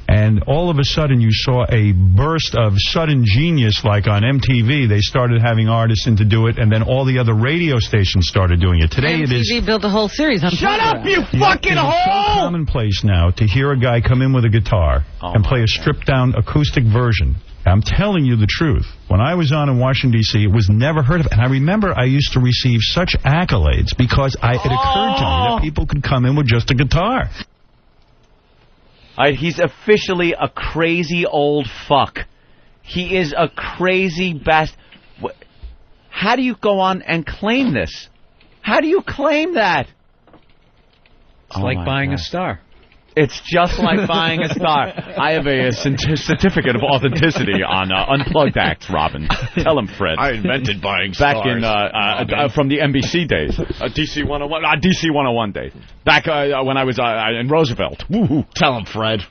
And all of a sudden you saw a burst of sudden genius, like on MTV. They started having artists in to do it, and then all the other radio stations started doing it. Today it is... MTV built a whole series on Shut up, you fucking hole! It's so commonplace now to hear a guy come in with a guitar and play a stripped-down acoustic version. I'm telling you the truth. When I was on in Washington, D.C., it was never heard of. And I remember I used to receive such accolades because it occurred to me that people could come in with just a guitar. He's officially a crazy old fuck. He is a crazy bastard. How do you go on and claim this? How do you claim that? It's like buying a star. It's just like buying a star. I have a certificate of authenticity on Unplugged Acts, Robin. Tell him, Fred. I invented buying back stars. from the NBC days, DC 101, DC 101 days. Back when I was in Roosevelt. Woo-hoo. Tell him, Fred.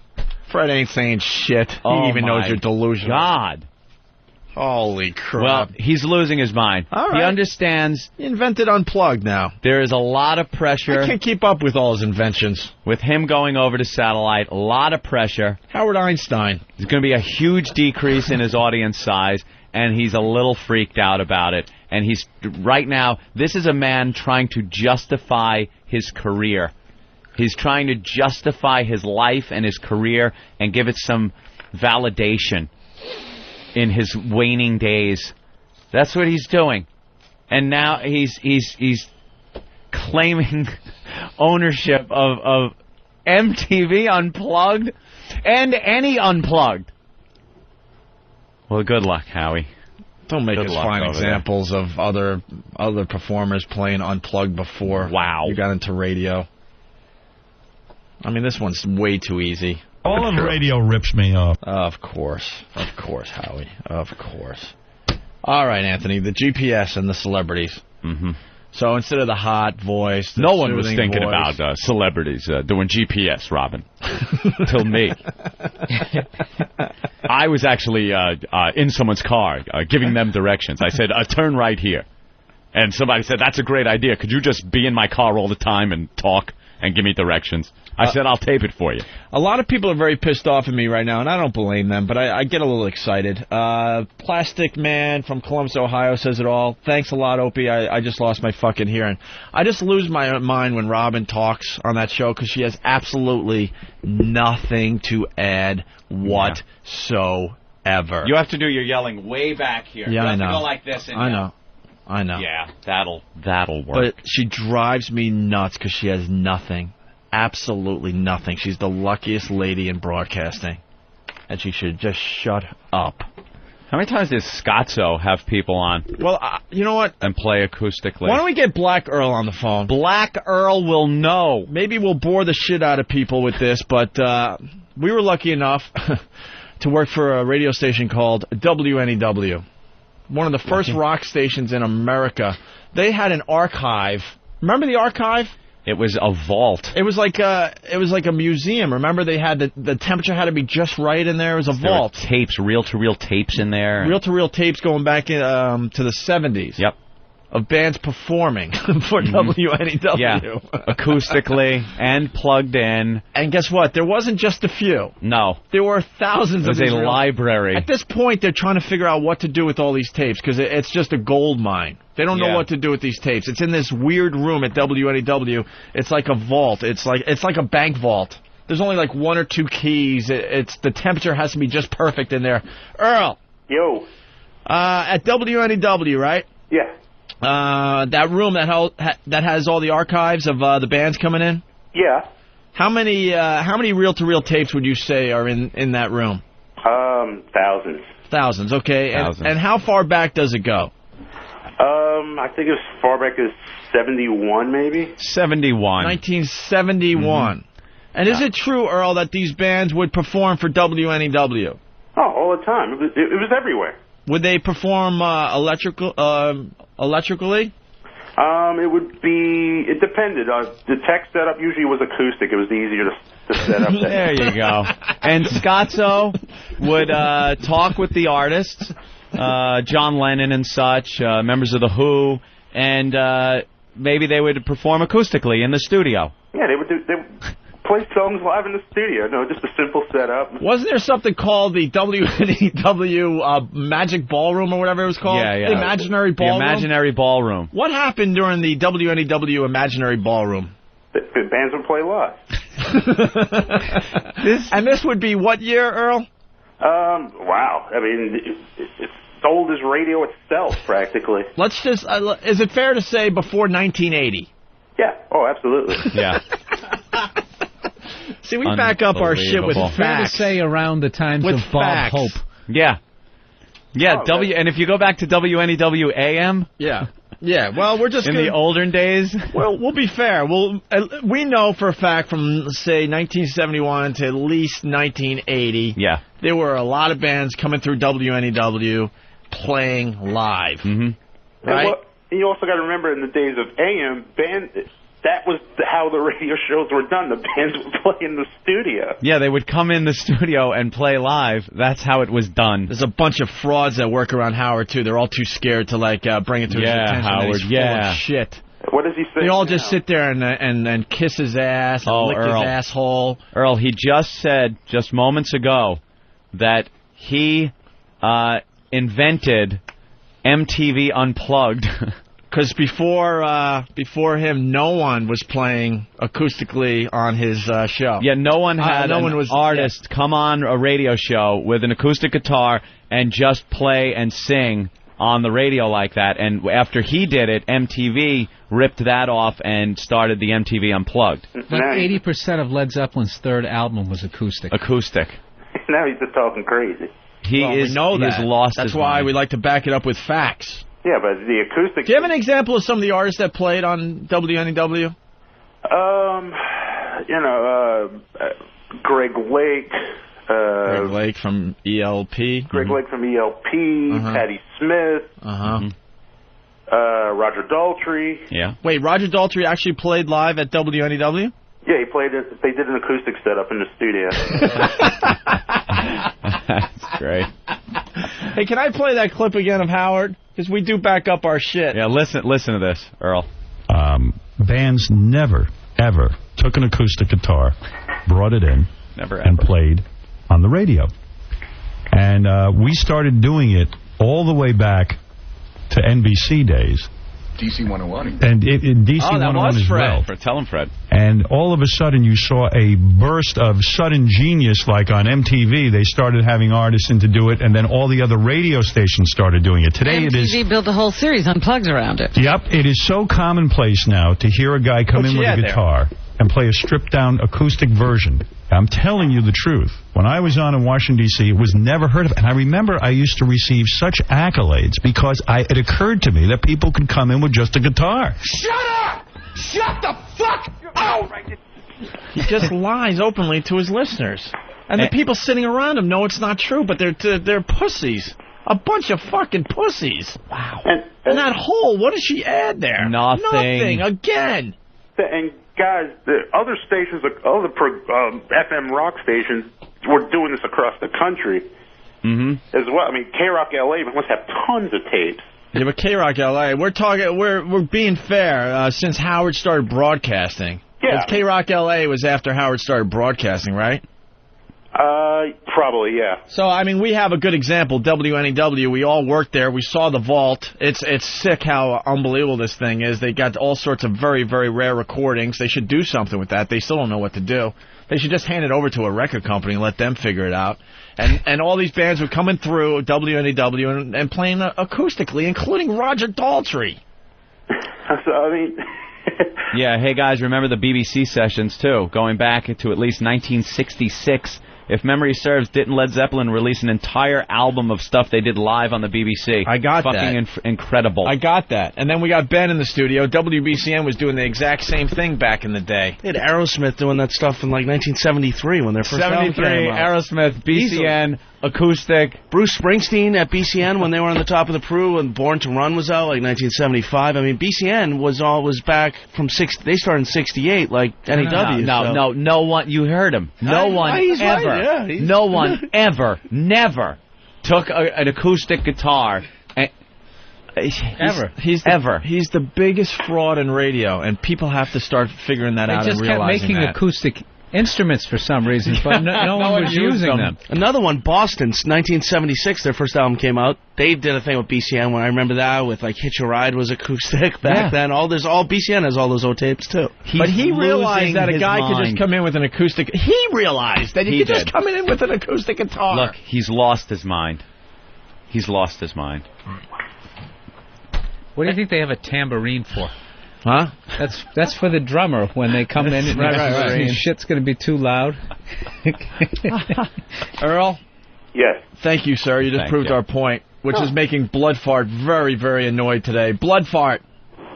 Fred ain't saying shit. He even knows you're delusional. God. Holy crap. Well, he's losing his mind. All right. He understands. He invented Unplugged now. There is a lot of pressure. I can't keep up with all his inventions. With him going over to satellite, a lot of pressure. Howard Einstein. There's going to be a huge decrease in his audience size, and he's a little freaked out about it. And he's, right now, this is a man trying to justify his career. He's trying to justify his life and his career and give it some validation in his waning days. That's what he's doing. And now he's claiming ownership of MTV Unplugged and any Unplugged. Well, good luck, Howie. Don't make us find examples of other performers playing Unplugged before. Wow. You got into radio. I mean, this one's way too easy. All of radio rips me off. Of course, Howie. Of course. All right, Anthony, the GPS and the celebrities. Mm-hmm. So instead of the hot voice, the no one was thinking voice, about celebrities doing GPS, Robin. Till me. I was actually in someone's car giving them directions. I said, turn right here. And somebody said, that's a great idea. Could you just be in my car all the time and talk and give me directions? I said, I'll tape it for you. A lot of people are very pissed off at me right now, and I don't blame them, but I get a little excited. Plastic Man from Columbus, Ohio says it all. Thanks a lot, Opie. I just lost my fucking hearing. I just lose my mind when Robin talks on that show because she has absolutely nothing to add whatsoever. You have to do your yelling way back here. Yeah, you have I know. to go like this. And I know. Yeah, that'll work. But she drives me nuts because she has nothing. Absolutely nothing. She's the luckiest lady in broadcasting. And she should just shut up. How many times does Scotzo have people on? Well, you know what? And play acoustically. Why don't we get Black Earl on the phone? Black Earl will know. Maybe we'll bore the shit out of people with this, but we were lucky enough to work for a radio station called WNEW. one of the first rock stations in America. They had an archive. Remember the archive? It was a vault. It was like a museum. Remember, they had the temperature had to be just right in there. It was a vault. There were tapes, reel-to-reel tapes in there. Reel-to-reel tapes going back in, to the 70s. Yep. Of bands performing for WNEW. Yeah, acoustically and plugged in. And guess what? There wasn't just a few. No. There were thousands of these. It was a library. At this point, they're trying to figure out what to do with all these tapes because it's just a gold mine. They don't know what to do with these tapes. It's in this weird room at WNEW. It's like a vault. It's like a bank vault. There's only like one or two keys. The temperature has to be just perfect in there. Earl. Yo. At WNEW, right? Yeah. That room that has all the archives of the bands coming in? Yeah. How many reel-to-reel tapes would you say are in that room? Thousands. Thousands, okay. And how far back does it go? I think as far back as 71, maybe? 71. 1971. And is it true, Earl, that these bands would perform for WNEW? Oh, all the time. It was everywhere. Would they perform electrically? It depended. The tech setup usually was acoustic. It was easier to set up. There you go. And Scotzo would talk with the artists, John Lennon and such, members of The Who, and maybe they would perform acoustically in the studio. Yeah, they would play songs live in the studio. No, just a simple setup. Wasn't there something called the WNEW Magic Ballroom or whatever it was called? Yeah. The Imaginary Ballroom? The Imaginary Ballroom. What happened during the WNEW Imaginary Ballroom? The bands would play live. And this would be what year, Earl? Wow. I mean, it's old as radio itself, practically. Let's just, is it fair to say before 1980? Yeah. Oh, absolutely. Yeah. See, we back up our shit with facts. Fair to say around the times with of Bob facts. Hope. Yeah. Yeah, and if you go back to WNEW AM... Yeah. Yeah, well, we're just in the olden days. Well, we'll be fair. We know for a fact from, say, 1971 to at least 1980, there were a lot of bands coming through WNEW playing live. Mm-hmm. Right? You also got to remember in the days of AM, that was how the radio shows were done. The bands would play in the studio. Yeah, they would come in the studio and play live. That's how it was done. There's a bunch of frauds that work around Howard, too. They're all too scared to, bring it to his attention. Howard, Full of shit. What does he say? They all just sit there and kiss his ass and lick his asshole. Earl, he just said, just moments ago, that he invented MTV Unplugged. Because before him, no one was playing acoustically on his show. Yeah, no one had an artist come on a radio show with an acoustic guitar and just play and sing on the radio like that. And after he did it, MTV ripped that off and started the MTV Unplugged. Like 80% of Led Zeppelin's third album was acoustic. Acoustic. Now he's just talking crazy. We know that. He's lost That's his why mind. we like to back it up with facts. Yeah, but the acoustic... Do you have an example of some of the artists that played on WNEW? Greg Lake. Greg Lake from ELP. Greg Lake from ELP. Patti Smith. Roger Daltrey. Yeah. Wait, Roger Daltrey actually played live at WNEW? Yeah, he played it. They did an acoustic setup in the studio. That's great. Hey, can I play that clip again of Howard? Because we do back up our shit. Yeah, listen to this, Earl. Bands never, ever took an acoustic guitar, brought it in, and played on the radio. And we started doing it all the way back to NBC days. DC 101. And in DC 101 as well. Tell him, Fred. And all of a sudden you saw a burst of sudden genius, like on MTV. They started having artists in to do it, and then all the other radio stations started doing it. Today MTV built a whole series Unplugged around it. Yep, it is so commonplace now to hear a guy come in with a guitar and play a stripped-down acoustic version. I'm telling you the truth. When I was on in Washington, D.C., it was never heard of. And I remember I used to receive such accolades because it occurred to me that people could come in with just a guitar. Shut up! Shut the fuck up! He just lies openly to his listeners. And the people sitting around him know it's not true, but they're pussies. A bunch of fucking pussies. Wow. And that hole, what does she add there? Nothing. Again. And guys, the other stations, other FM rock stations, were doing this across the country as well. I mean, K-Rock LA must have tons of tapes. Yeah, but K-Rock LA, we're being fair. Since Howard started broadcasting. Yeah. K-Rock LA was after Howard started broadcasting, right? Probably, yeah. So, I mean, we have a good example, WNEW. We all worked there. We saw the vault. It's sick how unbelievable this thing is. They got all sorts of very, very rare recordings. They should do something with that. They still don't know what to do. They should just hand it over to a record company and let them figure it out. And all these bands were coming through WNEW and playing acoustically, including Roger Daltrey. So, I mean... Yeah, hey guys, remember the BBC sessions too, going back to at least 1966. If memory serves, didn't Led Zeppelin release an entire album of stuff they did live on the BBC? I got that. Fucking incredible. I got that. And then we got Ben in the studio. WBCN was doing the exact same thing back in the day. They had Aerosmith doing that stuff in like 1973 when their first album came out. Aerosmith, BCN, acoustic. Bruce Springsteen at BCN when they were on the top of the Peru and Born to Run was out, like 1975. I mean, BCN was back from they started in 68, like NEW. No one, you heard him. No one ever. Yeah, no one ever, never took an acoustic guitar. He's the biggest fraud in radio, and people have to start figuring that out and realizing that. They just kept making acoustic instruments for some reason, but no one was using them. Another one, Boston's 1976, their first album came out. They did a thing with BCN when I remember that with like Hitch a Ride was acoustic back then. BCN has all those old tapes too. But he realized that a guy could just come in with an acoustic. He realized that he could just come in with an acoustic guitar. Look, he's lost his mind. He's lost his mind. What do you think they have a tambourine for? Huh? That's for the drummer when they come in. Right. Shit's going to be too loud. Earl? Yes. Thank you, sir. You just proved our point, which is making Blood Fart very, very annoyed today. Blood Fart.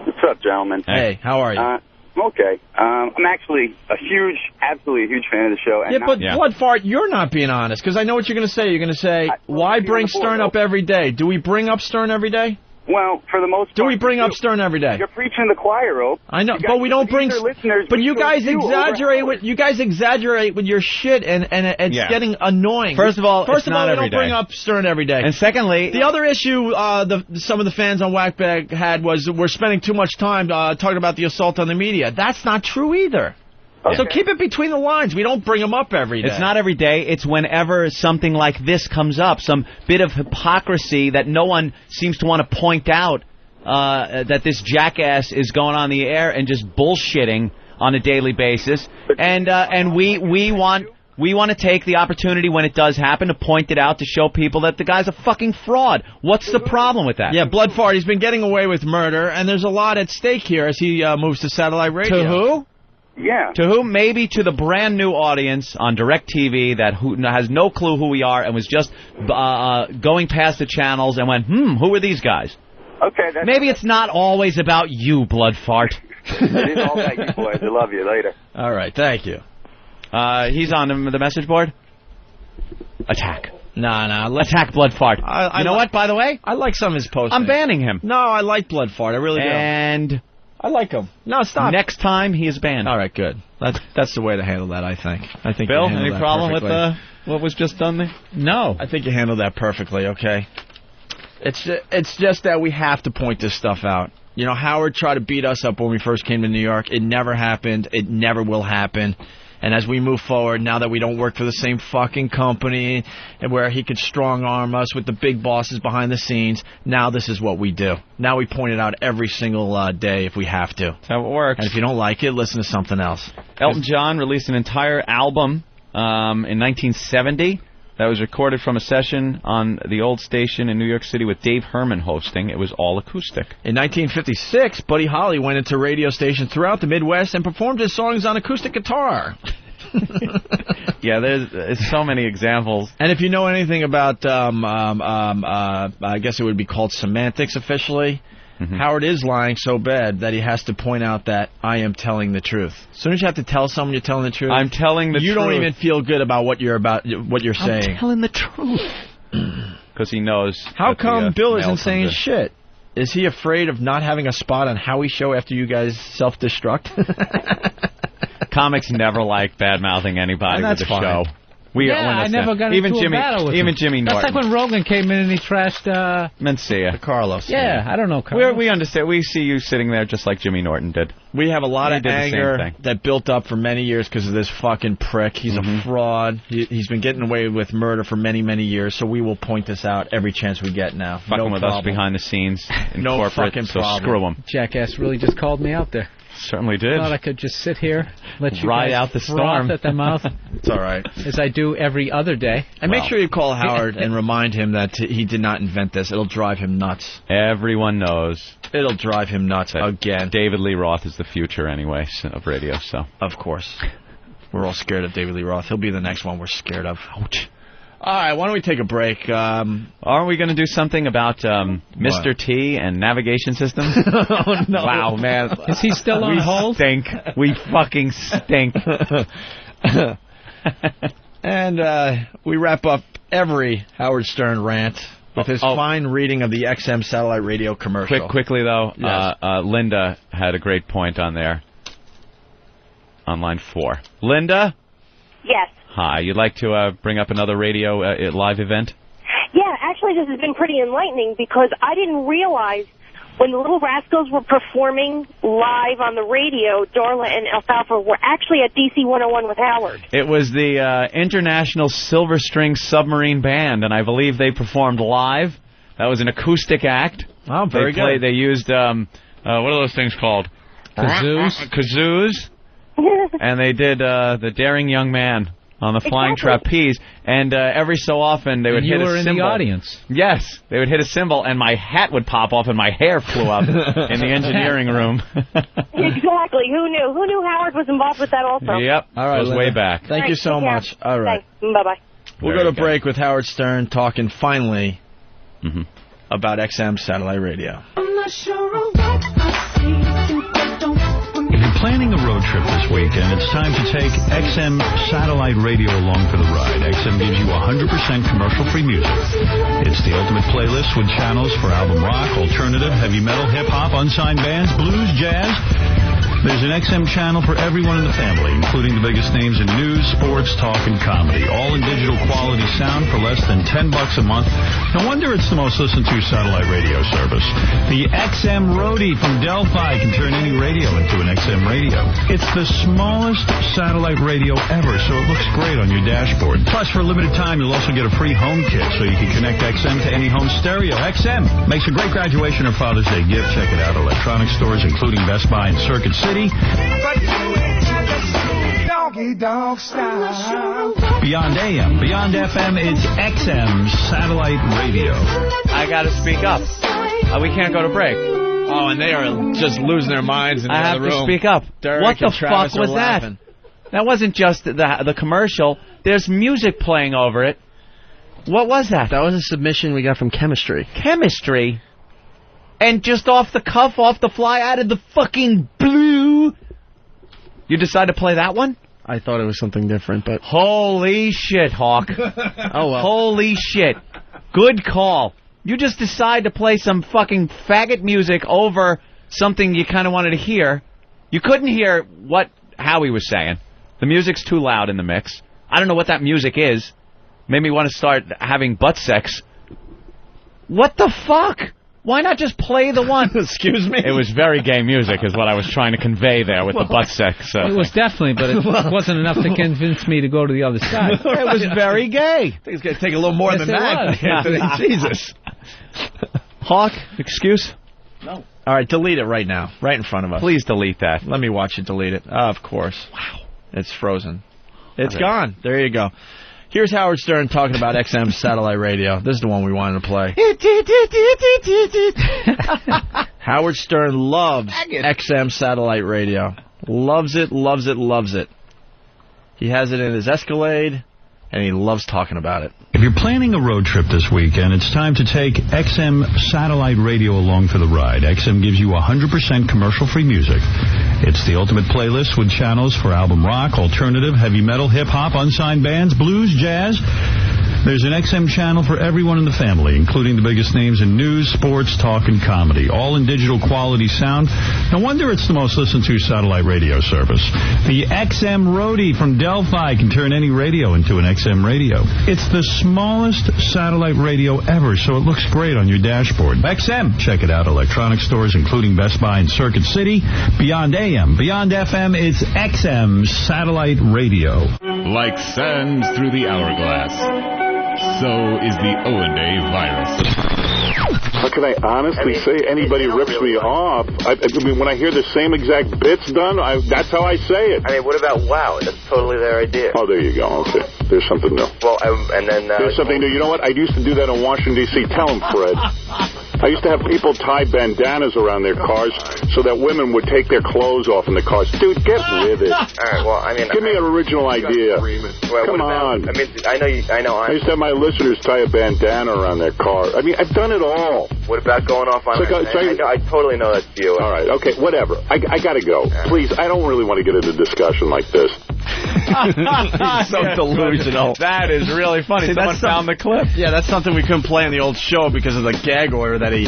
What's up, gentlemen? Hey, how are you? I'm okay. I'm actually absolutely a huge fan of the show. And Blood Fart, you're not being honest, because I know what you're going to say. You're going to say, why bring Stern up every day? Do we bring up Stern every day? Well, for the most part, do we bring up Stern every day? You're preaching the choir, Ope. I know, but we don't bring. But you guys exaggerate with your shit, and it's getting annoying. First of all, we don't bring up Stern every day. And secondly, the other issue some of the fans on Whackbag had was we're spending too much time talking about the assault on the media. That's not true either. Okay. So keep it between the lines. We don't bring them up every day. It's not every day. It's whenever something like this comes up, some bit of hypocrisy that no one seems to want to point out, that this jackass is going on the air and just bullshitting on a daily basis. And we want to take the opportunity when it does happen to point it out, to show people that the guy's a fucking fraud. What's the problem with that? Yeah, Blood Fart, he's been getting away with murder, and there's a lot at stake here as he moves to satellite radio. To who? Yeah. To whom? Maybe to the brand new audience on DirecTV that has no clue who we are and was just going past the channels and went, who are these guys? Okay. Maybe it's not always about you, Blood Fart. It is all about you, boys. I love you. Later. All right. Thank you. He's on the message board. Attack. No. Attack Blood Fart. You know what, by the way? I like some of his posts. I'm banning him. No, I like Blood Fart. I really do. And I like him. No, stop. Next time, he is banned. All right, good. That's the way to handle that, I think. Bill, any problem with what was just done there? No. I think you handled that perfectly, okay? It's just that we have to point this stuff out. You know, Howard tried to beat us up when we first came to New York. It never happened. It never will happen. And as we move forward, now that we don't work for the same fucking company, and where he could strong-arm us with the big bosses behind the scenes, now this is what we do. Now we point it out every single day if we have to. That's how it works. And if you don't like it, listen to something else. Elton John released an entire album in 1970 that was recorded from a session on the old station in New York City with Dave Herman hosting. It was all acoustic. In 1956, Buddy Holly went into radio stations throughout the Midwest and performed his songs on acoustic guitar. Yeah, there's so many examples. And if you know anything about, I guess it would be called semantics officially, Howard is lying so bad that he has to point out that I am telling the truth. As soon as you have to tell someone you're telling the truth, I'm telling the truth. You don't even feel good about what you're saying. I'm telling the truth. because he knows. How that come the, Bill mail isn't saying comes in. shit? Is he afraid of not having a spot on Howie's show after you guys self-destruct? Comics never like bad-mouthing anybody And with that's the fine. show. I never got into a battle with him. Even Jimmy Norton. That's like when Rogan came in and he trashed... Mencia. Carlos. Yeah, I don't know Carlos. We understand. We see you sitting there just like Jimmy Norton did. We have a lot He of did the same anger thing. that built up for many years because of this fucking prick. He's a fraud. He's been getting away with murder for many, many years, so we will point this out every chance we get now. Fucking with us behind the scenes in No corporate, fucking so problem. screw him. Jackass really just called me out there. Certainly did. Thought I could just sit here, let you Ride guys out the froth storm. at the mouth. It's all right. As I do every other day. And make sure you call Howard and remind him that he did not invent this. It'll drive him nuts. Everyone knows. It'll drive him nuts again. David Lee Roth is the future, anyway, of radio. So of course, we're all scared of David Lee Roth. He'll be the next one we're scared of. Ouch. All right, why don't we take a break? Aren't we going to do something about Mr. T and navigation systems? Oh, no. Wow, man. Is he still on hold? Stink. We fucking stink. And we wrap up every Howard Stern rant with his fine reading of the XM satellite radio commercial. Quickly, though, Yes. Linda had a great point on there. On line 4. Linda? Yes. Hi. You'd like to bring up another radio live event? Yeah, actually this has been pretty enlightening because I didn't realize when the Little Rascals were performing live on the radio, Darla and Alfalfa were actually at DC 101 with Howard. It was the International Silver String Submarine Band, and I believe they performed live. That was an acoustic act. Oh, very good. They used, what are those things called? Kazoos. And they did The Daring Young Man on the flying trapeze, and every so often they would hit a cymbal. You were in the audience. Yes, they would hit a cymbal, and my hat would pop off, and my hair flew up in the engineering room. Exactly. Who knew? Who knew Howard was involved with that also? Yep. All right, goes Linda. way back. Thank you so much. All right. Bye-bye. We'll go to break with Howard Stern talking finally about XM satellite radio. I'm not sure of what I see. If you're planning a road trip this weekend, it's time to take XM satellite radio along for the ride. XM gives you 100% commercial-free music. It's the ultimate playlist with channels for album rock, alternative, heavy metal, hip-hop, unsigned bands, blues, jazz. There's an XM channel for everyone in the family, including the biggest names in news, sports, talk, and comedy. All in digital quality sound for less than $10 a month. No wonder it's the most listened to satellite radio service. The XM Roadie from Delphi can turn any radio into an XM radio. It's the smallest satellite radio ever, so it looks great on your dashboard. Plus, for a limited time, you'll also get a free home kit so you can connect XM to any home stereo. XM makes a great graduation or Father's Day gift. Check it out. Electronic stores, including Best Buy and Circuit City. Beyond AM, beyond FM, it's XM satellite radio. I got to speak up. We can't go to break. Oh, and they are just losing their minds in the I have other room. to speak up. Derek What the and Travis fuck was are that? laughing. That wasn't just the commercial. There's music playing over it. What was that? That was a submission we got from Chemistry. Chemistry? And just off the cuff, off the fly, out of the fucking blue, you decide to play that one? I thought it was something different, but... Holy shit, Hawk. Oh, well. Holy shit. Good call. You just decide to play some fucking faggot music over something you kind of wanted to hear. You couldn't hear what Howie was saying. The music's too loud in the mix. I don't know what that music is. Made me want to start having butt sex. What the fuck? Why not just play the one? Excuse me? It was very gay music is what I was trying to convey there with the butt sex. It was definitely, but it wasn't enough to convince me to go to the other side. It was very gay. I think it's going to take a little more than that. Yeah. Jesus. Hawk, excuse? No. All right, delete it right now, right in front of us. Please delete that. Let me watch it delete it. Of course. Wow. It's frozen. It's gone. There you go. Here's Howard Stern talking about XM satellite radio. This is the one we wanted to play. Howard Stern loves XM satellite radio. Loves it, loves it, loves it. He has it in his Escalade, and he loves talking about it. If you're planning a road trip this weekend, it's time to take XM satellite radio along for the ride. XM gives you 100% commercial-free music. It's the ultimate playlist with channels for album rock, alternative, heavy metal, hip-hop, unsigned bands, blues, jazz. There's an XM channel for everyone in the family, including the biggest names in news, sports, talk, and comedy, all in digital quality sound. No wonder it's the most listened to satellite radio service. The XM Roadie from Delphi can turn any radio into an XM radio. It's the smallest satellite radio ever, so it looks great on your dashboard. XM. Check it out. Electronic stores, including Best Buy and Circuit City. Beyond AM, beyond FM, it's XM satellite radio. Like sands through the hourglass, so is the O&A virus. How can I honestly say anybody rips me off? I mean, when I hear the same exact bits done, that's how I say it. I mean, what about WOW? That's totally their idea. Oh, there you go. Okay. There's something new. Well, and then... There's something new. You know what? I used to do that in Washington, D.C. Tell him, Fred. I used to have people tie bandanas around their cars so that women would take their clothes off in the cars. Dude, get with it. All right, well, I mean... Give me an original idea. Well, Come on. I mean, I know. I used to have my listeners tie a bandana around their car. I mean, I've done it all. What about going off on... I totally know that's you. All right, okay, whatever. I got to go. Please, I don't really want to get into a discussion like this. So delusional. That is really funny. See, Someone found the clip. Yeah, that's something we couldn't play on the old show because of the gag order that he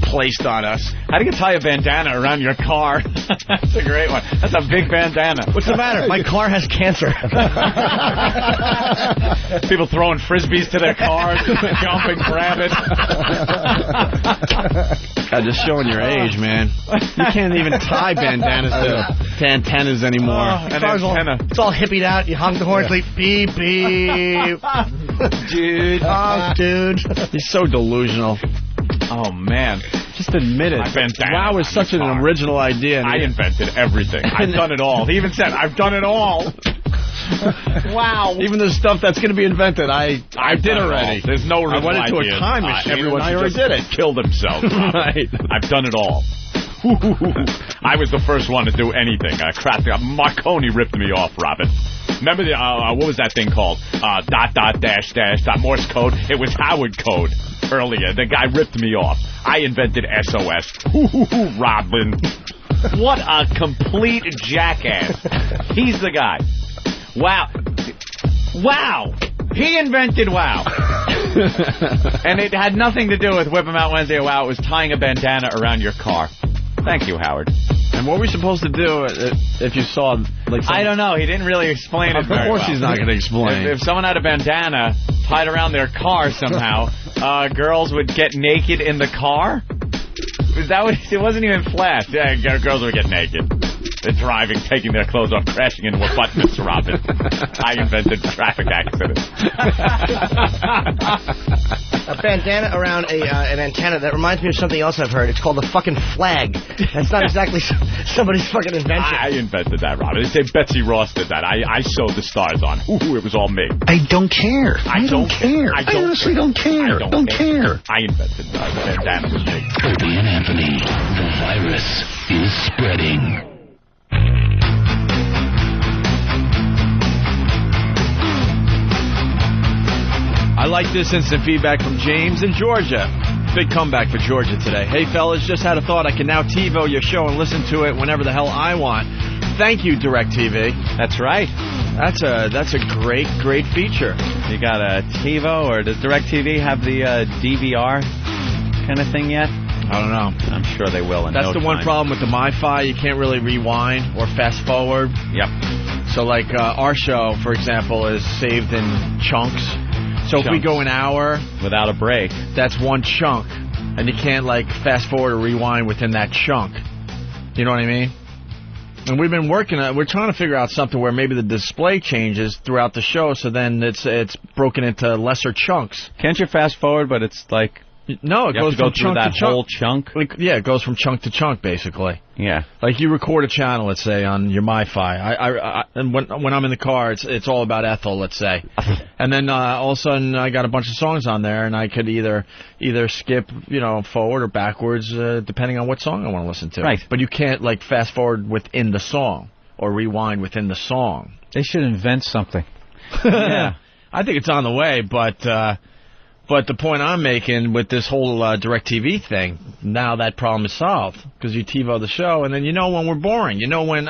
placed on us. How do you tie a bandana around your car? That's a great one. That's a big bandana. What's the matter? My car has cancer. People throwing frisbees to their cars, jumping, grab it. God, just showing your age, man. You can't even tie bandanas to antennas anymore. It's all hippied out. You honk the horn, like beep, beep. Dude. Oh, dude. He's so delusional. Oh, man. Just admit it. WOW is such an original idea. I invented everything. I've done it all. He even said, I've done it all. Wow. Even the stuff that's going to be invented, I did already. There's no original I went into ideas. a time machine Everyone and I already did it. Killed himself. Right. I've done it all. I was the first one to do anything. Marconi ripped me off, Robin. Remember the, what was that thing called? .. Morse code. It was Howard code earlier. The guy ripped me off. I invented SOS. Robin. What a complete jackass. He's the guy. Wow. Wow. He invented WOW. And it had nothing to do with Whip 'em Out Wednesday or WOW. It was tying a bandana around your car. Thank you, Howard. And what were we supposed to do if you saw... I don't know. He didn't really explain it very well. Of course he's not going to explain. If someone had a bandana tied around their car somehow, girls would get naked in the car? Is that what... It wasn't even flash. Yeah, girls would get naked. They're driving, taking their clothes off, crashing into a butt, Mr. Robin. I invented traffic accidents. A bandana around an antenna. That reminds me of something else I've heard. It's called the fucking flag. That's not exactly somebody's fucking invention. I invented that, Robin. They say Betsy Ross did that. I sewed the stars on. Ooh, it was all me. I don't care. I don't care. I honestly don't care. I don't care. I invented the bandana was me. Opie and Anthony, the virus is spreading. I like this instant feedback from James in Georgia. Big comeback for Georgia today. Hey, fellas, just had a thought. I can now TiVo your show and listen to it whenever the hell I want. Thank you, DirecTV. That's right. That's a great feature. You got a TiVo, or does DirecTV have the DVR kind of thing yet? I don't know. I'm sure they will in no time. That's the one problem with the MiFi. You can't really rewind or fast forward. Yep. So, like, our show, for example, is saved in chunks. So if we go an hour without a break, that's one chunk, and you can't like fast forward or rewind within that chunk. You know what I mean? And we've been working on. We're trying to figure out something where maybe the display changes throughout the show, so then it's broken into lesser chunks. Can't you fast forward? But it's like no, it goes from chunk to chunk. Whole chunk. Yeah, it goes from chunk to chunk basically. Yeah, like you record a channel, let's say on your MiFi. And when I'm in the car, it's all about Ethel, let's say, and then all of a sudden I got a bunch of songs on there, and I could either skip, forward or backwards, depending on what song I want to listen to. Right. But you can't like fast forward within the song or rewind within the song. They should invent something. Yeah, I think it's on the way, but the point I'm making with this whole DirecTV thing, now that problem is solved because you TiVo the show, and then when we're boring, when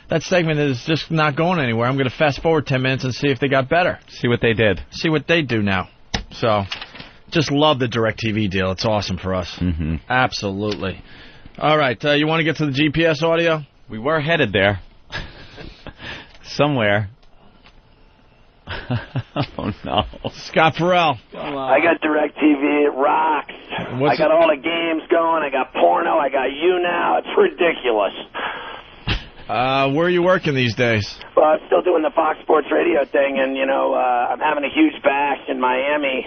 that segment is just not going anywhere. I'm going to fast forward 10 minutes and see if they got better. See what they did. See what they do now. So, just love the DirecTV deal. It's awesome for us. Mm-hmm. Absolutely. All right, you want to get to the GPS audio? We were headed there. Somewhere. Oh, no. Scott Ferrall. I got DirecTV. It rocks. I got all the games going. I got porno. I got you now. It's ridiculous. Where are you working these days? Well, I'm still doing the Fox Sports Radio thing, and, I'm having a huge bash in Miami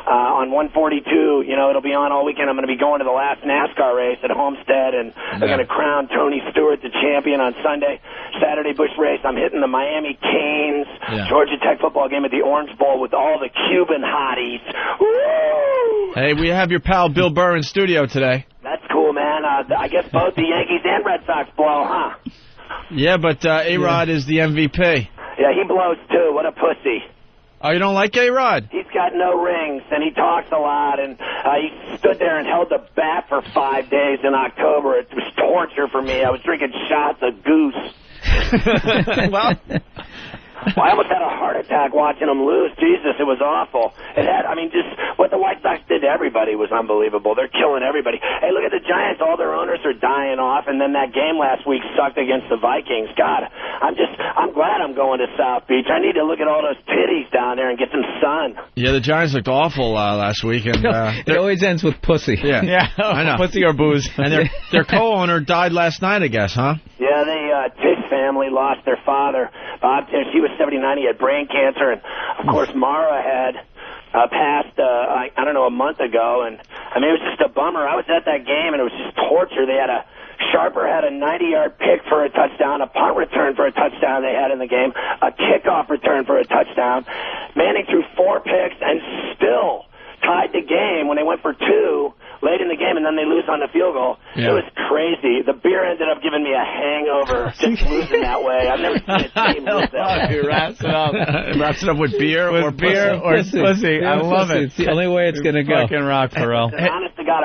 on 142. It'll be on all weekend. I'm going to be going to the last NASCAR race at Homestead, and they're going to crown Tony Stewart the champion on Sunday. Saturday Busch race, I'm hitting the Miami Canes, Georgia Tech football game at the Orange Bowl with all the Cuban hotties. Woo! Hey, we have your pal Bill Burr in studio today. That's cool, man. I guess both the Yankees and Red Sox blow, huh? Yeah, but A-Rod is the MVP. Yeah, he blows, too. What a pussy. Oh, you don't like A-Rod? He's got no rings, and he talks a lot, and he stood there and held the bat for 5 days in October. It was torture for me. I was drinking shots of goose. Well... I almost had a heart attack watching them lose. Jesus, it was awful. Just what the White Sox did to everybody was unbelievable. They're killing everybody. Hey, look at the Giants. All their owners are dying off, and then that game last week sucked against the Vikings. God, I'm glad I'm going to South Beach. I need to look at all those titties down there and get some sun. Yeah, the Giants looked awful last week. And it always ends with pussy. Yeah, I know. Pussy or booze. And their co-owner died last night, I guess, huh? Yeah, Tish family lost their father, Bob Tish. He was 79. He had brain cancer, and of course Mara had passed, I don't know, a month ago. And it was just a bummer. I was at that game, and it was just torture. Sharper had a 90-yard pick for a touchdown, a punt return for a touchdown they had in the game, a kickoff return for a touchdown. Manning threw 4 picks and still tied the game when they went for 2 late in the game, and then they lose on the field goal. Yeah. It was crazy. The beer ended up giving me a hangover just losing that way. I've never seen a team lose that way. He wraps it up with beer or beer or pussy. I love it. It's the only way it's going to go. Fucking rock, Ferrall. Honest to God,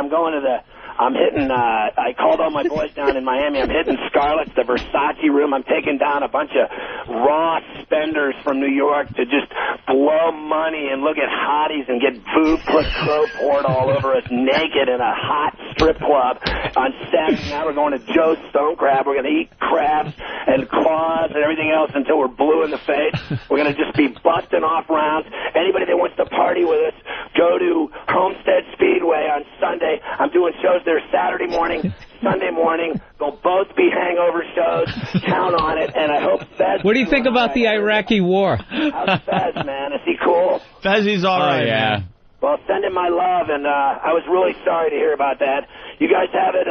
I'm hitting, I called all my boys down in Miami. I'm hitting Scarlett's, the Versace room. I'm taking down a bunch of raw spenders from New York to just blow money and look at hotties and get boob plus crow poured all over us naked in a hot strip club. On Saturday, now we're going to Joe's Stone Crab. We're going to eat crabs and claws and everything else until we're blue in the face. We're going to just be busting off rounds. Anybody that wants to party with us, go to Homestead Speedway on Sunday. I'm doing shows there Saturday morning, Sunday morning. They'll both be hangover shows. Count on it, and I hope Fez... What do you think about the Iraqi war? How's Fez, man? Is he cool? Fezzy's all right, yeah. Well, send him my love, and I was really sorry to hear about that. You guys have it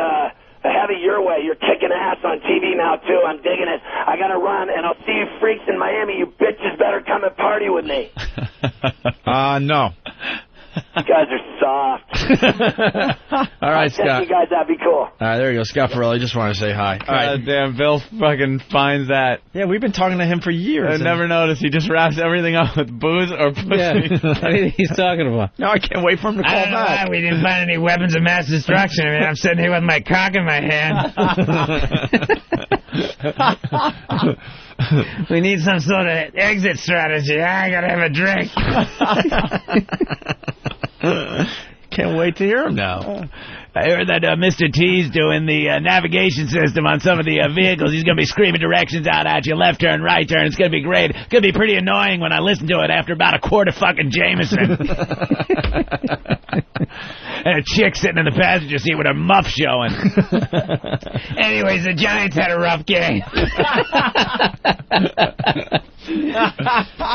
your way. You're kicking ass on TV now, too. I'm digging it. I got to run, and I'll see you freaks in Miami. You bitches better come and party with me. No. You guys are soft. All right, Scott. You guys, that'd be cool. All right, there you go. Scott Ferrall. I just want to say hi. All right. Damn, Bill fucking finds that. Yeah, we've been talking to him for years. I never noticed. He just wraps everything up with booze or pussy. Yeah. What do you think he's talking about? No, I can't wait for him to call back. We didn't find any weapons of mass destruction. I'm sitting here with my cock in my hand. We need some sort of exit strategy. I gotta have a drink. Can't wait to hear him now. I heard that Mr. T's doing the navigation system on some of the vehicles. He's going to be screaming directions out at you, left turn, right turn. It's going to be great. It's going to be pretty annoying when I listen to it after about a quart of fucking Jameson. And a chick sitting in the passenger seat with her muff showing. Anyways, the Giants had a rough game.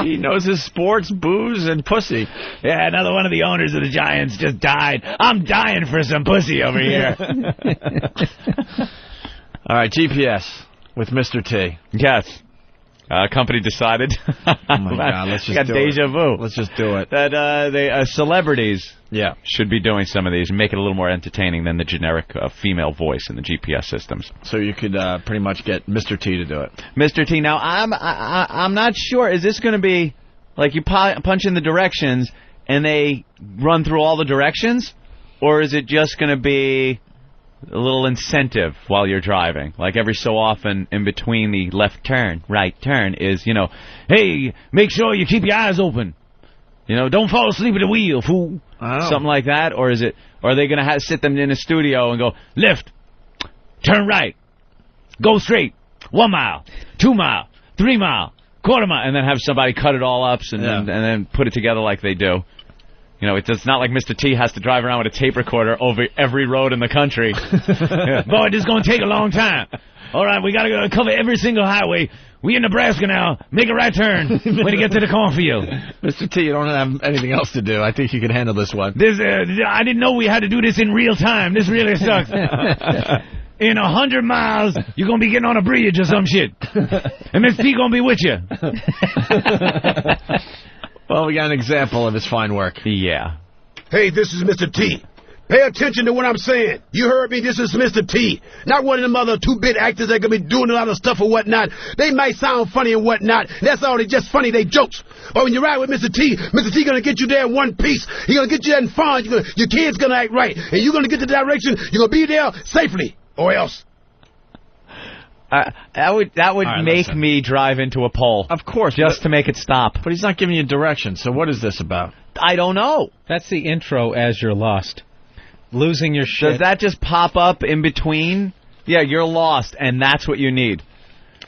He knows his sports, booze, and pussy. Yeah, another one of the owners of the Giants just died. I'm dying for some pussy over here. All right, GPS with Mr. T. Yes. Company decided. Oh, my God. Let's just got do deja it. vu. Let's just do it. That celebrities Yeah. should be doing some of these and make it a little more entertaining than the generic female voice in the GPS systems. So you could pretty much get Mr. T to do it. Mr. T. Now, I'm not sure. Is this going to be like you punch in the directions and they run through all the directions? Or is it just going to be a little incentive while you're driving. Like every so often in between the left turn, right turn is, you know, hey, make sure you keep your eyes open. You know, don't fall asleep at the wheel, fool. Something like that. Or is it? Or are they going to sit them in a studio and go, left, turn right, go straight, 1 mile, 2 mile, 3 mile, quarter mile, and then have somebody cut it all up and then put it together like they do. You know, it's not like Mr. T has to drive around with a tape recorder over every road in the country. Boy, this is going to take a long time. All right, we got to cover every single highway. We in Nebraska now. Make a right turn when you get to the cornfield. Mr. T, you don't have anything else to do. I think you can handle this one. I didn't know we had to do this in real time. This really sucks. In 100 miles, you're going to be getting on a bridge or some shit. And Mr. T going to be with you. Well, we got an example of his fine work. Yeah. Hey, this is Mr. T. Pay attention to what I'm saying. You heard me. This is Mr. T. Not one of them other 2-bit actors that could be doing a lot of stuff or whatnot. They might sound funny and whatnot. That's all. They just funny. They jokes. But when you ride with Mr. T going to get you there in one piece. He's going to get you there in fun. Your kid's going to act right. And you're going to get the direction. You're going to be there safely. Or else. That would make me drive into a pole. Of course. Just to make it stop. But he's not giving you direction, so what is this about? I don't know. That's the intro as you're lost. Losing your shit. Does that just pop up in between? Yeah, you're lost, and that's what you need.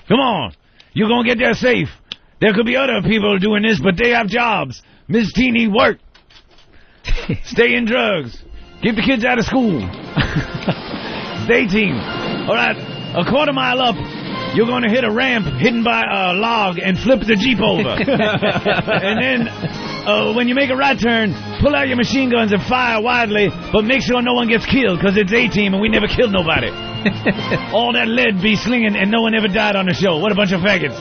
Come on. You're going to get there safe. There could be other people doing this, but they have jobs. Ms. T need work. Stay in drugs. Keep the kids out of school. Day team. All right. A quarter mile up, you're going to hit a ramp hidden by a log and flip the Jeep over. And then when you make a right turn, pull out your machine guns and fire widely, but make sure no one gets killed, because it's A-Team and we never killed nobody. All that lead be slinging and no one ever died on the show. What a bunch of faggots.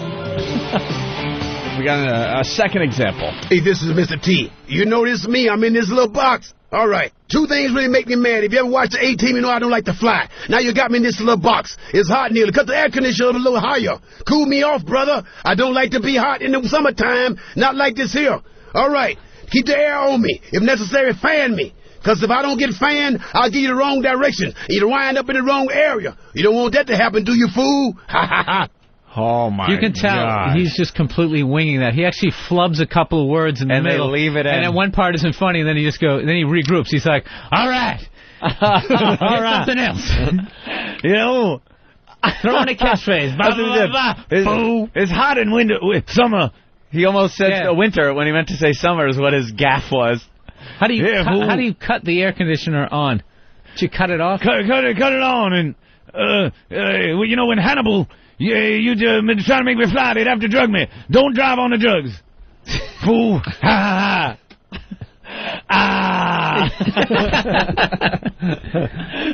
We got a second example. Hey, this is Mr. T. You know this is me. I'm in this little box. All right. 2 things really make me mad. If you ever watch the A-Team, you know I don't like to fly. Now you got me in this little box. It's hot nearly. Cut the air conditioner up a little higher. Cool me off, brother. I don't like to be hot in the summertime. Not like this here. All right. Keep the air on me. If necessary, fan me. Because if I don't get fanned, I'll give you the wrong direction. You'll wind up in the wrong area. You don't want that to happen, do you, fool? Ha, ha, ha. Oh, my God. You can tell he's just completely winging that. He actually flubs a couple of words in the middle. And they leave it in. And then one part isn't funny, and then he just then he regroups. He's like, all right. All right. Something else. You know. Throw in a catchphrase. It's hot in summer. He almost said winter when he meant to say summer is what his gaffe was. How do you cut the air conditioner on? Did you cut it off? Cut it on. And, you know, when Hannibal... you been trying to make me fly. They'd have to drug me. Don't drive on the drugs. Fool. Ha, ha, ha. Ah.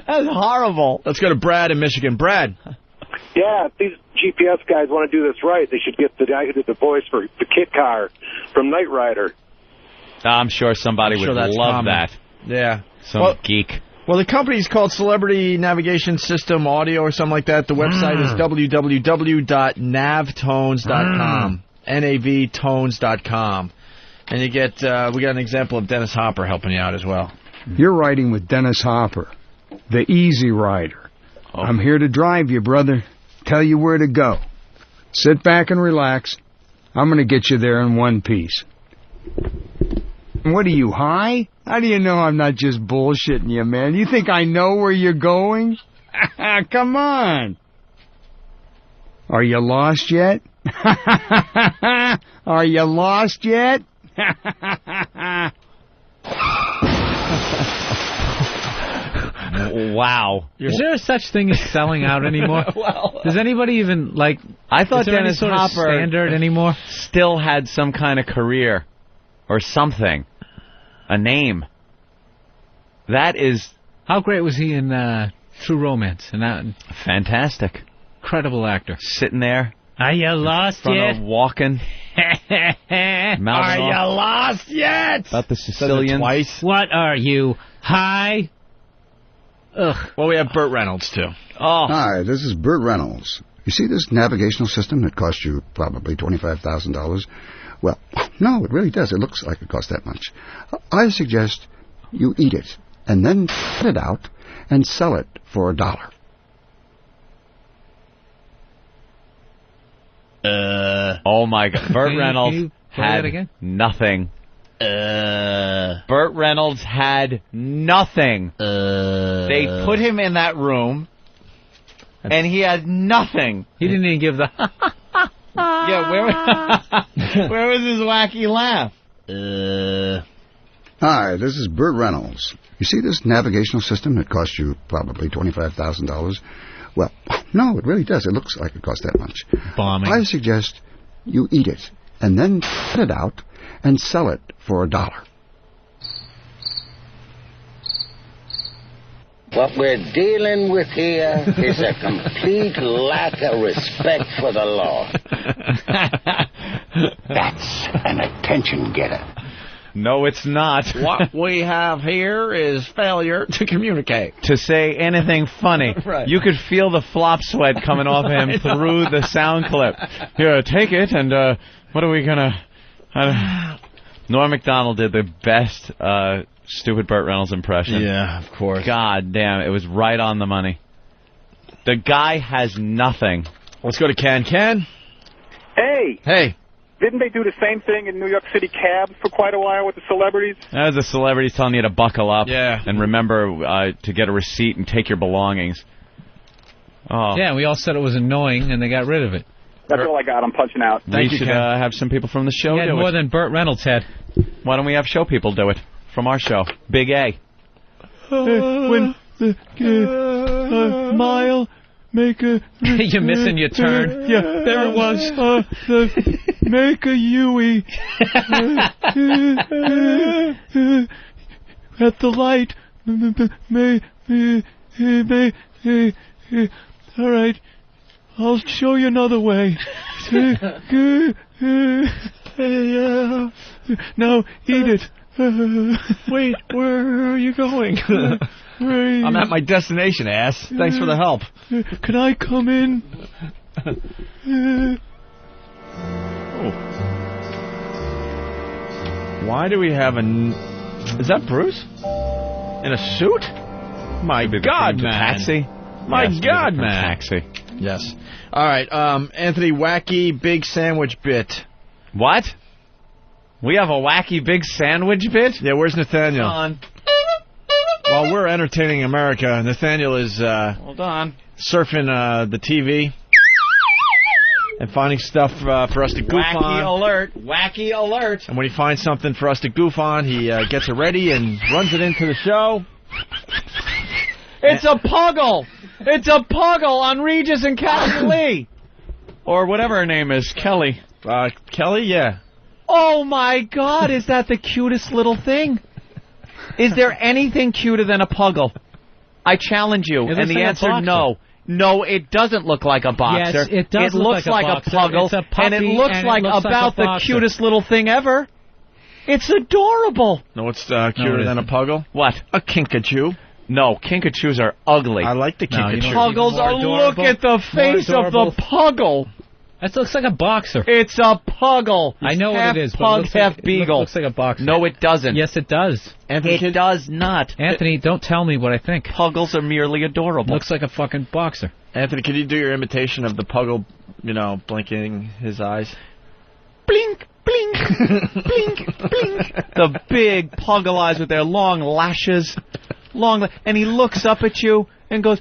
That's horrible. Let's go to Brad in Michigan. Brad. Yeah, if these GPS guys want to do this right, they should get the guy who did the voice for the Kit Car from Knight Rider. I'm sure somebody would love that. Yeah. Some geek. Well, the company's called Celebrity Navigation System Audio or something like that. The website is www.navtones.com. navtones.com. And you get, we got an example of Dennis Hopper helping you out as well. You're riding with Dennis Hopper, the Easy Rider. Oh. I'm here to drive you, brother. Tell you where to go. Sit back and relax. I'm going to get you there in one piece. What are you, high? How do you know I'm not just bullshitting you, man? You think I know where you're going? Come on. Are you lost yet? Are you lost yet? Wow. Is there such thing as selling out anymore? Does anybody even, like... I thought Dennis Hopper standard anymore? Still had some kind of career or something. A name. That is... How great was he in True Romance? Fantastic. Incredible actor. Sitting there. Are you lost yet? Walking. Are you lost yet? About the Sicilians. Twice. What are you, high? Ugh. Well, we have Burt Reynolds, too. Oh. Hi, this is Burt Reynolds. You see this navigational system that cost you probably $25,000? Well, no, it really does. It looks like it costs that much. I suggest you eat it and then cut it out and sell it for $1. Oh my God. Burt Reynolds Can you play had that again? nothing. Burt Reynolds had nothing. They put him in that room, and he had nothing. He didn't even give the... Yeah, where was his wacky laugh? Hi, this is Burt Reynolds. You see this navigational system that cost you probably $25,000? Well, no, it really does. It looks like it costs that much. Bombing. I suggest you eat it, and then cut it out and sell it for $1. What we're dealing with here is a complete lack of respect for the law. That's an attention getter. No, it's not. What we have here is failure to communicate. To say anything funny. Right. You could feel the flop sweat coming off him through the sound clip. Here, take it, and what are we going to... Norm Macdonald did the best stupid Burt Reynolds impression. Yeah, of course. God damn, it was right on the money. The guy has nothing. Let's go to Ken. Ken? Hey. Hey. Didn't they do the same thing in New York City cabs for quite a while with the celebrities? As the celebrities telling you to buckle up. Yeah. And remember to get a receipt and take your belongings. Oh. Yeah, we all said it was annoying, and they got rid of it. That's all I got. I'm punching out. We should have some people from the show He had do more it. than Burt Reynolds had. Why don't we have show people do it from our show? Big A. When the mile make a... You're missing your turn. Yeah, there it was. Make a Yui. At the light. All right. I'll show you another way. Now, eat it. Wait, where are you going? I'm at my destination, ass. Thanks for the help. Can I come in? Why do we have Is that Bruce? In a suit? My God, man. Taxi? My Yes, God, from man. Taxi. Yes. All right, Anthony, wacky big sandwich bit. What? We have a wacky big sandwich bit? Yeah, where's Nathaniel? Hold on. While we're entertaining America, Nathaniel is Hold on. surfing the TV and finding stuff for us to goof Wacky on. alert. Wacky alert. And when he finds something for us to goof on, he gets it ready and runs it into the show. It's a Puggle. It's a Puggle on Regis and Kathy Lee. Or whatever her name is, Kelly. Kelly, yeah. Oh, my God, is that the cutest little thing? Is there anything cuter than a Puggle? I challenge you. It And looks the like a answer, boxer. no. No, it doesn't look like a boxer. Yes, it does look looks like a like boxer. Puggle, It's a puppy, and it looks and it like looks like about a the boxer. cutest little thing ever. It's adorable. No, it's cuter than a Puggle? What? A Kinkajou. No, Kinkajous are ugly. I like the Kinkajou. Puggles are, look at the face of the Puggle. That looks like a boxer. It's a Puggle. I know half what it is. But Pug, it looks half like, Beagle. It looks like a boxer. No, it doesn't. Yes, it does. It does not. Anthony, don't tell me what I think. Puggles are merely adorable. Looks like a fucking boxer. Anthony, can you do your imitation of the Puggle, blinking his eyes? Blink, blink, blink, blink. The big Puggle eyes with their long lashes. And he looks up at you and goes...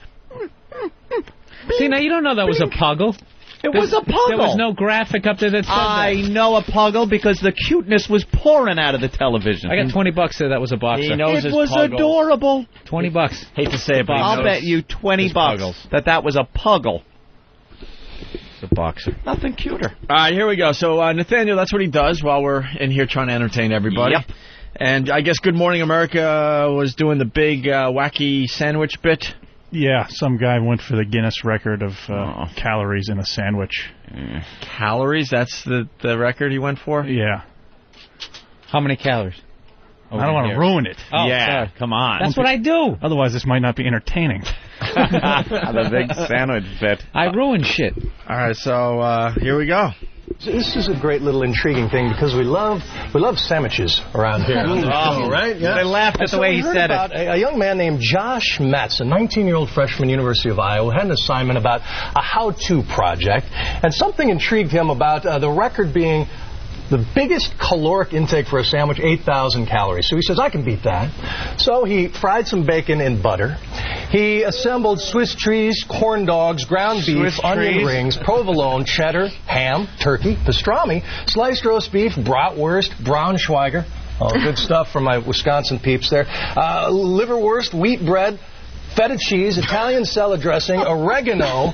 See, now you don't know that was a Puggle. It was a Puggle. There was no graphic up there that said I know a Puggle because the cuteness was pouring out of the television. I got $20 there. That was a boxer. He knows It his was Puggles. adorable. $20. Hate to say it, but he I'll knows bet you $20 his Puggles. that was a Puggle. It's a boxer. Nothing cuter. All right, here we go. So, Nathaniel, that's what he does while we're in here trying to entertain everybody. Yep. And I guess Good Morning America was doing the big wacky sandwich bit. Yeah, some guy went for the Guinness record of calories in a sandwich. Calories? That's the record he went for? Yeah. How many calories? I don't want to ruin it. Oh, yeah, sorry. come on. That's what I do. Otherwise, this might not be entertaining. The big sandwich bit. I ruin shit. All right, so here we go. This is a great little intriguing thing because we love sandwiches around here. Right? Yeah. They laughed at the way he said it. A young man named Josh Metz, a 19-year-old freshman, University of Iowa, had an assignment about a how-to project, and something intrigued him about the record being the biggest caloric intake for a sandwich, 8,000 calories. So he says, I can beat that. So he fried some bacon in butter. He assembled Swiss cheese, corn dogs, ground beef, onion rings, provolone, cheddar, ham, turkey, pastrami, sliced roast beef, bratwurst, Braunschweiger. Oh, good stuff from my Wisconsin peeps there. Liverwurst, wheat bread, feta cheese, Italian salad dressing, oregano,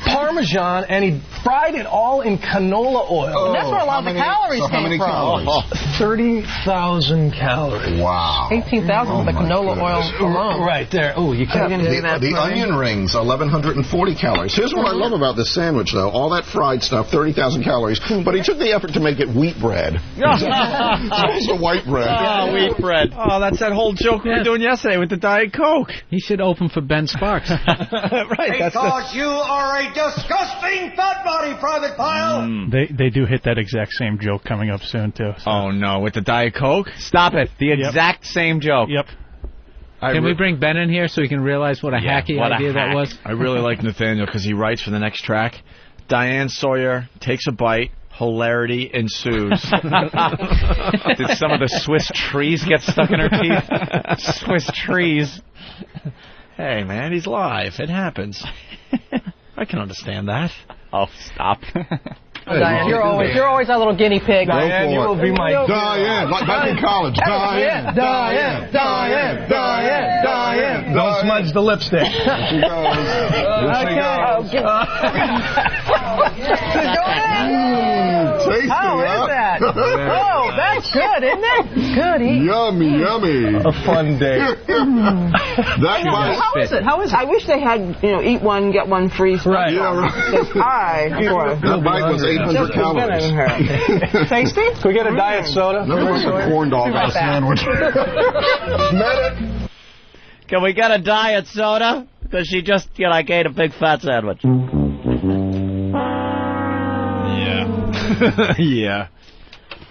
Parmesan, and he fried it all in canola oil. That's where a lot of the calories came from. 30,000 calories. Wow. 18,000 with the canola oil alone. Right there. Oh, you can't do that. The onion rings, 1,140 calories. Here's what I love about this sandwich, though. All that fried stuff, 30,000 calories, but he took the effort to make it wheat bread. So it's the white bread. Oh, wheat bread. Oh, that's that whole joke we were doing yesterday with the Diet Coke. He should open for Ben Sparks. Right. Because you are a disgusting fat body, Private Pile. They do hit that exact same joke coming up soon, too. So. Oh, no. With the Diet Coke? Stop it. The exact same joke. Yep. Can we bring Ben in here so he can realize what a hacky idea that was? I really like Nathaniel because he writes for the next track. Diane Sawyer takes a bite. Hilarity ensues. Did some of the Swiss trees get stuck in her teeth? Swiss trees. Hey, man, he's live. It happens. I can understand that. Oh, stop. Diane, you're always our little guinea pig. Diane, you will be my... Diane, like back in college. Diane. Don't smudge the lipstick. She goes. Tasty, How is that? Oh, that's good, isn't it? Good eating. Yummy. A fun day. How is it? I wish they had, eat one, get one free. Right. Yeah, right. That bite was 800 calories. Tasty? Can we get a diet soda? Nothing like a corn dog on a sandwich. Can we get a diet soda? Because she just, ate a big fat sandwich. Yeah.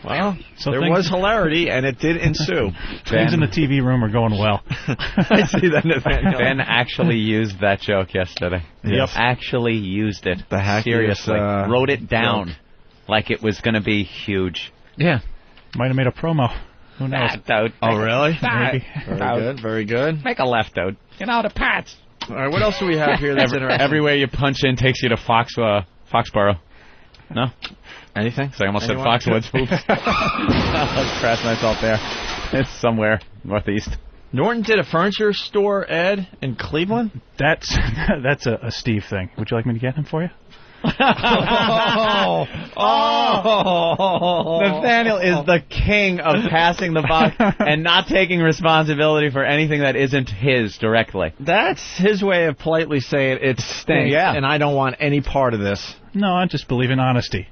Well, there was hilarity, and it did ensue. Things in the TV room are going well. I see that, Nathaniel. Ben actually used that joke yesterday. Yep. Actually used it. The hackiest, seriously. Wrote it down like it was going to be huge. Yeah. Might have made a promo. Who knows? Oh, really? Maybe. Very good. Make a left out. Get out of Pats. All right, what else do we have here that's interesting? Everywhere you punch in takes you to Foxborough. No? Anything? So I almost said Foxwoods. Oops. Let's crash myself there. It's somewhere northeast. Norton did a furniture store ad in Cleveland? That's a Steve thing. Would you like me to get him for you? Nathaniel is the king of passing the buck and not taking responsibility for anything that isn't his directly. That's his way of politely saying it stinks, and I don't want any part of this. No, I just believe in honesty,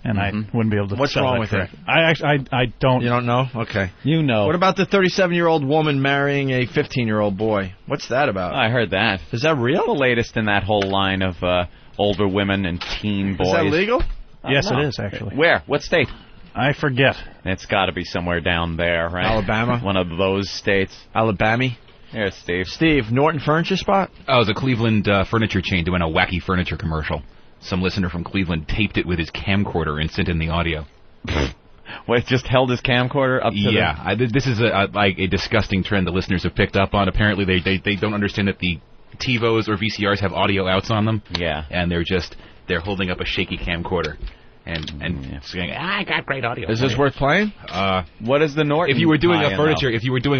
and I wouldn't be able to. What's sell wrong it with for it? I don't. You don't know? Okay. You know. What about the 37-year-old woman marrying a 15-year-old boy? What's that about? I heard that. Is that real? The latest in that whole line of older women and teen boys. Is that legal? Yes, it is, actually. Where? What state? I forget. It's got to be somewhere down there, right? Alabama? One of those states. Alabama? Here's Steve. Steve, Norton Furniture Spot? Oh, it was a Cleveland furniture chain doing a wacky furniture commercial. Some listener from Cleveland taped it with his camcorder and sent in the audio. Wait, just held his camcorder up to this is a disgusting trend the listeners have picked up on. Apparently, they don't understand that the TiVos or VCRs have audio outs on them. Yeah. And they're holding up a shaky camcorder and saying, I got great audio. Is this worth playing? What is the Norton? If you were doing a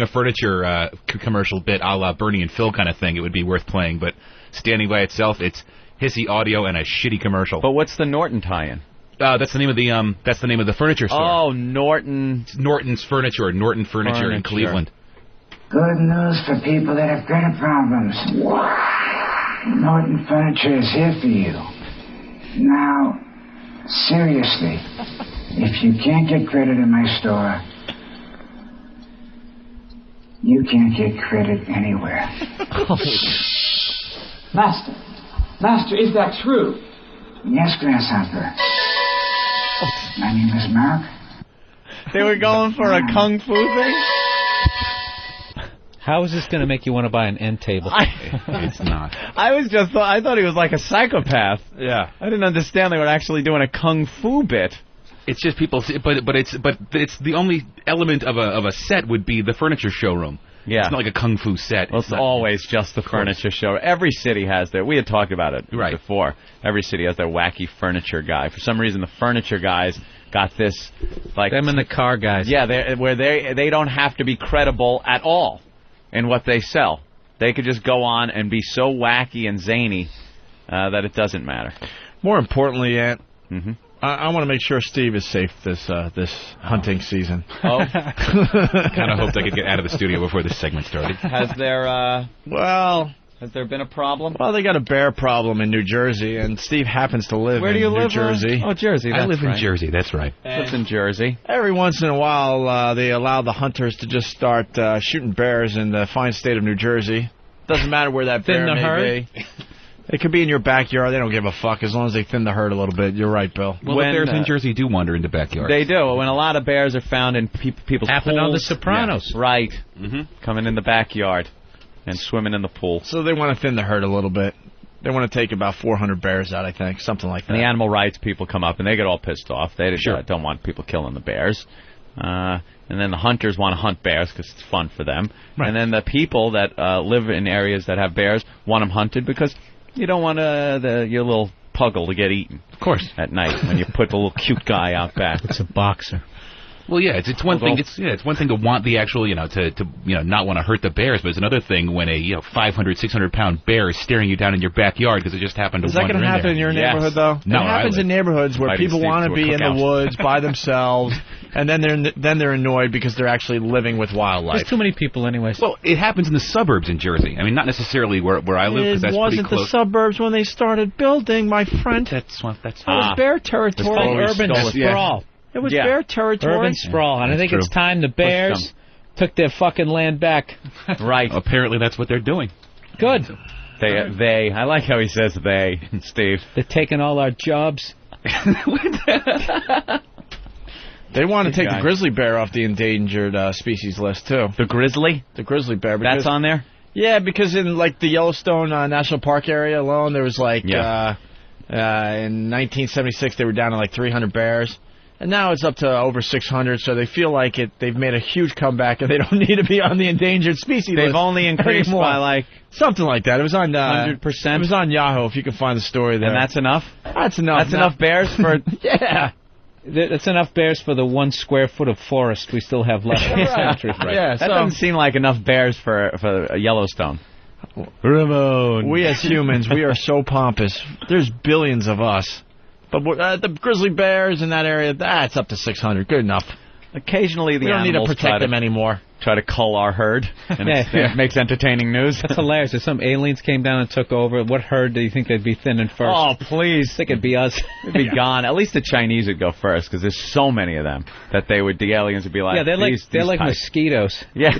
furniture commercial bit a la Bernie and Phil kind of thing, it would be worth playing. But standing by itself, it's hissy audio and a shitty commercial. But what's the Norton tie-in? That's the name of the furniture store. Oh, Norton's Furniture, Norton Furniture in Cleveland. Good news for people that have credit problems. Norton Furniture is here for you. Now, seriously, if you can't get credit in my store, you can't get credit anywhere. Master, is that true? Yes, Grasshopper. My name is Mark. They were going for a kung fu thing? How is this going to make you want to buy an end table? It's not. I thought he was like a psychopath. Yeah. I didn't understand they were actually doing a kung fu bit. It's just people, but it's the only element of a set would be the furniture showroom. Yeah. It's not like a kung fu set. Well, it's always just the furniture show. Every city has we had talked about it before. Every city has their wacky furniture guy. For some reason, the furniture guys got this, like... Them and the car guys. Yeah, they don't have to be credible at all in what they sell. They could just go on and be so wacky and zany that it doesn't matter. More importantly, Ant, mm-hmm. I want to make sure Steve is safe this hunting season. Oh. Kind of hoped I could get out of the studio before this segment started. Has there been a problem? Well, they got a bear problem in New Jersey, and Steve happens to live Where do you in New live, Jersey. Oh, Jersey. I live right. in Jersey. That's right. Lives in Jersey. Every once in a while, they allow the hunters to just start shooting bears in the fine state of New Jersey. Doesn't matter where that bear may be. It could be in your backyard. They don't give a fuck as long as they thin the herd a little bit. You're right, Bill. Well, the bears in Jersey do wander into backyards. They do. When a lot of bears are found in people's Happened pools. on The Sopranos. Yeah. Right. Mm-hmm. Coming in the backyard and swimming in the pool. So they want to thin the herd a little bit. They want to take about 400 bears out, I think. Something like that. And the animal rights people come up, and they get all pissed off. They don't want people killing the bears. And then the hunters want to hunt bears because it's fun for them. Right. And then the people that live in areas that have bears want them hunted because... You don't want your little Puggle to get eaten. Of course. At night when you put the little cute guy out back. It's a boxer. Well, yeah, it's one thing. It's one thing to want the actual, to not want to hurt the bears, but it's another thing when a 500, 600-pound bear is staring you down in your backyard because it just happened to. Is that going to happen in your neighborhood though? No, it happens in neighborhoods where people want to be in the woods by themselves, and then they're annoyed because they're actually living with wildlife. There's too many people, anyways. Well, it happens in the suburbs in Jersey. I mean, not necessarily where I live because that's pretty close. It wasn't the suburbs when they started building, my friend. That's it was bear territory. Urban sprawl. It was bear territory. Urban sprawl. And I think it's time the bears took their fucking land back. Right. Apparently that's what they're doing. Good. They. I like how he says they, Steve. They're taking all our jobs. They want to take the grizzly bear off the endangered species list, too. The grizzly? The grizzly bear. That's on there? Yeah, because in the Yellowstone National Park area alone, there was in 1976 they were down to 300 bears. And now it's up to over 600, so they feel like they've made a huge comeback and they don't need to be on the endangered species list. They've only increased by something like that. It was on 100%. It was on Yahoo, if you can find the story there. And that's enough? That's enough. That's enough bears for... Yeah. That's enough bears for the 1 square foot of forest we still have left in this country. Right. Yeah, that doesn't seem like enough bears for Yellowstone. Ramon. We as humans, we are so pompous. There's billions of us. But the grizzly bears in that area, that's up to 600. Good enough. Occasionally we don't need to protect them anymore. Try to cull our herd, and it makes entertaining news. That's hilarious. If some aliens came down and took over, what herd do you think they'd be thinning first? Oh, please. I think it'd be us. It'd be gone. At least the Chinese would go first, because there's so many of them that the aliens would be like, yeah, they're like mosquitoes. Yeah.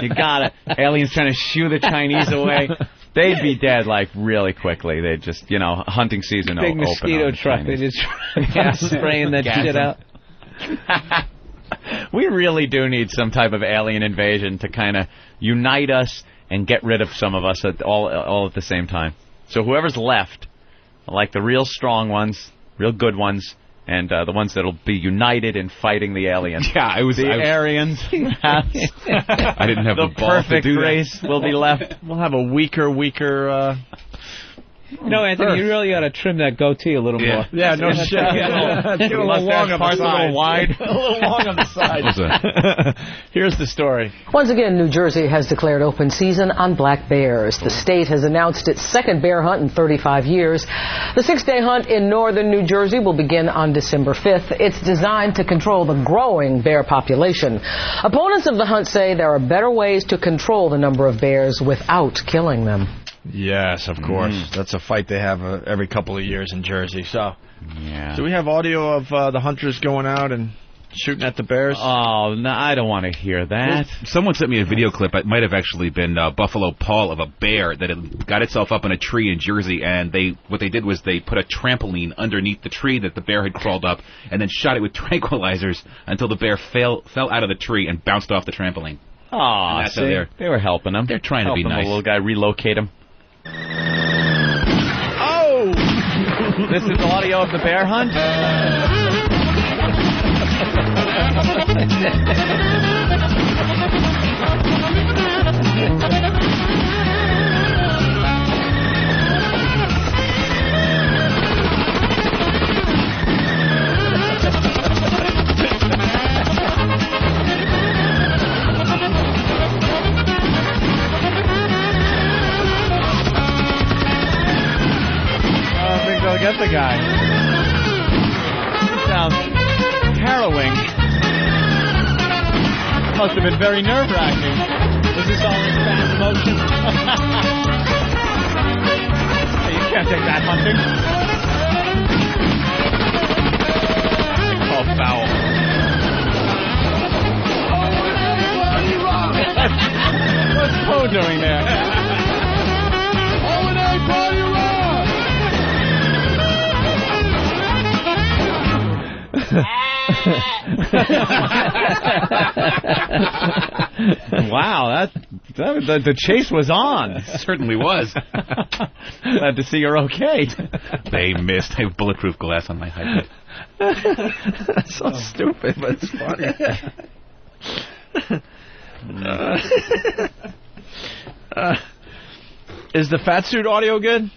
You got it. Aliens trying to shoo the Chinese away. They'd be dead really quickly. They'd just, hunting season big open. Mosquito truck. They just spraying that shit out. We really do need some type of alien invasion to kind of unite us and get rid of some of us all at the same time. So whoever's left, like the real strong ones, real good ones, and the ones that'll be united in fighting the aliens. Yeah, Aryans. I didn't have the balls to do that. The perfect race will be left. We'll have a weaker. Anthony, you really ought to trim that goatee a little more. Yeah, no shit. Get a little long on the side. A little wide. A little long on the side. Here's the story. Once again, New Jersey has declared open season on black bears. The state has announced its second bear hunt in 35 years. The 6-day hunt in northern New Jersey will begin on December 5th. It's designed to control the growing bear population. Opponents of the hunt say there are better ways to control the number of bears without killing them. Yes, of course. That's a fight they have every couple of years in Jersey. So, do we have audio of the hunters going out and Shooting at the bears? Oh, no, I don't want to hear that. Someone sent me a video clip. It might have actually been Buffalo Paul of a bear that had got itself up in a tree in Jersey, and what they did was they put a trampoline underneath the tree that the bear had crawled up, and then shot it with tranquilizers until the bear fell out of the tree and bounced off the trampoline. Oh, they were helping him. They're trying to be nice. The little guy relocate him. Oh! This is audio of the bear hunt? They'll get the guy. Sounds harrowing. Must have been very nerve-wracking. Was this all in fast motion? Hey, you can't take that hunting. Oh, foul. What's Poe doing there? Wow, the chase was on. It certainly was. Glad to see you're okay. They missed. I have bulletproof glass on my hybrid. That's so stupid, but it's funny. Is the fat suit audio good?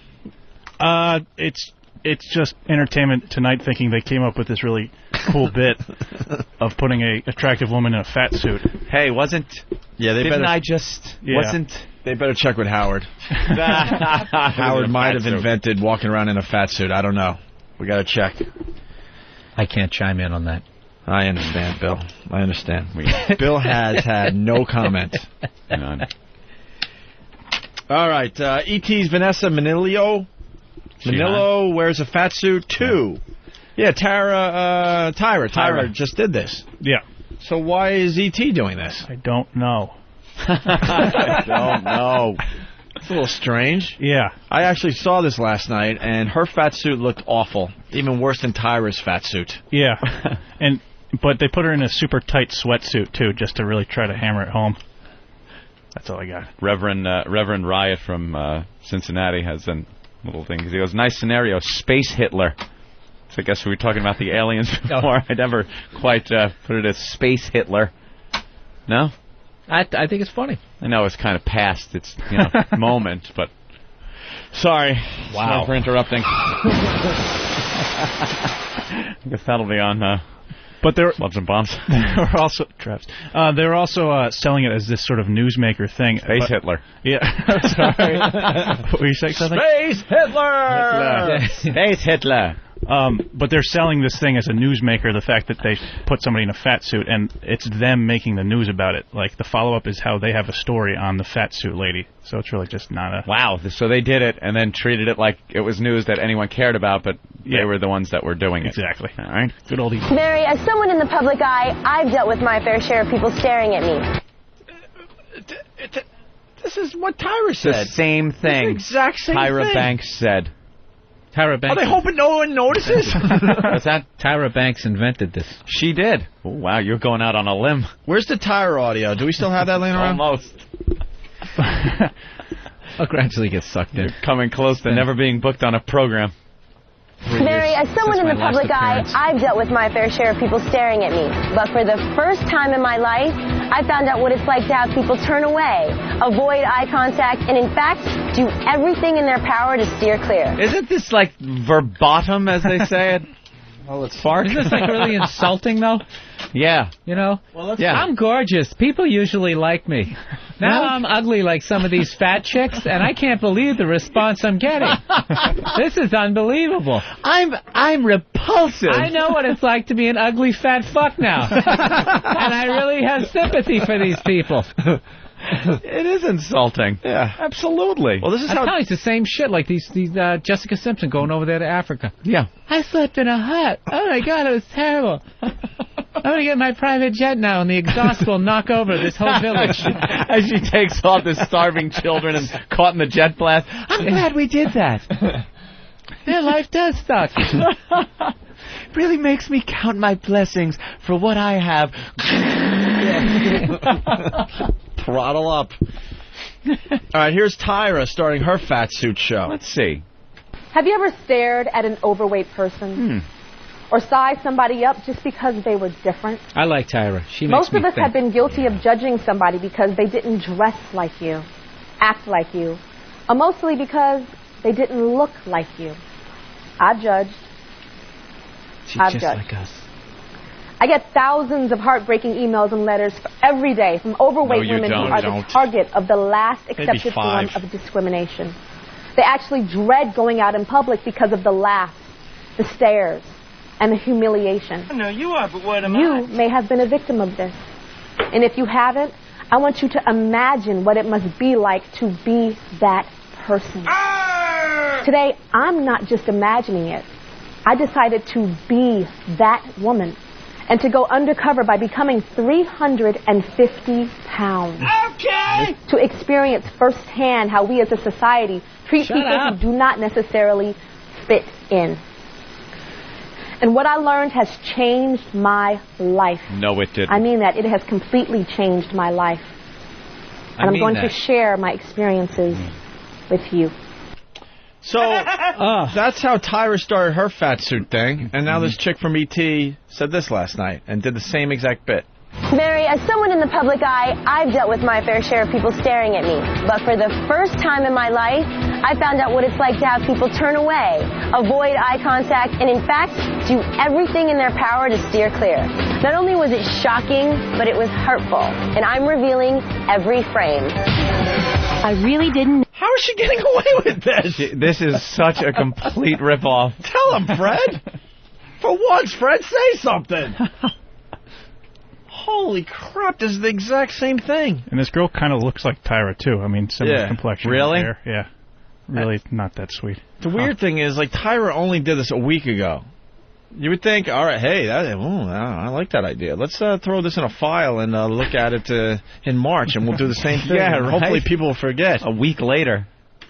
It's just Entertainment Tonight thinking they came up with this really cool bit of putting a attractive woman in a fat suit. Hey, wasn't they better check with Howard. Howard might have invented walking around in a fat suit. I don't know. We got to check. I can't chime in on that. I understand, Bill. I understand. Bill has had no comment. None. All right. E.T.'s Vanessa Manillo wears a fat suit, too. Yeah, Tyra just did this. Yeah. So why is E.T. doing this? I don't know. I don't know. It's a little strange. Yeah. I actually saw this last night, and her fat suit looked awful. Even worse than Tyra's fat suit. Yeah. But they put her in a super tight sweatsuit, too, just to really try to hammer it home. That's all I got. Reverend Riot from Cincinnati has a little thing. He goes, nice scenario, Space Hitler. So I guess we were talking about the aliens before. I never quite put it as Space Hitler. No? I think it's funny. I know it's kind of past its moment, but sorry. Wow. Sorry for interrupting. I guess that'll be on but Slubs and Bombs. They were also selling it as this sort of newsmaker thing. Space Hitler. Yeah. Sorry. Were you saying something? Space Hitler! Space Hitler. But they're selling this thing as a newsmaker, the fact that they put somebody in a fat suit, and it's them making the news about it. Like, the follow-up is how they have a story on the fat suit lady. So it's really just not a... Wow, so they did it and then treated it like it was news that anyone cared about, but they were the ones that were doing it. Exactly. All right. Good old E.T. Mary, as someone in the public eye, I've dealt with my fair share of people staring at me. This is what Tyra said. The same thing. The exact same thing. Tyra Banks said. Tyra Banks. Are they hoping no one notices? What's that? Tyra Banks invented this. She did. Oh, wow, you're going out on a limb. Where's the Tyra audio? Do we still have that laying around? Almost. I'll gradually get sucked in. You're coming close to never being booked on a program. Mary, as someone in the public eye, I've dealt with my fair share of people staring at me. But for the first time in my life, I found out what it's like to have people turn away, avoid eye contact, and in fact, do everything in their power to steer clear. Isn't this like verbatim, as they say it? Well, it's Fark. Isn't this like really insulting, though? Yeah. You know? Well, I'm gorgeous. People usually like me. Now I'm ugly like some of these fat chicks, and I can't believe the response I'm getting. This is unbelievable. I'm repulsive. I know what it's like to be an ugly fat fuck now. And I really have sympathy for these people. It is insulting. Yeah, absolutely. Well, this is how it's the same shit like these Jessica Simpson going over there to Africa. Yeah. I slept in a hut. Oh my God, it was terrible. I'm going to get my private jet now, and the exhaust will knock over this whole village. As she takes off the starving children and caught in the jet blast. I'm glad we did that. Yeah, life does suck. Really makes me count my blessings for what I have. Throttle up. All right, here's Tyra starting her fat suit show. Let's see. Have you ever stared at an overweight person? Or sized somebody up just because they were different? I like Tyra. She makes Most me of us think. have been guilty of judging somebody because they didn't dress like you, act like you, or mostly because they didn't look like you. I've judged. She's I've just judged. like us. I get thousands of heartbreaking emails and letters every day from overweight women who are the target of the last accepted form of discrimination. They actually dread going out in public because of the laughs, the stares, and the humiliation. No, you are, but what am You may have been a victim of this. And if you haven't, I want you to imagine what it must be like to be that person. Today, I'm not just imagining it. I decided to be that woman and to go undercover by becoming 350 pounds. Okay! To experience firsthand how we as a society treat people who do not necessarily fit in. And what I learned has changed my life. No, it didn't. I mean that. It has completely changed my life. And I'm going to share my experiences with you. So, that's how Tyra started her fat suit thing. And now this chick from E.T. said this last night and did the same exact bit. Mary, as someone in the public eye, I've dealt with my fair share of people staring at me. But for the first time in my life, I found out what it's like to have people turn away, avoid eye contact, and in fact, do everything in their power to steer clear. Not only was it shocking, but it was hurtful. And I'm revealing every frame. I really didn't... How is she getting away with this? This is such a complete ripoff. Tell him, Fred. For once, Fred, say something. Holy crap, this is the exact same thing. And this girl kind of looks like Tyra, too. I mean, similar complexion. Really? Hair. Yeah. Really not that sweet. The weird thing is, like, Tyra only did this a week ago. You would think, all right, hey, I like that idea. Let's throw this in a file and look at it in March, and we'll do the same thing. Yeah, right. Hopefully people will forget. A week later.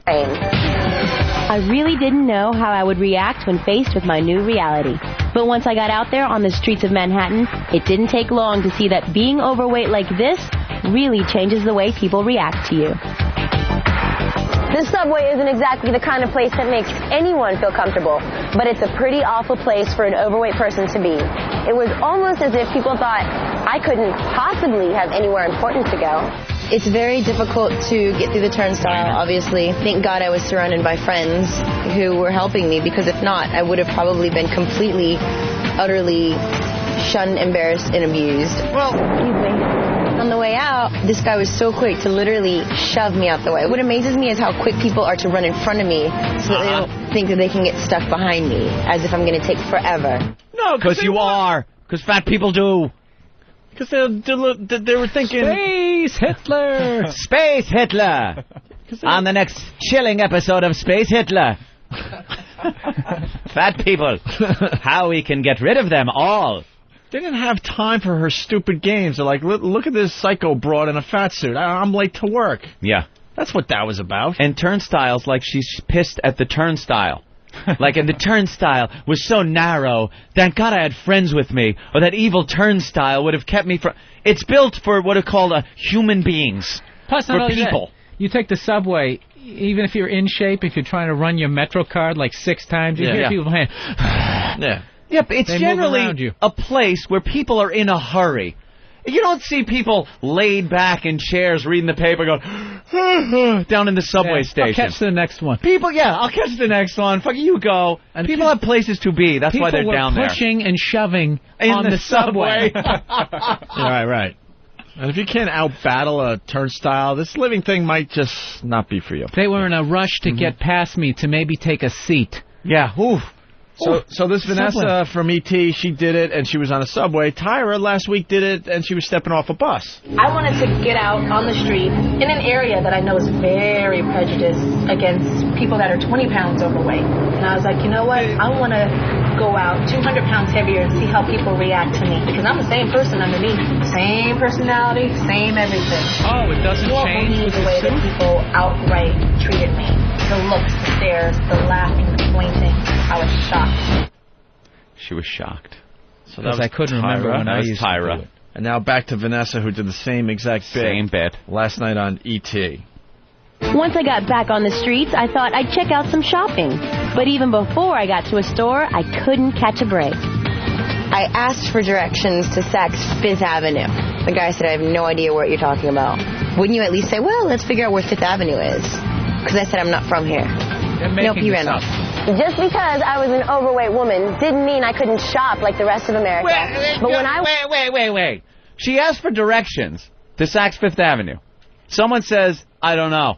I really didn't know how I would react when faced with my new reality. But once I got out there on the streets of Manhattan, it didn't take long to see that being overweight like this really changes the way people react to you. This subway isn't exactly the kind of place that makes anyone feel comfortable, but it's a pretty awful place for an overweight person to be. It was almost as if people thought I couldn't possibly have anywhere important to go. It's very difficult to get through the turnstile, obviously. Thank God I was surrounded by friends who were helping me, because if not, I would have probably been completely, utterly shunned, embarrassed, and abused. Well, excuse me. On the way out, this guy was so quick to literally shove me out the way. What amazes me is how quick people are to run in front of me so that they don't think that they can get stuck behind me, as if I'm going to take forever. No, because you are. Because fat people do. Because they were thinking... Space Hitler! Space Hitler! On the next chilling episode of Space Hitler. Fat people. How we can get rid of them all. They didn't have time for her stupid games. They're like, look at this psycho broad in a fat suit. I'm late to work. Yeah. That's what that was about. And turnstiles, like she's pissed at the turnstile. Like, and the turnstile was so narrow. Thank God I had friends with me, or that evil turnstile would have kept me from... It's built for what are called human beings. Plus, for people. You take the subway, even if you're in shape, if you're trying to run your Metro card like 6 times, you hear people saying... Yeah. Yeah, but it's generally a place where people are in a hurry. You don't see people laid back in chairs reading the paper going down in the subway station. I'll catch the next one. People, I'll catch the next one. Fuck you, go. And people have places to be. That's why they're down there. People were pushing and shoving on the subway. Right. And if you can't out-battle a turnstile, this living thing might just not be for you. They were in a rush to get past me to maybe take a seat. Yeah, oof. So this Vanessa from E.T., she did it, and she was on a subway. Tyra last week did it, and she was stepping off a bus. I wanted to get out on the street in an area that I know is very prejudiced against people that are 20 pounds overweight. And I was like, you know what? I want to go out 200 pounds heavier and see how people react to me. Because I'm the same person underneath. Same personality, same everything. Oh, it doesn't change with the way that people outright treated me. The looks, the stares, the laughing, the pointing. I was shocked. She was shocked. So Because I couldn't remember when I used to do it. And now back to Vanessa, who did the same exact bit. Same bit. Last night on E.T. Once I got back on the streets, I thought I'd check out some shopping. But even before I got to a store, I couldn't catch a break. I asked for directions to Saks Fifth Avenue. The guy said, I have no idea what you're talking about. Wouldn't you at least say, well, let's figure out where Fifth Avenue is? Because I said, I'm not from here. Nope, he ran off. Just because I was an overweight woman didn't mean I couldn't shop like the rest of America. Wait. She asked for directions to Saks Fifth Avenue. Someone says, I don't know,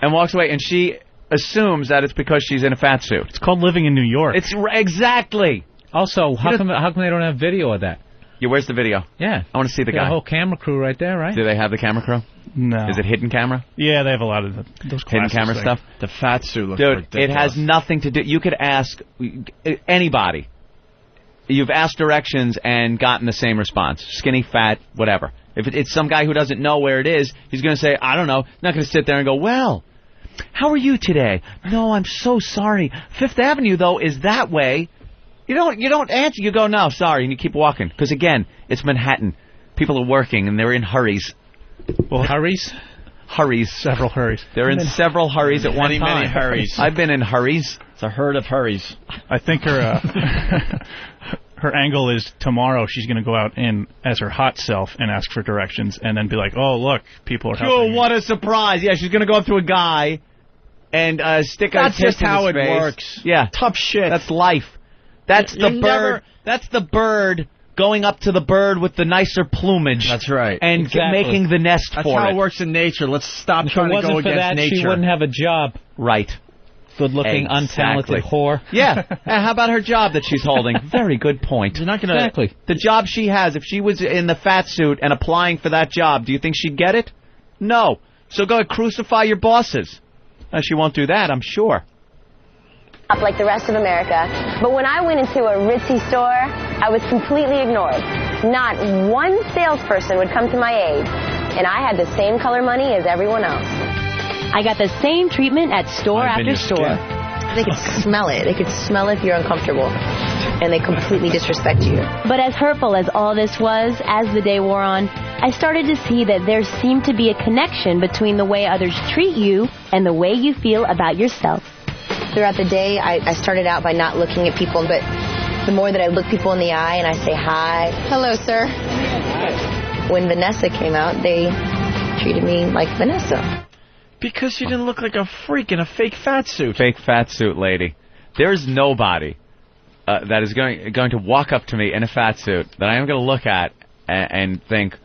and walks away, and she assumes that it's because she's in a fat suit. It's called living in New York. It's exactly. Also, how come they don't have video of that? Yeah, where's the video? Yeah. I want to see the guy. The whole camera crew right there, right? Do they have the camera crew? No. Is it hidden camera? Yeah, they have a lot of those hidden camera things. stuff. The fat suit looks Dude, ridiculous. it has nothing to do. You could ask anybody. You've asked directions and gotten the same response. Skinny, fat, whatever. If it's some guy who doesn't know where it is, he's going to say, I don't know. He's not going to sit there and go, well, how are you today? No, I'm so sorry. Fifth Avenue, though, is that way. You don't answer. You go, no, sorry, and you keep walking. Because, again, it's Manhattan. People are working, and they're in hurries. Well, hurries? Hurries. Several hurries. They're in several hurries at one time. Many hurries. I've been in hurries. It's a herd of hurries. I think her her angle is tomorrow she's going to go out in as her hot self and ask for directions and then be like, oh, look, people are helping. Oh, what a surprise. Yeah, she's going to go up to a guy and stick a That's tip just in how his it face. works. Yeah. Tough shit. That's life. That's the bird. Never... That's the bird going up to the bird with the nicer plumage. That's right. And making the nest That's for it. how it works in nature. Let's stop trying to go against nature. She wouldn't have a job. Right. Good-looking, untalented whore. Yeah. How about her job that she's holding? Very good point. You're not gonna... Exactly. The job she has, if she was in the fat suit and applying for that job, do you think she'd get it? No. So go crucify your bosses. She won't do that, I'm sure. Up like the rest of America. But when I went into a ritzy store, I was completely ignored. Not one salesperson would come to my aid. And I had the same color money as everyone else. I got the same treatment at store after store. They could smell it. They could smell if you're uncomfortable. And they completely disrespect you. But as hurtful as all this was, as the day wore on, I started to see that there seemed to be a connection between the way others treat you and the way you feel about yourself. Throughout the day, I started out by not looking at people, but the more that I look people in the eye and I say, hi, hello, sir. When Vanessa came out, they treated me like Vanessa. Because she didn't look like a freak in a fake fat suit. Fake fat suit lady. There's nobody that is going to walk up to me in a fat suit that I am going to look at and think,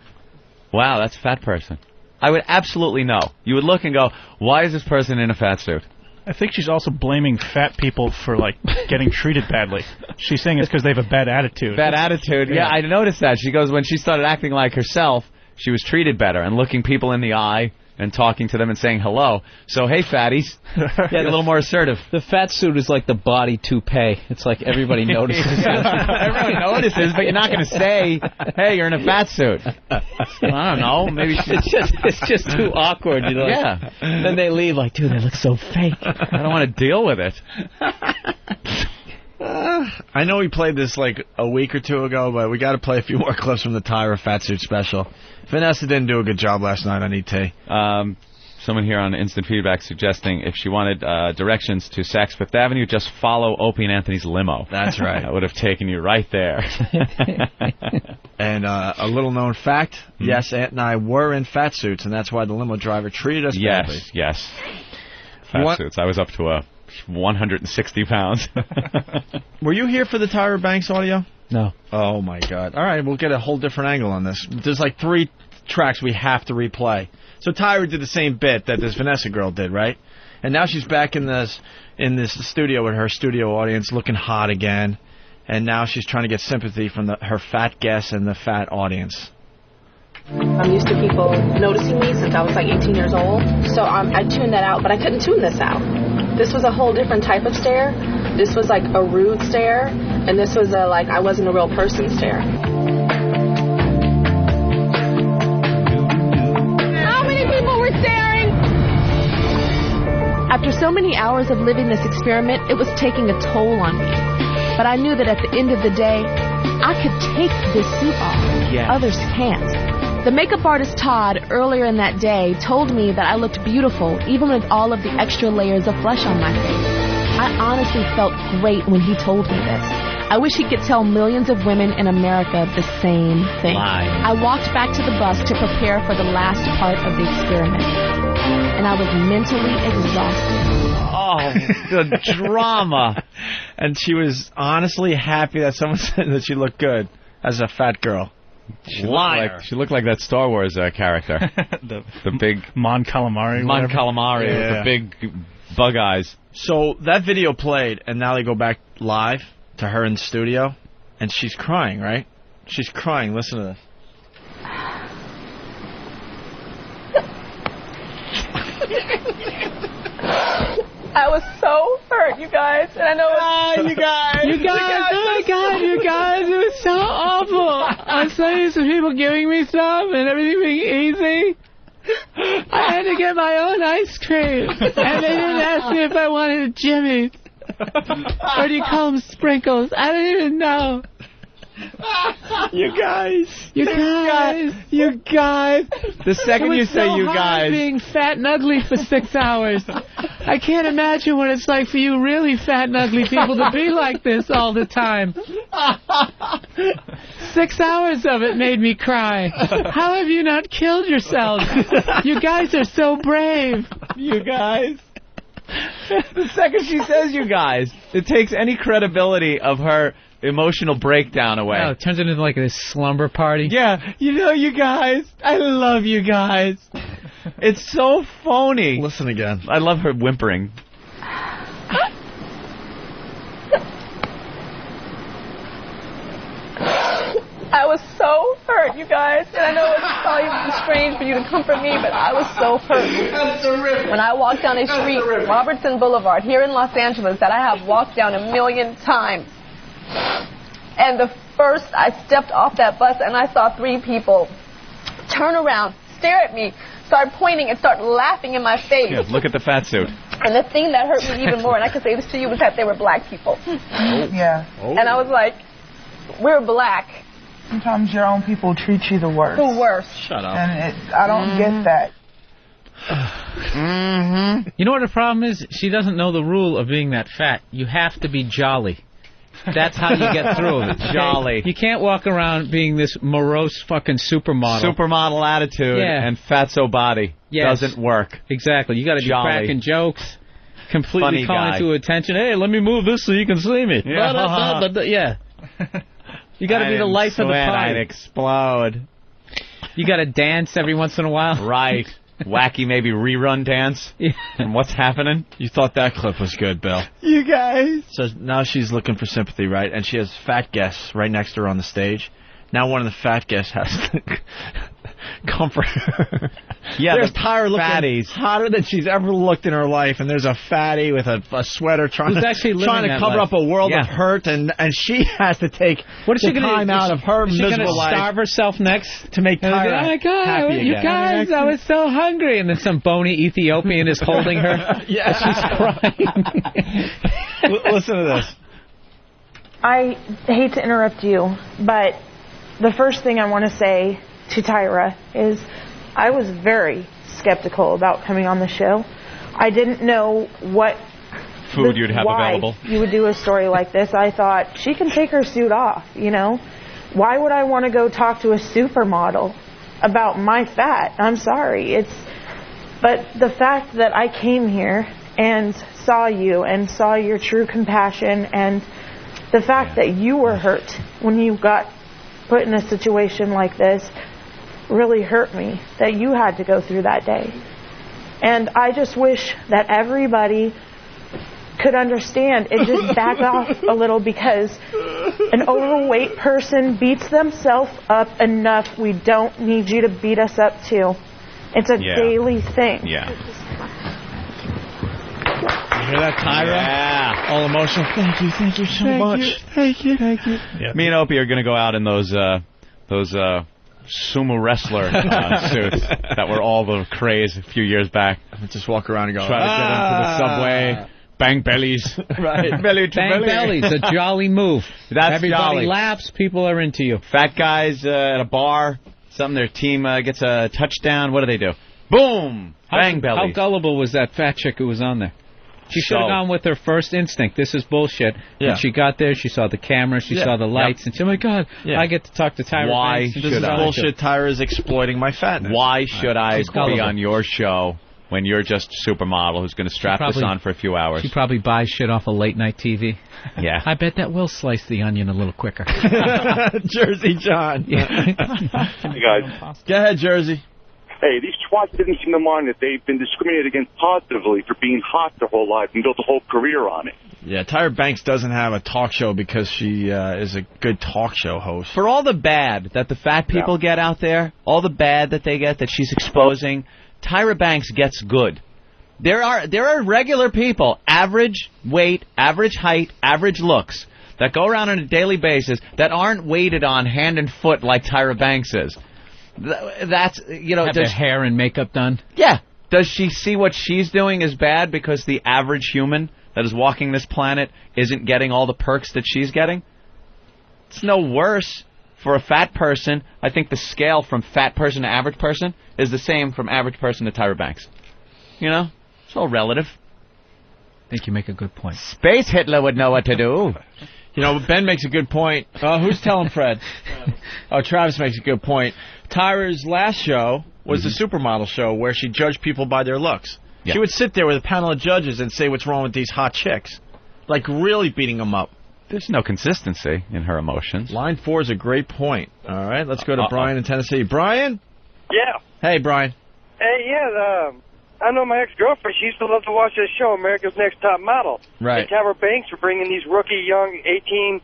wow, that's a fat person. I would absolutely know. You would look and go, why is this person in a fat suit? I think she's also blaming fat people for, like, getting treated badly. She's saying it's because they have a bad attitude. Bad attitude. Yeah, I noticed that. She goes, when she started acting like herself, she was treated better and looking people in the eye and talking to them and saying hello. So, hey, fatties, get a little more assertive. The fat suit is like the body toupee. It's like everybody notices. Everyone notices, but you're not going to say, hey, you're in a fat suit. I don't know. Maybe it's just too awkward. You know? Yeah. Then they leave like, dude, they look so fake. I don't want to deal with it. I know we played this like a week or two ago, but we got to play a few more clips from the Tyra Fat Suit special. Vanessa didn't do a good job last night on E.T. Someone here on Instant Feedback suggesting if she wanted directions to Saks Fifth Avenue, just follow Opie and Anthony's limo. That's right. That would have taken you right there. And a little known fact, yes, Aunt and I were in fat suits, and that's why the limo driver treated us badly. Yes. Fat suits. I was up to 160 pounds. Were you here for the Tyra Banks audio? No. Oh, my God. All right, we'll get a whole different angle on this. There's like 3 tracks we have to replay. So Tyra did the same bit that this Vanessa girl did, right? And now she's back in this studio with her studio audience, looking hot again. And now she's trying to get sympathy from her fat guests and the fat audience. I'm used to people noticing me since I was like 18 years old. So I tuned that out, but I couldn't tune this out. This was a whole different type of stare. This was like a rude stare, and this was a like I wasn't a real person stare. How many people were staring? After so many hours of living this experiment, it was taking a toll on me. But I knew that at the end of the day, I could take this suit off. Yes. Others can't. The makeup artist Todd, earlier in that day, told me that I looked beautiful, even with all of the extra layers of flesh on my face. I honestly felt great when he told me this. I wish he could tell millions of women in America the same thing. I walked back to the bus to prepare for the last part of the experiment, and I was mentally exhausted. Oh, the drama. And she was honestly happy that someone said that she looked good as a fat girl. She looked like that Star Wars character. the big Mon Calamari. Mon Calamari with the big bug eyes. So that video played, and now they go back live to her in the studio, and she's crying, right? She's crying. Listen to this. I was so hurt, you guys, and I know you guys, oh my God, you guys, it was so awful. I'm so used to people giving me stuff and everything being easy. I had to get my own ice cream, and they didn't ask me if I wanted a Jimmy's. Or do you call them sprinkles? I don't even know. You guys. The second you say you guys, being fat and ugly for 6 hours. I can't imagine what it's like for you really fat and ugly people to be like this all the time. 6 hours of it made me cry. How have you not killed yourselves? You guys are so brave. You guys. The second she says you guys, it takes any credibility of her emotional breakdown away. Oh, it turns into like this slumber party. Yeah, you guys. I love you guys. It's so phony. Listen again. I love her whimpering. I was so hurt, you guys, and I know it's probably strange for you to comfort me, but I was so hurt. That's terrific. When I walked down a street, Robertson Boulevard, here in Los Angeles, that I have walked down 1,000,000 times. And the first I stepped off that bus and I saw 3 people turn around, stare at me, start pointing and start laughing in my face. Yeah, look at the fat suit. And the thing that hurt me even more, and I can say this to you, was that they were black people. Yeah. And I was like, we're black. Sometimes your own people treat you the worst. The worst. Shut up. And I don't get that. You know what the problem is? She doesn't know the rule of being that fat. You have to be jolly. That's how you get through it. Jolly. You can't walk around being this morose fucking supermodel. Supermodel attitude and fatso body. Yes. Doesn't work. Exactly. You got to be cracking jokes, completely Funny calling guy. to attention. Hey, let me move this so you can see me. Yeah. You got to be the life of the party. I'd explode. You got to dance every once in a while. Right. Wacky maybe rerun dance. Yeah. And what's happening? You thought that clip was good, Bill. You guys. So now she's looking for sympathy, right? And she has fat guests right next to her on the stage. Now one of the fat guests has to comfort her. Yeah, there's the Tyra looking fatties. hotter than she's ever looked in her life, and there's a fatty with a sweater trying to cover up a world of hurt, and she has to take what is she gonna time out of her miserable life. Is she going to starve herself next to make Tyra oh my God, happy you again. guys, I was so hungry, and then some bony Ethiopian is holding her. Yeah, she's crying. Listen to this. I hate to interrupt you, but the first thing I want to say to Tyra is I was very skeptical about coming on the show. I didn't know what food you'd have available. You would do a story like this. I thought she can take her suit off, you know. Why would I want to go talk to a supermodel about my fat? I'm sorry. But the fact that I came here and saw you and saw your true compassion and the fact that you were hurt when you got put in a situation like this really hurt me, that you had to go through that day. And I just wish that everybody could understand and just back off a little, because an overweight person beats themselves up enough. We don't need you to beat us up too. It's a daily thing. Yeah. You hear that, Tyra? Yeah. All emotional. Thank you so much. Thank you. Yeah. Me and Opie are going to go out in those sumo wrestler suits that were all the craze a few years back. Just walk around and go, try to get into the subway. Bang bellies. Right. Belly to Bang belly. bellies, a jolly move. That's Everybody jolly. laughs, people are into you. Fat guys at a bar, their team gets a touchdown. What do? Boom! Bang bellies. How gullible was that fat chick who was on there? She should have gone with her first instinct. This is bullshit. Yeah. And she got there, she saw the camera, she saw the lights, and she, oh my God, I get to talk to Tyra Why Banks. This is bullshit. Tyra's exploiting my fatness. Why should I be gullible. on your show when you're just a supermodel who's going to strap this on for a few hours? She probably buys shit off of late-night TV. Yeah. I bet that will slice the onion a little quicker. Jersey John. Hey, guys. Go ahead, Jersey. Hey, these twats didn't seem to mind that they've been discriminated against positively for being hot their whole life and built a whole career on it. Yeah, Tyra Banks doesn't have a talk show because she is a good talk show host. For all the bad that the fat people get out there, all the bad that they get that she's exposing, Tyra Banks gets good. There are regular people, average weight, average height, average looks, that go around on a daily basis that aren't weighted on hand and foot like Tyra Banks is. That's, Have their hair and makeup done. Yeah. Does she see what she's doing is bad because the average human that is walking this planet isn't getting all the perks that she's getting? It's no worse for a fat person. I think the scale from fat person to average person is the same from average person to Tyra Banks. It's all relative. I think you make a good point. Space Hitler would know what to do. Ben makes a good point. Who's telling Fred? Travis makes a good point. Tyra's last show was the supermodel show where she judged people by their looks. Yeah. She would sit there with a panel of judges and say what's wrong with these hot chicks. Like really beating them up. There's no consistency in her emotions. Line 4 is a great point. All right, let's go to Brian in Tennessee. Brian? Yeah. Hey, Brian. Hey, I know my ex-girlfriend. She used to love to watch this show, America's Next Top Model. Right. And Tyra Banks for bringing these rookie, young 18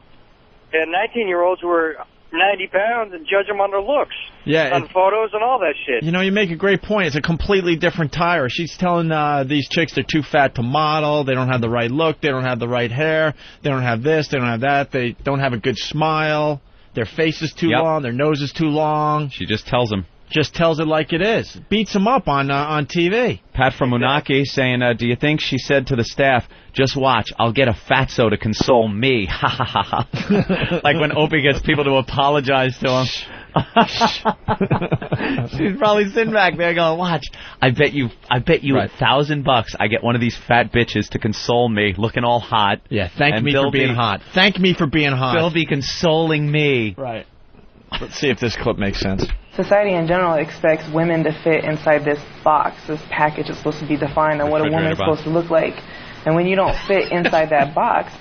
and 19-year-olds who are 90 pounds and judge them on their looks. Yeah. On photos and all that shit. You make a great point. It's a completely different Tyra. She's telling these chicks they're too fat to model. They don't have the right look. They don't have the right hair. They don't have this. They don't have that. They don't have a good smile. Their face is too long. Their nose is too long. She just tells them. Just tells it like it is. Beats them up on TV. Pat from Unaki saying, do you think she said to the staff, just watch, I'll get a fatso to console me. Ha ha ha ha. Like when Opie gets people to apologize to him. She's probably sitting back there going, watch, I bet you $1,000 I get one of these fat bitches to console me, looking all hot. Yeah, thank me for being hot. Thank me for being hot. They'll be consoling me. Right. Let's see if this clip makes sense. Society in general expects women to fit inside this box. This package is supposed to be defined on what a woman's supposed to look like. And when you don't fit inside that box,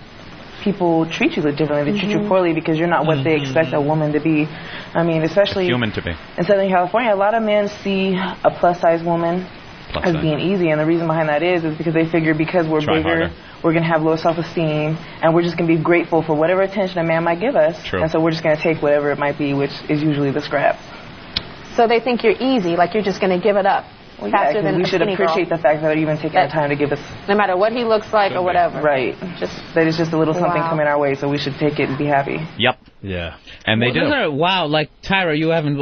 people treat you differently. They treat you poorly because you're not what they expect a woman to be. I mean, especially human to be. In Southern California, a lot of men see a plus-size woman as being easy. And the reason behind that is because they figure because we're bigger, we're going to have low self-esteem, and we're just going to be grateful for whatever attention a man might give us. True. And so we're just going to take whatever it might be, which is usually the scraps. So they think you're easy, like you're just going to give it up faster than we should appreciate the fact that they're even taking the time to give us... No matter what he looks like or whatever. Right. That is just a little something coming our way, so we should take it and be happy. Yep. Yeah. And they do. Isn't it, wow, like, Tyra, you haven't,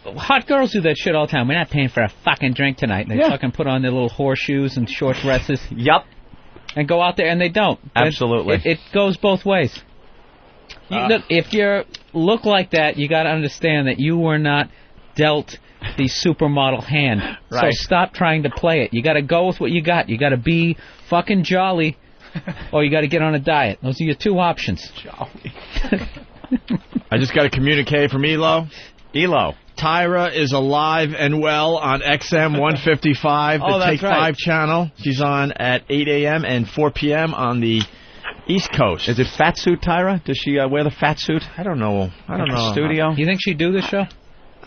hot girls do that shit all the time. We're not paying for a fucking drink tonight. They fucking put on their little horseshoes and short dresses. Yep. And go out there, and they don't. Absolutely. It goes both ways. Look, if you look like that, you got to understand that you were not dealt the supermodel hand. Right. So stop trying to play it. You got to go with what you got. You got to be fucking jolly, or you got to get on a diet. Those are your two options. Jolly. I just got a communique from Elo. Tyra is alive and well on XM 155, the Take 5 channel. She's on at 8 a.m. and 4 p.m. on the East Coast. Is it fat suit Tyra? Does she wear the fat suit? I don't know. Studio? You think she'd do this show?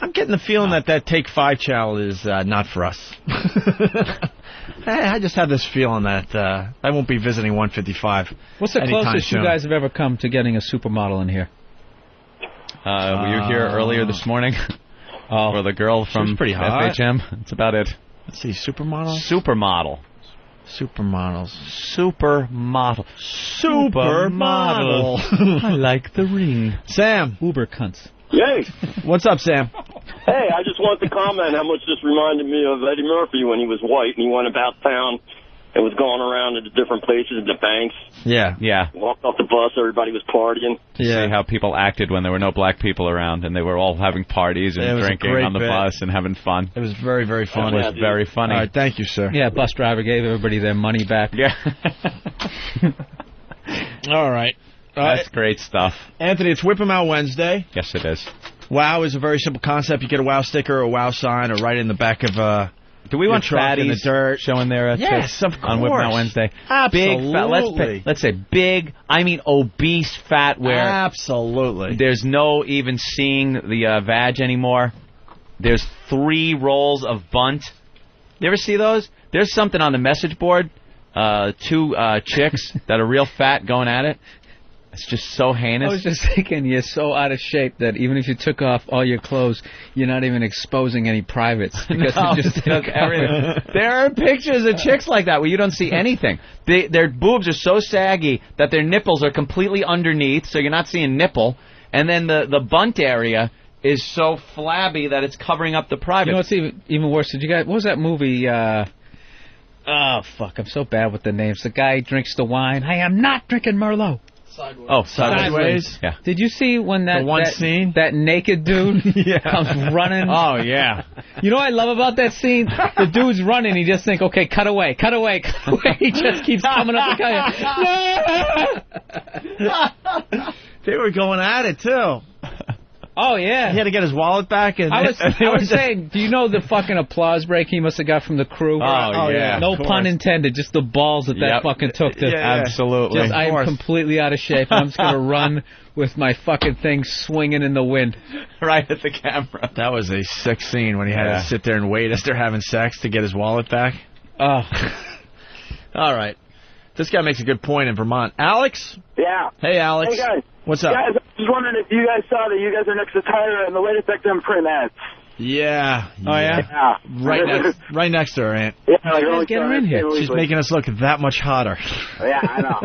I'm getting the feeling that Take 5 channel is not for us. I just have this feeling that I won't be visiting 155. What's the closest soon. you guys have ever come to getting a supermodel in here? Were you here earlier this morning? For the girl from pretty hot. FHM? That's about it. Let's see, supermodel? Supermodel. Supermodels. Supermodel. Supermodel. I like the ring. Sam. Uber cunts. Yay. What's up, Sam? Hey, I just wanted to comment how much this reminded me of Eddie Murphy when he was white and he went about town and was going around to the different places, the banks. Yeah. Walked off the bus, everybody was partying. See how people acted when there were no black people around and they were all having parties and drinking on the bus and having fun. It was very, very funny. It was very funny. All right, thank you, sir. Yeah, bus driver gave everybody their money back. Yeah. All right. That's great stuff. Anthony, it's Whip 'em Out Wednesday. Yes, it is. WOW is a very simple concept. You get a WOW sticker or a WOW sign or right in the back of Do we want fatties in the dirt showing their yes, of course. on Whip 'em Out Wednesday? Absolutely. Big fat, let's say big, I mean obese fat where absolutely there's no even seeing the vag anymore. There's 3 rolls of bunt. You ever see those? There's something on the message board. 2 chicks that are real fat going at it. It's just so heinous. I was just thinking, you're so out of shape that even if you took off all your clothes, you're not even exposing any privates. Because No, you just look, there are pictures of chicks like that where you don't see anything. Their boobs are so saggy that their nipples are completely underneath, so you're not seeing nipple. And then the bunt area is so flabby that it's covering up the privates. You know what's even worse? Did you guys? What was that movie? Oh fuck! I'm so bad with the names. The guy drinks the wine. I am not drinking Merlot. Sideways. Oh, Sideways. Yeah. Did you see when that naked dude comes running? Oh, yeah. You know what I love about that scene? The dude's running. He just think, okay, cut away, cut away, cut away. He just keeps coming up and They were going at it, too. Oh, yeah. He had to get his wallet back. And I was saying, do you know the fucking applause break he must have got from the crew? Oh yeah. No pun intended, just the balls that fucking took to... Absolutely. I am completely out of shape. I'm just going to run with my fucking thing swinging in the wind. Right at the camera. That was a sick scene when he had to sit there and wait as they're having sex to get his wallet back. Oh. All right. This guy makes a good point in Vermont. Alex? Yeah. Hey, Alex. Hey, guys. What's up? Guys, I was just wondering if you guys saw that you guys are next to Tyra and the latest XM print ads. Yeah. Oh, yeah? Right next to her, Aunt. Yeah, like Let's get her in here. She's making us look that much hotter. Yeah, I know.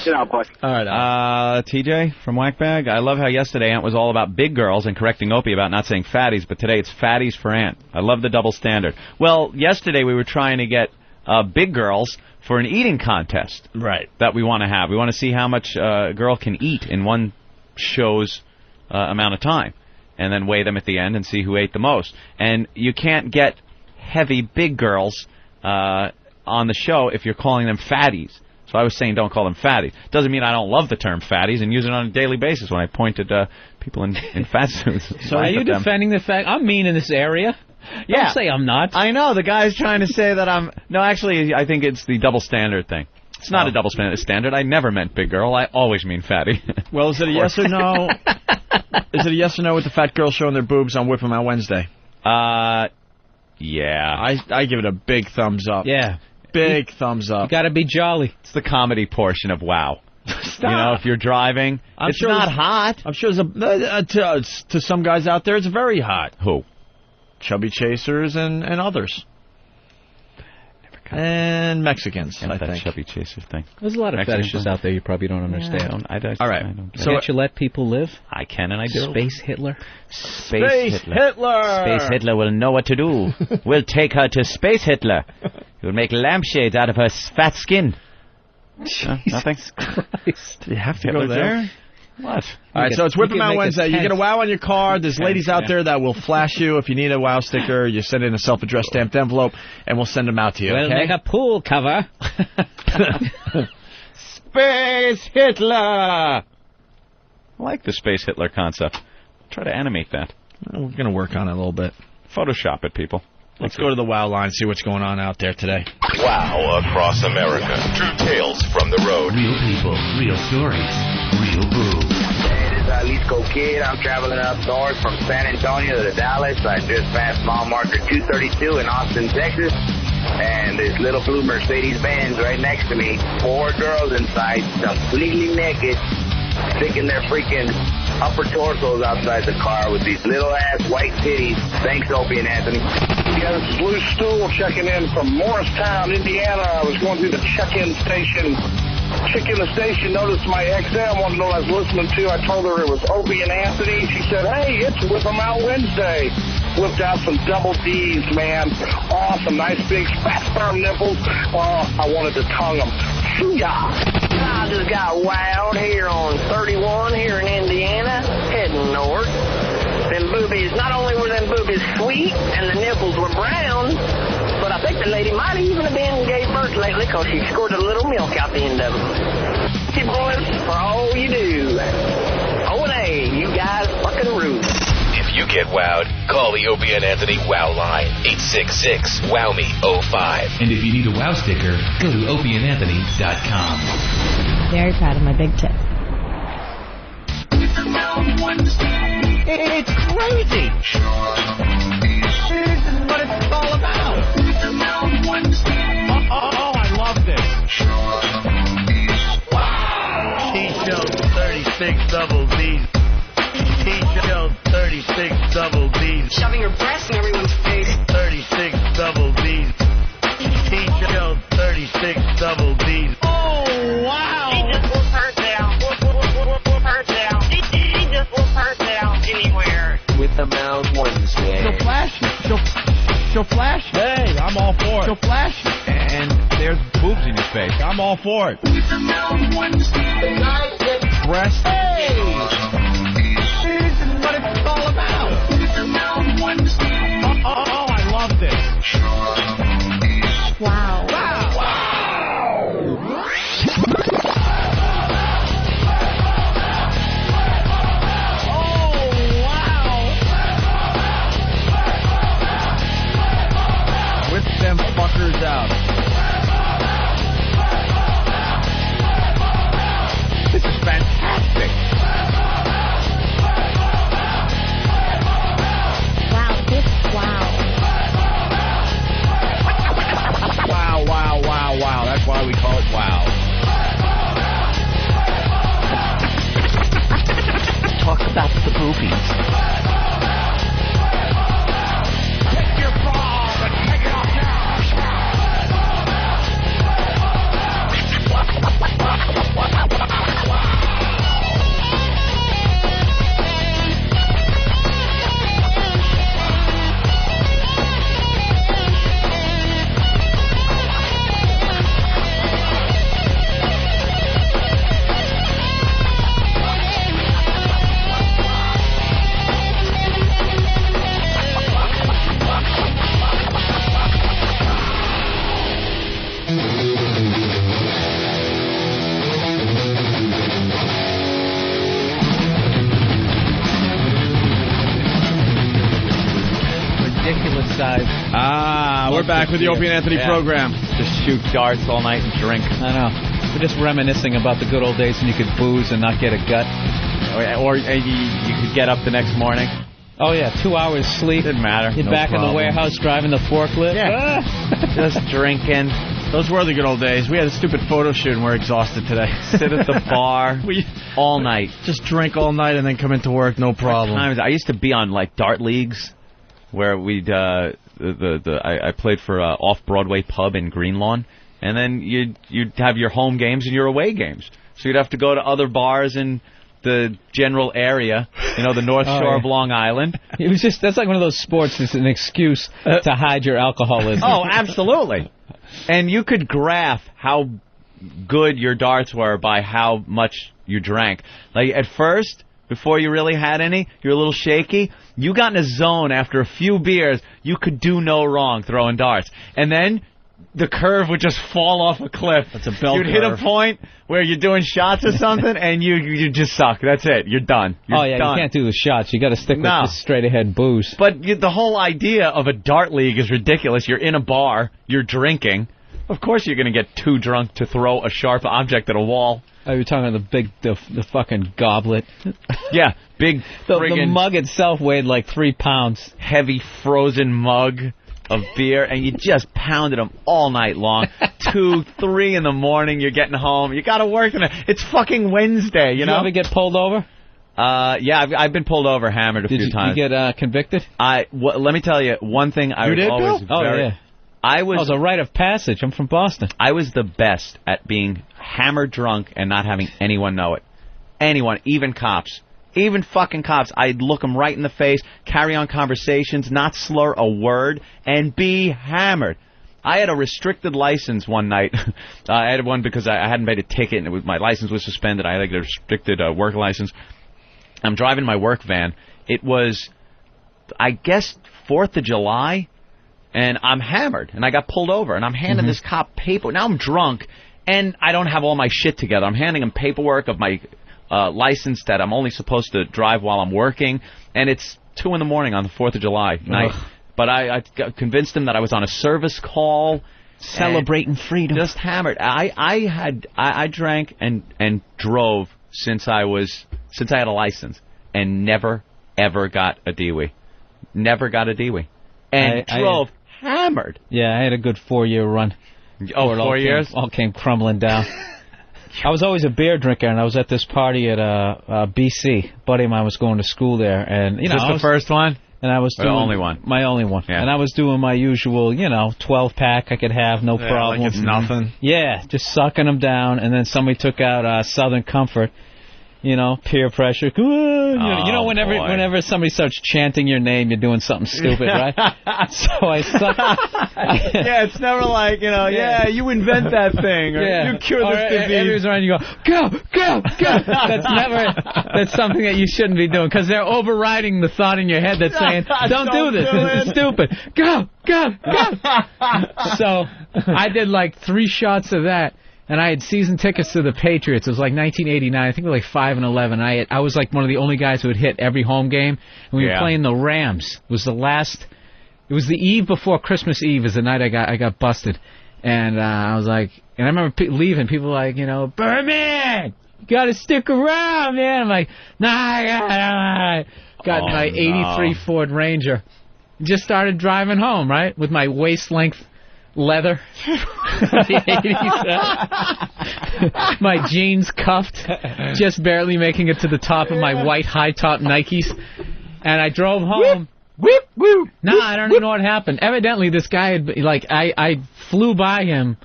Get out, Buck. All right. TJ from Whackbag, I love how yesterday Aunt was all about big girls and correcting Opie about not saying fatties, but today it's fatties for Aunt. I love the double standard. Well, yesterday we were trying to get big girls for an eating contest. Right. That we want to have. We want to see how much a girl can eat in one show's amount of time. And then weigh them at the end and see who ate the most. And you can't get heavy big girls on the show if you're calling them fatties. So I was saying don't call them fatties. Doesn't mean I don't love the term fatties and use it on a daily basis when I point at people in fat suits. So are you defending the fact I'm mean in this area? Yeah. Don't say I'm not. I know. The guy's trying to say that I'm... No, actually, I think it's the double standard thing. It's not a double standard. I never meant big girl. I always mean fatty. Well, is it a yes or no? Is it a yes or no with the fat girls showing their boobs on Whip 'em Out Wednesday? Yeah. I give it a big thumbs up. Yeah. Big thumbs up. You got to be jolly. It's the comedy portion of WOW. Stop. You know, if you're driving, it's not hot. I'm sure to some guys out there, it's very hot. Who? Chubby chasers and others. And Mexicans, I that think. chubby chaser thing. There's a lot of Mexican fetishes thing. out there you probably don't understand. All right. So can't you let people live? I can and I do. Space Hitler? Space Hitler will know what to do. We'll take her to Space Hitler. We'll make lampshades out of her fat skin. Nothing? Christ. You have to Hitler go there? joke? What? All right, so it's Whip 'em Out Wednesday. You get a WOW on your car. There's ladies out there that will flash you. If you need a WOW sticker, you send in a self-addressed stamped envelope, and we'll send them out to you, We'll make a pool cover. Space Hitler! I like the Space Hitler concept. Try to animate that. We're going to work on it a little bit. Photoshop it, people. Let's go to the WOW line, see what's going on out there today. WOW across America. True tales from the road. Real people, real stories, real booze. East Coast kid. I'm traveling up north from San Antonio to Dallas. I just passed mile marker 232 in Austin, Texas. And this little blue Mercedes-Benz right next to me. 4 girls inside, completely naked, sticking their freaking upper torsos outside the car with these little-ass white titties. Thanks, Opie and Anthony. Yeah, this is Lou Stool checking in from Morristown, Indiana. I was going through the check-in station. Chick in the station noticed my XM, wanted to know what I was listening to. I told her it was Opie and Anthony. She said, hey, it's Whip 'em Out Wednesday. Whipped out some double D's, man. Awesome, nice big fat firm nipples. Oh, I wanted to tongue them. Shoo-yah. I just got wild here on 31 here in Indiana, heading north. Them boobies, not only were them boobies sweet and the nipples were brown, but I think the lady might even have been gave birth lately because she squirted a little milk out the end of them. Hey, boys, for all you do. O&A, you guys fucking rude. If you get wowed, call the Opie and Anthony Wow line, 866-WOW-ME-05. And if you need a wow sticker, go to opieandanthony.com. Very proud of my big tip. It's crazy. This is what it's all about. Oh, I love this. Wow. T-show 36 double D's. T-show 36 double D's. Shoving your breasts in everyone's face. 36 double D's. T-show 36 double D's. Oh, wow. He just whoop her down. Whoop her down. He just whoop her down anywhere. With the Mount Wednesday. She'll flash. She'll flash. Hey, I'm all for it. She'll flash. And there's boobs in your face. I'm all for it. Breast. Hey. This is what it's all about. Oh, I love this. Wow. Whip them fuckers out. This is fantastic. Wow. That's why we call it wow. Talk about the boobies. Take your ball and take it off We're back with the Opie and Anthony program. Just shoot darts all night and drink. I know. We're just reminiscing about the good old days when you could booze and not get a gut. Or you could get up the next morning. Oh, yeah, 2 hours sleep. Didn't matter. You're back in the warehouse driving the forklift. Yeah. Just drinking. Those were the good old days. We had a stupid photo shoot and we're exhausted today. Sit at the bar all night. Just drink all night and then come into work, no problem. I used to be on like dart leagues where we'd I played for an off-Broadway pub in Greenlawn, and then you'd have your home games and your away games. So you'd have to go to other bars in the general area, the North Shore of Long Island. It was that's like one of those sports that's an excuse to hide your alcoholism. Oh, absolutely. And you could graph how good your darts were by how much you drank. Like at first, before you really had any, you're a little shaky. You got in a zone after a few beers, you could do no wrong throwing darts. And then the curve would just fall off a cliff. That's a bell curve. You'd hit a point where you're doing shots or something, and you just suck. That's it. You're done. You're done. You can't do the shots. You got to stick with just straight-ahead booze. But the whole idea of a dart league is ridiculous. You're in a bar. You're drinking. Of course you're going to get too drunk to throw a sharp object at a wall. Oh, you're talking about the fucking goblet. Yeah, big the mug itself weighed like 3 pounds. Heavy frozen mug of beer, and you just pounded them all night long. 2, 3 in the morning, you're getting home. You got to work in it. It's fucking Wednesday, you know? You ever get pulled over? Yeah, I've been pulled over, hammered a few times. Did you get convicted? Let me tell you, one thing I was always yeah. I was a rite of passage. I'm from Boston. I was the best at being hammered drunk and not having anyone know it. Anyone, even cops. Even fucking cops. I'd look them right in the face, carry on conversations, not slur a word, and be hammered. I had a restricted license one night. I had one because I hadn't paid a ticket, and my license was suspended. I had like a restricted work license. I'm driving my work van. It was, I guess, 4th of July. And I'm hammered, and I got pulled over, and I'm handing this cop paper. Now I'm drunk, and I don't have all my shit together. I'm handing him paperwork of my license that I'm only supposed to drive while I'm working, and it's 2 in the morning on the 4th of July night. But I convinced him that I was on a service call. Celebrating freedom. Just hammered. I drank and drove since I had a license, and never, ever got a DWI. Never got a DWI. And drove hammered. Yeah, I had a good 4-year run. Oh, 4 years? All came crumbling down. I was always a beer drinker, and I was at this party at BC. A buddy of mine was going to school there, and Is this the first one? And I was doing the only one. My only one. Yeah. And I was doing my usual, 12-pack I could have, no problem. Like it's nothing. Yeah, just sucking them down, and then somebody took out Southern Comfort. Peer pressure. Whenever somebody starts chanting your name, you're doing something stupid, right? So I sucked. Yeah, it's never like, yeah, you invent that thing, or you cure this disease. Everyone's around, you go. That's something that you shouldn't be doing, because they're overriding the thought in your head that's saying, don't do this, this is stupid. Go. So I did like 3 shots of that. And I had season tickets to the Patriots. It was like 1989. I think we were like 5-11. I was like one of the only guys who had hit every home game. And we were playing the Rams. It was the eve before Christmas Eve is the night I got busted. And I was like, and I remember leaving. People were like, Birdman, you got to stick around, man. I'm like, nah, I got my 83 Ford Ranger. Just started driving home, right, with my waist-length leather. My jeans cuffed, just barely making it to the top of my white high-top Nikes. And I drove home. Whip. Nah, I don't even know what happened. Evidently, this guy had, I flew by him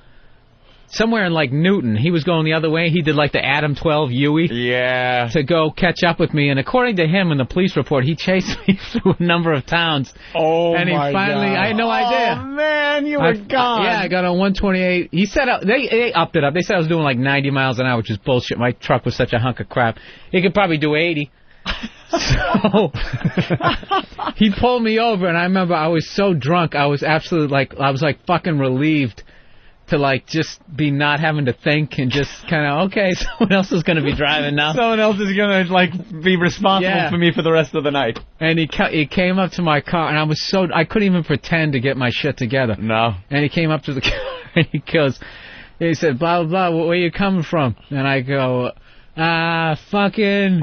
somewhere in, Newton. He was going the other way. He did, the Adam 12 Huey. Yeah. To go catch up with me. And according to him in the police report, he chased me through a number of towns. Oh, and he finally, God. I had no idea. Oh, man, you were gone. Yeah, I got on 128. He said, they upped it up. They said I was doing 90 miles an hour, which is bullshit. My truck was such a hunk of crap. He could probably do 80. So he pulled me over, and I remember I was so drunk. I was absolutely fucking relieved to just be not having to think and just kind of, okay, someone else is going to be driving now. Someone else is going to be responsible for me for the rest of the night. And he came up to my car, and I couldn't even pretend to get my shit together. No. And he came up to the car, and he said, blah, blah, blah, where are you coming from? And I go, fucking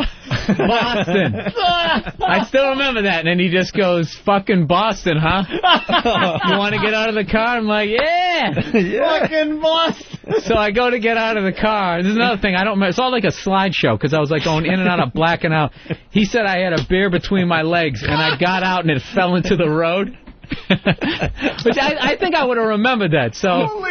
Boston. I still remember that. And then he just goes, fucking Boston, huh? You want to get out of the car? I'm like, yeah. Fucking Boston. So I go to get out of the car. This is another thing. I don't remember. It's all like a slideshow because I was going in and out of blacking out. He said I had a beer between my legs, and I got out and it fell into the road. Which I think I would have remembered that. So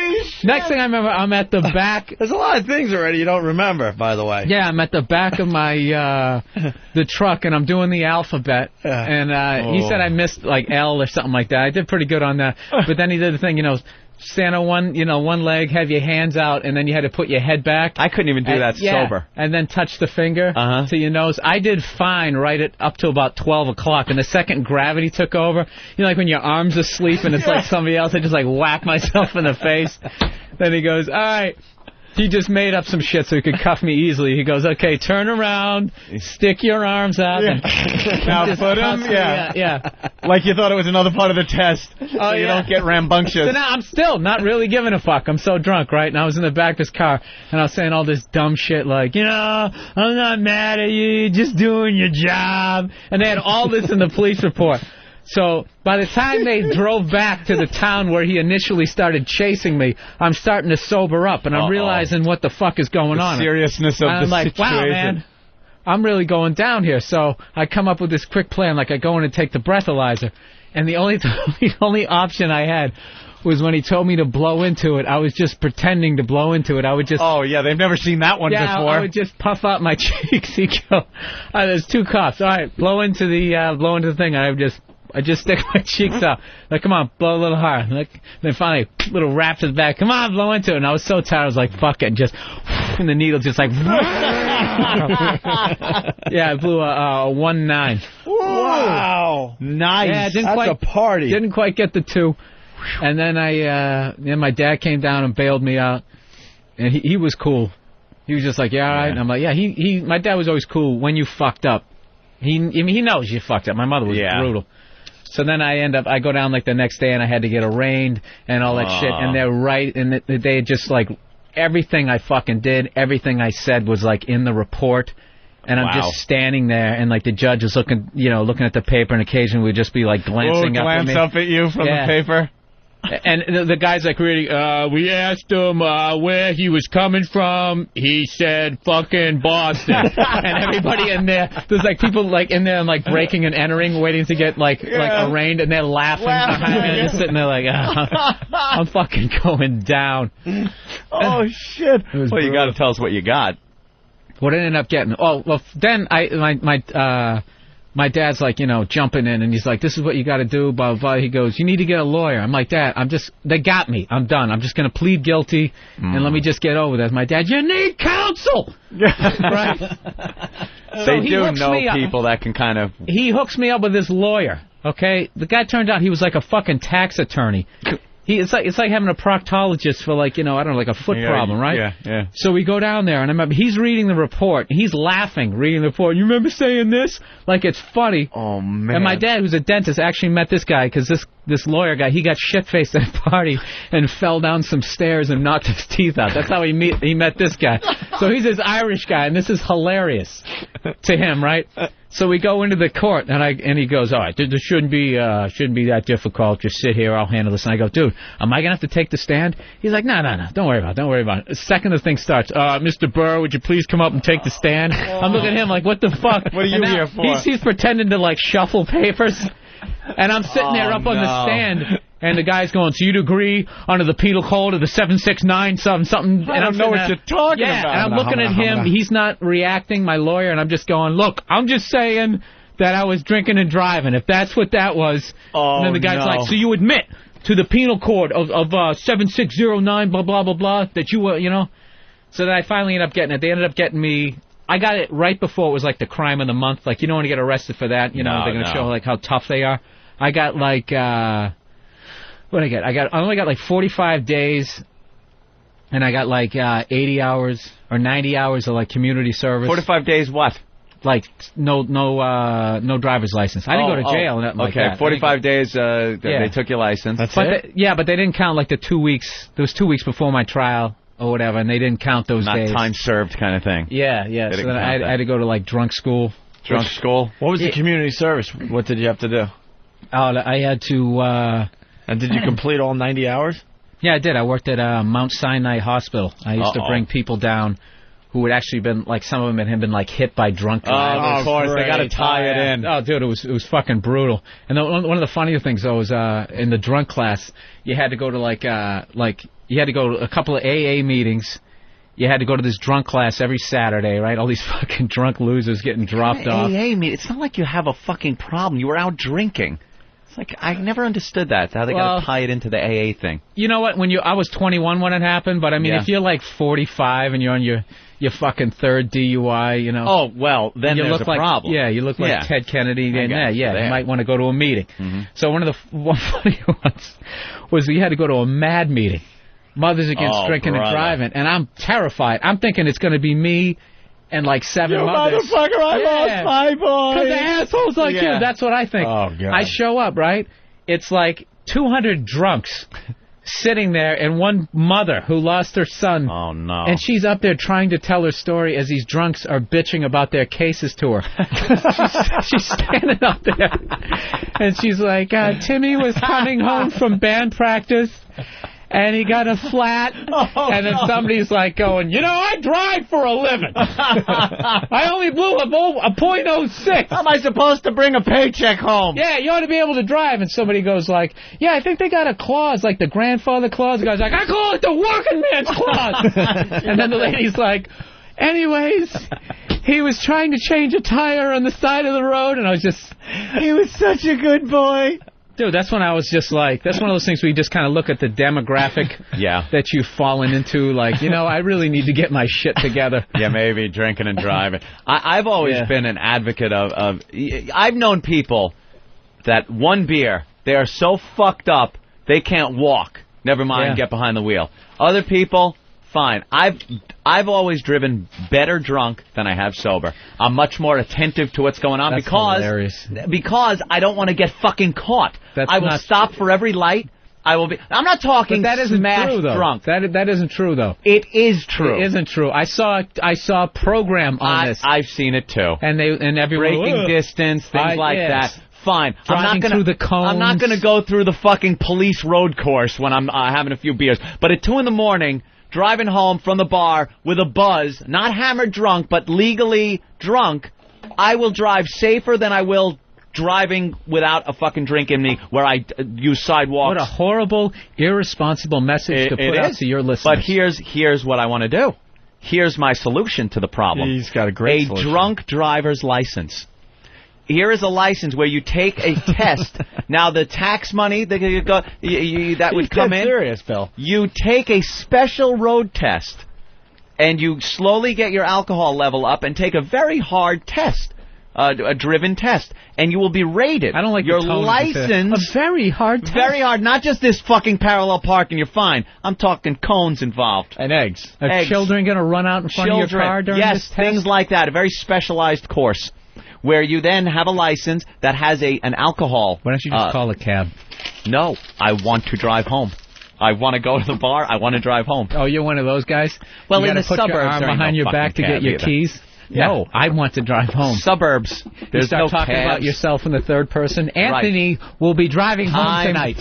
next thing I remember, I'm at the back. There's a lot of things already you don't remember, by the way. Yeah, I'm at the back of my the truck, and I'm doing the alphabet. And he said I missed L or something like that. I did pretty good on that. But then he did the thing, stand on one leg, have your hands out, and then you had to put your head back. I couldn't even do that sober. And then touch the finger to your nose. I did fine up to about 12 o'clock, and the second gravity took over, when your arm's asleep and it's like somebody else, I just whack myself in the face. Then he goes, all right, He just made up some shit so he could cuff me easily. He goes, okay, turn around, stick your arms out. And now just put him, cuffs me. Yeah. Like you thought it was another part of the test, so you don't get rambunctious. So now I'm still not really giving a fuck. I'm so drunk, right? And I was in the back of his car, and I was saying all this dumb shit like, I'm not mad at you, you're just doing your job. And they had all this in the police report. So by the time they drove back to the town where he initially started chasing me, I'm starting to sober up, and I'm realizing what the fuck is going on. The seriousness of and the I'm like, situation. wow, man, I'm really going down here. So I come up with this quick plan, like I go in and take the breathalyzer, and the only option I had was when he told me to blow into it. I was just pretending to blow into it. I would just... Oh, yeah, they've never seen that one before. I would just puff out my cheeks. He'd go, there's 2 cops. All right, blow into the thing. I just stick my cheeks out. Like, come on, blow a little hard. Like, then finally, little rap to the back. Come on, blow into it. And I was so tired, I was like, fuck it. And just, and the needle just like, yeah, I blew a 1-9. Wow. Nice. Yeah, That's a party. Didn't quite get the 2. And then then my dad came down and bailed me out. And he was cool. He was just like, yeah, all right. And I'm like, yeah, my dad was always cool when you fucked up. He knows you fucked up. My mother was brutal. So then I go down like the next day and I had to get arraigned and all that shit. And they're right. And they just like everything I fucking did, everything I said was like in the report. And I'm just standing there and like the judge is looking at the paper and occasionally we'd just be like glancing up at me. Glance up at you from the paper. And the guy's like, really, we asked him where he was coming from. He said fucking Boston. And everybody in there's like people like in there and like breaking and entering, waiting to get like arraigned, and they're laughing behind me. And just sitting there like, I'm fucking going down. Oh shit! Well, you got to tell us what you got. What I ended up getting? Oh, well, then my dad's like, jumping in, and he's like, this is what you got to do, blah, blah, blah. He goes, you need to get a lawyer. I'm like, Dad, they got me. I'm done. I'm just going to plead guilty, and let me just get over this. My dad, you need counsel! Right? They do know people that can kind of... He hooks me up with this lawyer, okay? The guy turned out he was like a fucking tax attorney. It's like having a proctologist for like, I don't know, like a foot problem, right? Yeah. So we go down there, and I remember he's reading the report. He's laughing, reading the report. You remember saying this? Like it's funny. Oh, man. And my dad, who's a dentist, actually met this guy because this lawyer guy, he got shit-faced at a party and fell down some stairs and knocked his teeth out. That's how he met this guy. So he's this Irish guy, and this is hilarious to him, right? So we go into the court, and he goes, all right, this shouldn't be that difficult. Just sit here, I'll handle this. And I go, dude, am I going to have to take the stand? He's like, no, don't worry about it. The second the thing starts, Mr. Burr, would you please come up and take the stand? I'm looking at him like, what the fuck? What are you here for? He's pretending to, like, shuffle papers. And I'm sitting there up on the stand, and the guy's going, so you'd agree under the penal code of the 769 something. I don't know what you're talking about. And I'm looking at him. He's not reacting, my lawyer, and I'm just going, look, I'm just saying that I was drinking and driving. If that's what that was. And then the guy's like, so you admit to the penal code of 7609, blah, blah, blah, blah, that you were, So then I finally ended up getting it. They ended up getting me... I got it right before it was like the crime of the month. Like, you don't want to get arrested for that. They're going to show like how tough they are. I got like, what did I get? I only got like 45 days, and I got like 80 hours or 90 hours of like community service. 45 days what? Like no driver's license. I didn't go to jail. Or like that. 45 days. They took your license. That's it. But they didn't count like the 2 weeks. There was 2 weeks before my trial. Or whatever, and they didn't count those days. Not time served kind of thing. Yeah. So then I had to go to, like, drunk school. Drunk school? What was the community service? What did you have to do? I had to... And did you complete all 90 hours? Yeah, I did. I worked at Mount Sinai Hospital. I used to bring people down who had actually been, like, some of them had been, like, hit by drunk drivers. Oh, of course. They got to tie it in. Oh, dude, it was fucking brutal. And one of the funnier things, though, was in the drunk class, you had to go to, you had to go to a couple of AA meetings. You had to go to this drunk class every Saturday, right? All these fucking drunk losers getting dropped off. AA meeting? It's not like you have a fucking problem. You were out drinking. It's like, I never understood that, how they got to tie it into the AA thing. You know what? I was 21 when it happened, but I mean, if you're like 45 and you're on your fucking third DUI, Oh, well, then there's a problem. Yeah, you look like Ted Kennedy. You might want to go to a meeting. Mm-hmm. So one funny ones was you had to go to a MAD meeting. Mothers Against Drinking and Driving, and I'm terrified. I'm thinking it's going to be me and like 7 mothers. You motherfucker, I lost my boy. Because the assholes like you. That's what I think. Oh, God. I show up, right? It's like 200 drunks sitting there and one mother who lost her son. Oh, no. And she's up there trying to tell her story as these drunks are bitching about their cases to her. she's standing up there. And she's like, Timmy was coming home from band practice. And he got a flat, and then somebody's like going, I drive for a living. I only blew a .06. How am I supposed to bring a paycheck home? Yeah, you ought to be able to drive. And somebody goes like, I think they got a clause, like the grandfather clause. The guy's like, I call it the working man's clause. And then the lady's like, anyways, he was trying to change a tire on the side of the road, and I was just... He was such a good boy. Dude, that's when I was just like, that's one of those things where you just kind of look at the demographic that you've fallen into, like, I really need to get my shit together. Yeah, maybe drinking and driving. I've always been an advocate of I've known people that one beer, they are so fucked up, they can't walk, never mind get behind the wheel. Other people, fine. I've always driven better drunk than I have sober. I'm much more attentive to what's going on because I don't want to get fucking caught. I will stop for every light. I will be. I'm not talking. But that isn't true, though. Drunk. That isn't true, though. It is true. It isn't true. I saw a program on this. I've seen it too. And everyone breaking distance, things like that. Fine. Driving through the cones. I'm not going to go through the fucking police road course when I'm having a few beers. But at 2 a.m, driving home from the bar with a buzz, not hammered drunk, but legally drunk, I will drive safer than I will driving without a fucking drink in me where I use sidewalks. What a horrible, irresponsible message to put out to your listeners. But here's what I want to do. Here's my solution to the problem. He's got a great solution. Drunk driver's license. Here is a license where you take a test. Now, the tax money that would come in. Serious, Bill. You take a special road test, and you slowly get your alcohol level up and take a very hard test, a driven test, and you will be rated. I don't like your the tone license. A very hard test. Very hard. Not just this fucking parallel parking. You're fine. I'm talking cones involved. And eggs. Are children going to run out in front of your car during this test? Yes, things like that. A very specialized course, where you then have a license that has an alcohol. Why don't you just call a cab? No, I want to drive home. I want to go to the bar. I want to drive home. Oh, you're one of those guys? Well, you in the put suburbs, your arm behind your back to get your keys? Yeah. No, I want to drive home. Suburbs. There's no talking cabs. about yourself in the third person. Anthony will be driving home tonight.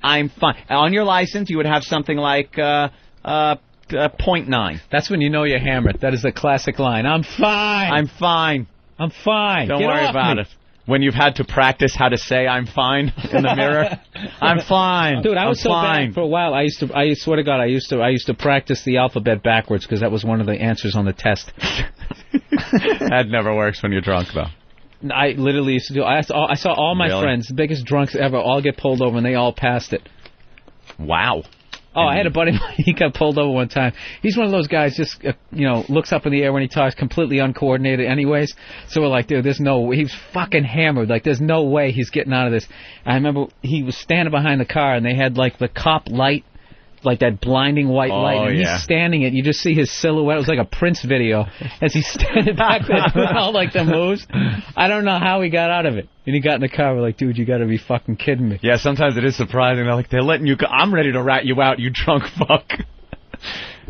I'm fine. On your license, you would have something like 0.9. That's when you know you're hammered. That is a classic line. I'm fine. I'm fine. I'm fine. Don't worry about it. When you've had to practice how to say I'm fine in the mirror, I'm fine. Dude, I was so bad for a while. I swear to God, I used to practice the alphabet backwards because that was one of the answers on the test. That never works when you're drunk, though. I literally used to do. I saw all my friends, the biggest drunks ever, all get pulled over, and they all passed it. Wow. Oh, I had a buddy, he got pulled over one time. He's one of those guys, just, looks up in the air when he talks, completely uncoordinated anyways. So we're like, dude, he's fucking hammered. Like, there's no way he's getting out of this. I remember he was standing behind the car, and they had, like, the cop light, like that blinding white light. And he's standing it. You just see his silhouette. It was like a Prince video as he's standing back there doing all, like, the moves. I don't know how he got out of it. And he got in the car. We're like, dude, you got to be fucking kidding me. Yeah, sometimes it is surprising. They're letting you go. I'm ready to rat you out, you drunk fuck.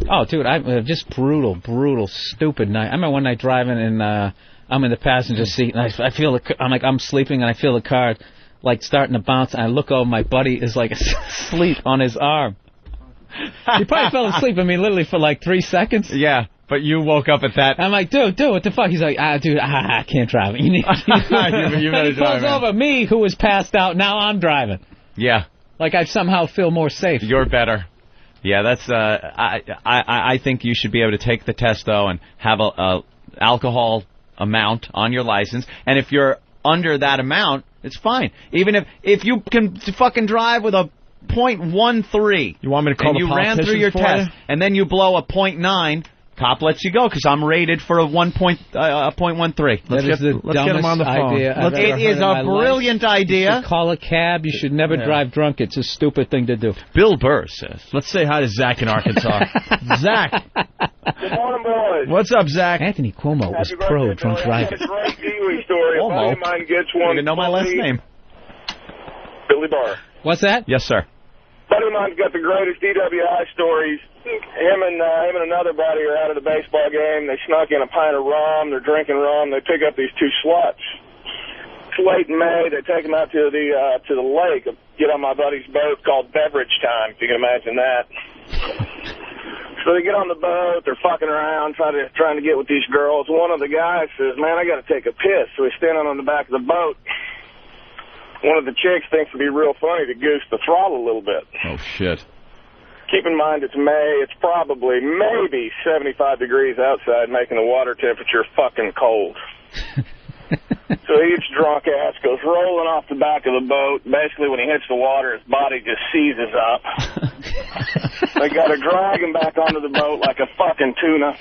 Oh, dude, just brutal, stupid night. I remember one night driving, and I'm in the passenger seat, and I feel I'm sleeping, and I feel the car, like, starting to bounce, and I look over, my buddy is, like, asleep on his arm. He probably fell asleep, literally for, like, 3 seconds. Yeah. But you woke up at that. I'm like, dude, what the fuck? He's like, dude, I can't drive it. You need. You better he pulls over me, who was passed out. Now I'm driving. Yeah. Like I somehow feel more safe. You're better. Yeah, that's. I think you should be able to take the test though and have a alcohol amount on your license, and if you're under that amount, it's fine. Even if you can fucking drive with a .13. You want me to call and the you ran through your test, and then you blow a .9. Cop lets you go because I'm rated for a 1.13. Let's get him on the phone. It is a brilliant idea. You should call a cab. You should never drive drunk. It's a stupid thing to do. Bill Burr says. Let's say hi to Zach in Arkansas. Zach. Good morning, boys. What's up, Zach? Anthony Cuomo was pro drunk driving. It's a great Pee-wee story. A buddy of mine gets one. You know my last name. Billy Burr. What's that? Yes, sir. Buddy of mine's got the greatest DWI stories. Him and another buddy are out at a baseball game. They snuck in a pint of rum. They're drinking rum. They pick up these two sluts. It's late in May. They take them out to the lake. Get on my buddy's boat called Beverage Time, if you can imagine that. So they get on the boat. They're fucking around, trying to get with these girls. One of the guys says, "Man, I got to take a piss." So he's standing on the back of the boat. One of the chicks thinks it'd be real funny to goose the throttle a little bit. Oh, shit. Keep in mind it's May. It's probably maybe 75 degrees outside, making the water temperature fucking cold. So each drunk ass goes rolling off the back of the boat. Basically, when he hits the water, his body just seizes up. They got to drag him back onto the boat like a fucking tuna.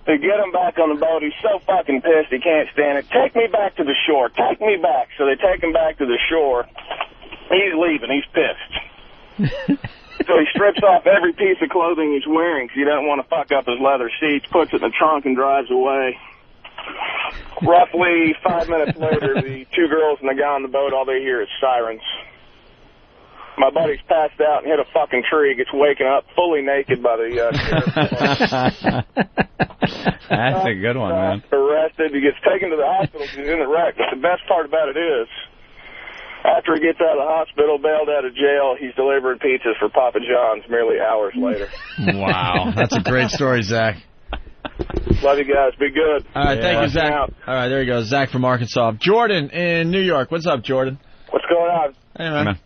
They get him back on the boat. He's so fucking pissed he can't stand it. Take me back to the shore. Take me back. So they take him back to the shore. He's leaving. He's pissed. So he strips off every piece of clothing he's wearing because he doesn't want to fuck up his leather seats, puts it in the trunk and drives away. Roughly 5 minutes later, the two girls and the guy on the boat, all they hear is sirens. My buddy's passed out and hit a fucking tree, gets waken up fully naked by the That's a good one, man. Arrested. He gets taken to the hospital because he's in the wreck. But the best part about it is, after he gets out of the hospital, bailed out of jail, he's delivering pizzas for Papa John's merely hours later. Wow. That's a great story, Zach. Love you guys. Be good. All right, thank you, Zach. All right, there you go. Zach from Arkansas. Jordan in New York. What's up, Jordan? What's going on? Hey, man.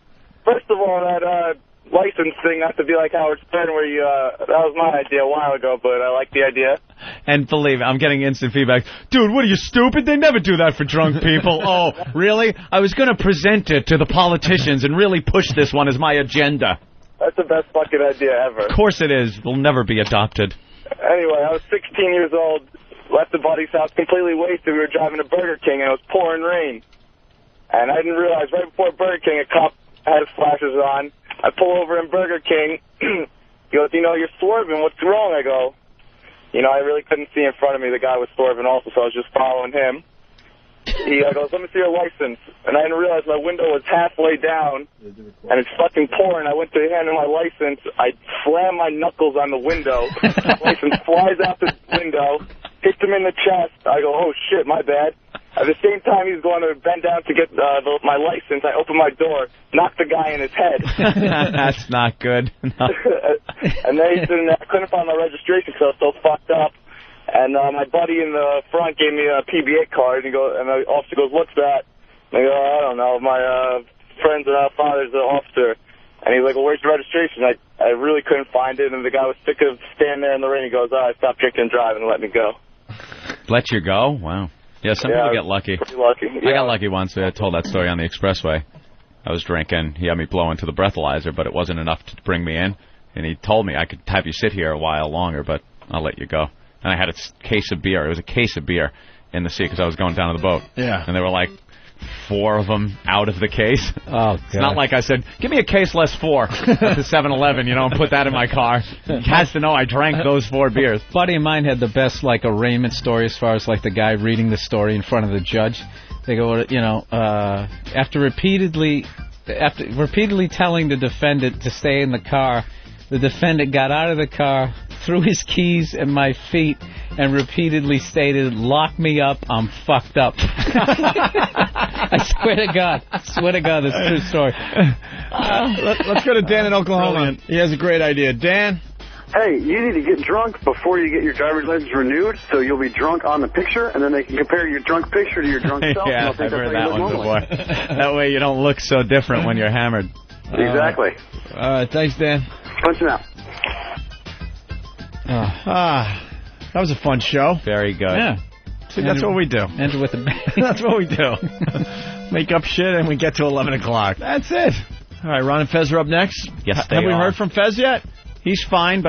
First of all, that license thing, not to be like Howard Stern, where you, that was my idea a while ago, but I like the idea. And believe me, I'm getting instant feedback. Dude, what are you, stupid? They never do that for drunk people. Oh, really? I was going to present it to the politicians and really push this one as my agenda. That's the best fucking idea ever. Of course it is. It'll never be adopted. Anyway, I was 16 years old, left the buddy's house completely wasted. We were driving to Burger King, and it was pouring rain. And I didn't realize right before Burger King, a cop had his flashes on. I pull over in Burger King. He goes, "You know, you're swerving. What's wrong?" I go, "You know, I really couldn't see in front of me. The guy was swerving also, so I was just following him." He goes, "Let me see your license." And I didn't realize my window was halfway down, and it's fucking pouring. I went to hand him my license. I slammed my knuckles on the window. My license flies out the window, hits him in the chest. I go, "Oh, shit, my bad." At the same time he's going to bend down to get my license, I open my door, knock the guy in his head. That's not good. No. And then I couldn't find my registration because I was so fucked up. And my buddy in the front gave me a PBA card, and the officer goes, "What's that?" And I go, "I don't know. My friend's father's the officer." And he's like, "Well, where's the registration?" I really couldn't find it, and the guy was sick of standing there in the rain. He goes, "All right, stop drinking and driving and let me go." Let you go? Wow. Yeah, some people get lucky. Pretty lucky. Yeah. I got lucky once. I told that story on the expressway. I was drinking. He had me blow into the breathalyzer, but it wasn't enough to bring me in. And he told me, "I could have you sit here a while longer, but I'll let you go." And I had a case of beer. It was a case of beer in the seat because I was going down to the boat. Yeah. And there were like 4 of them out of the case. Oh, God. It's not like I said, "Give me a case less 4 at the 7-Eleven, and put that in my car." He has to know I drank those 4 beers. A buddy of mine had the best, arraignment story as far as, the guy reading the story in front of the judge. They go, after repeatedly telling the defendant to stay in the car, the defendant got out of the car, threw his keys at my feet, and repeatedly stated, "Lock me up, I'm fucked up." I swear to God, that's a true story. Let's go to Dan in Oklahoma. He has a great idea. Dan? Hey, you need to get drunk before you get your driver's license renewed, so you'll be drunk on the picture, and then they can compare your drunk picture to your drunk self. Yeah, I've heard that one before. That way you don't look so different when you're hammered. Exactly. All right, thanks, Dan. Punch him out. That was a fun show. Very good. Yeah. See, that's what we do. End with a bang. That's what we do. Make up shit and we get to 11 o'clock. That's it. All right, Ron and Fez are up next. Yes, they Have we are. heard from Fez yet? He's fine, but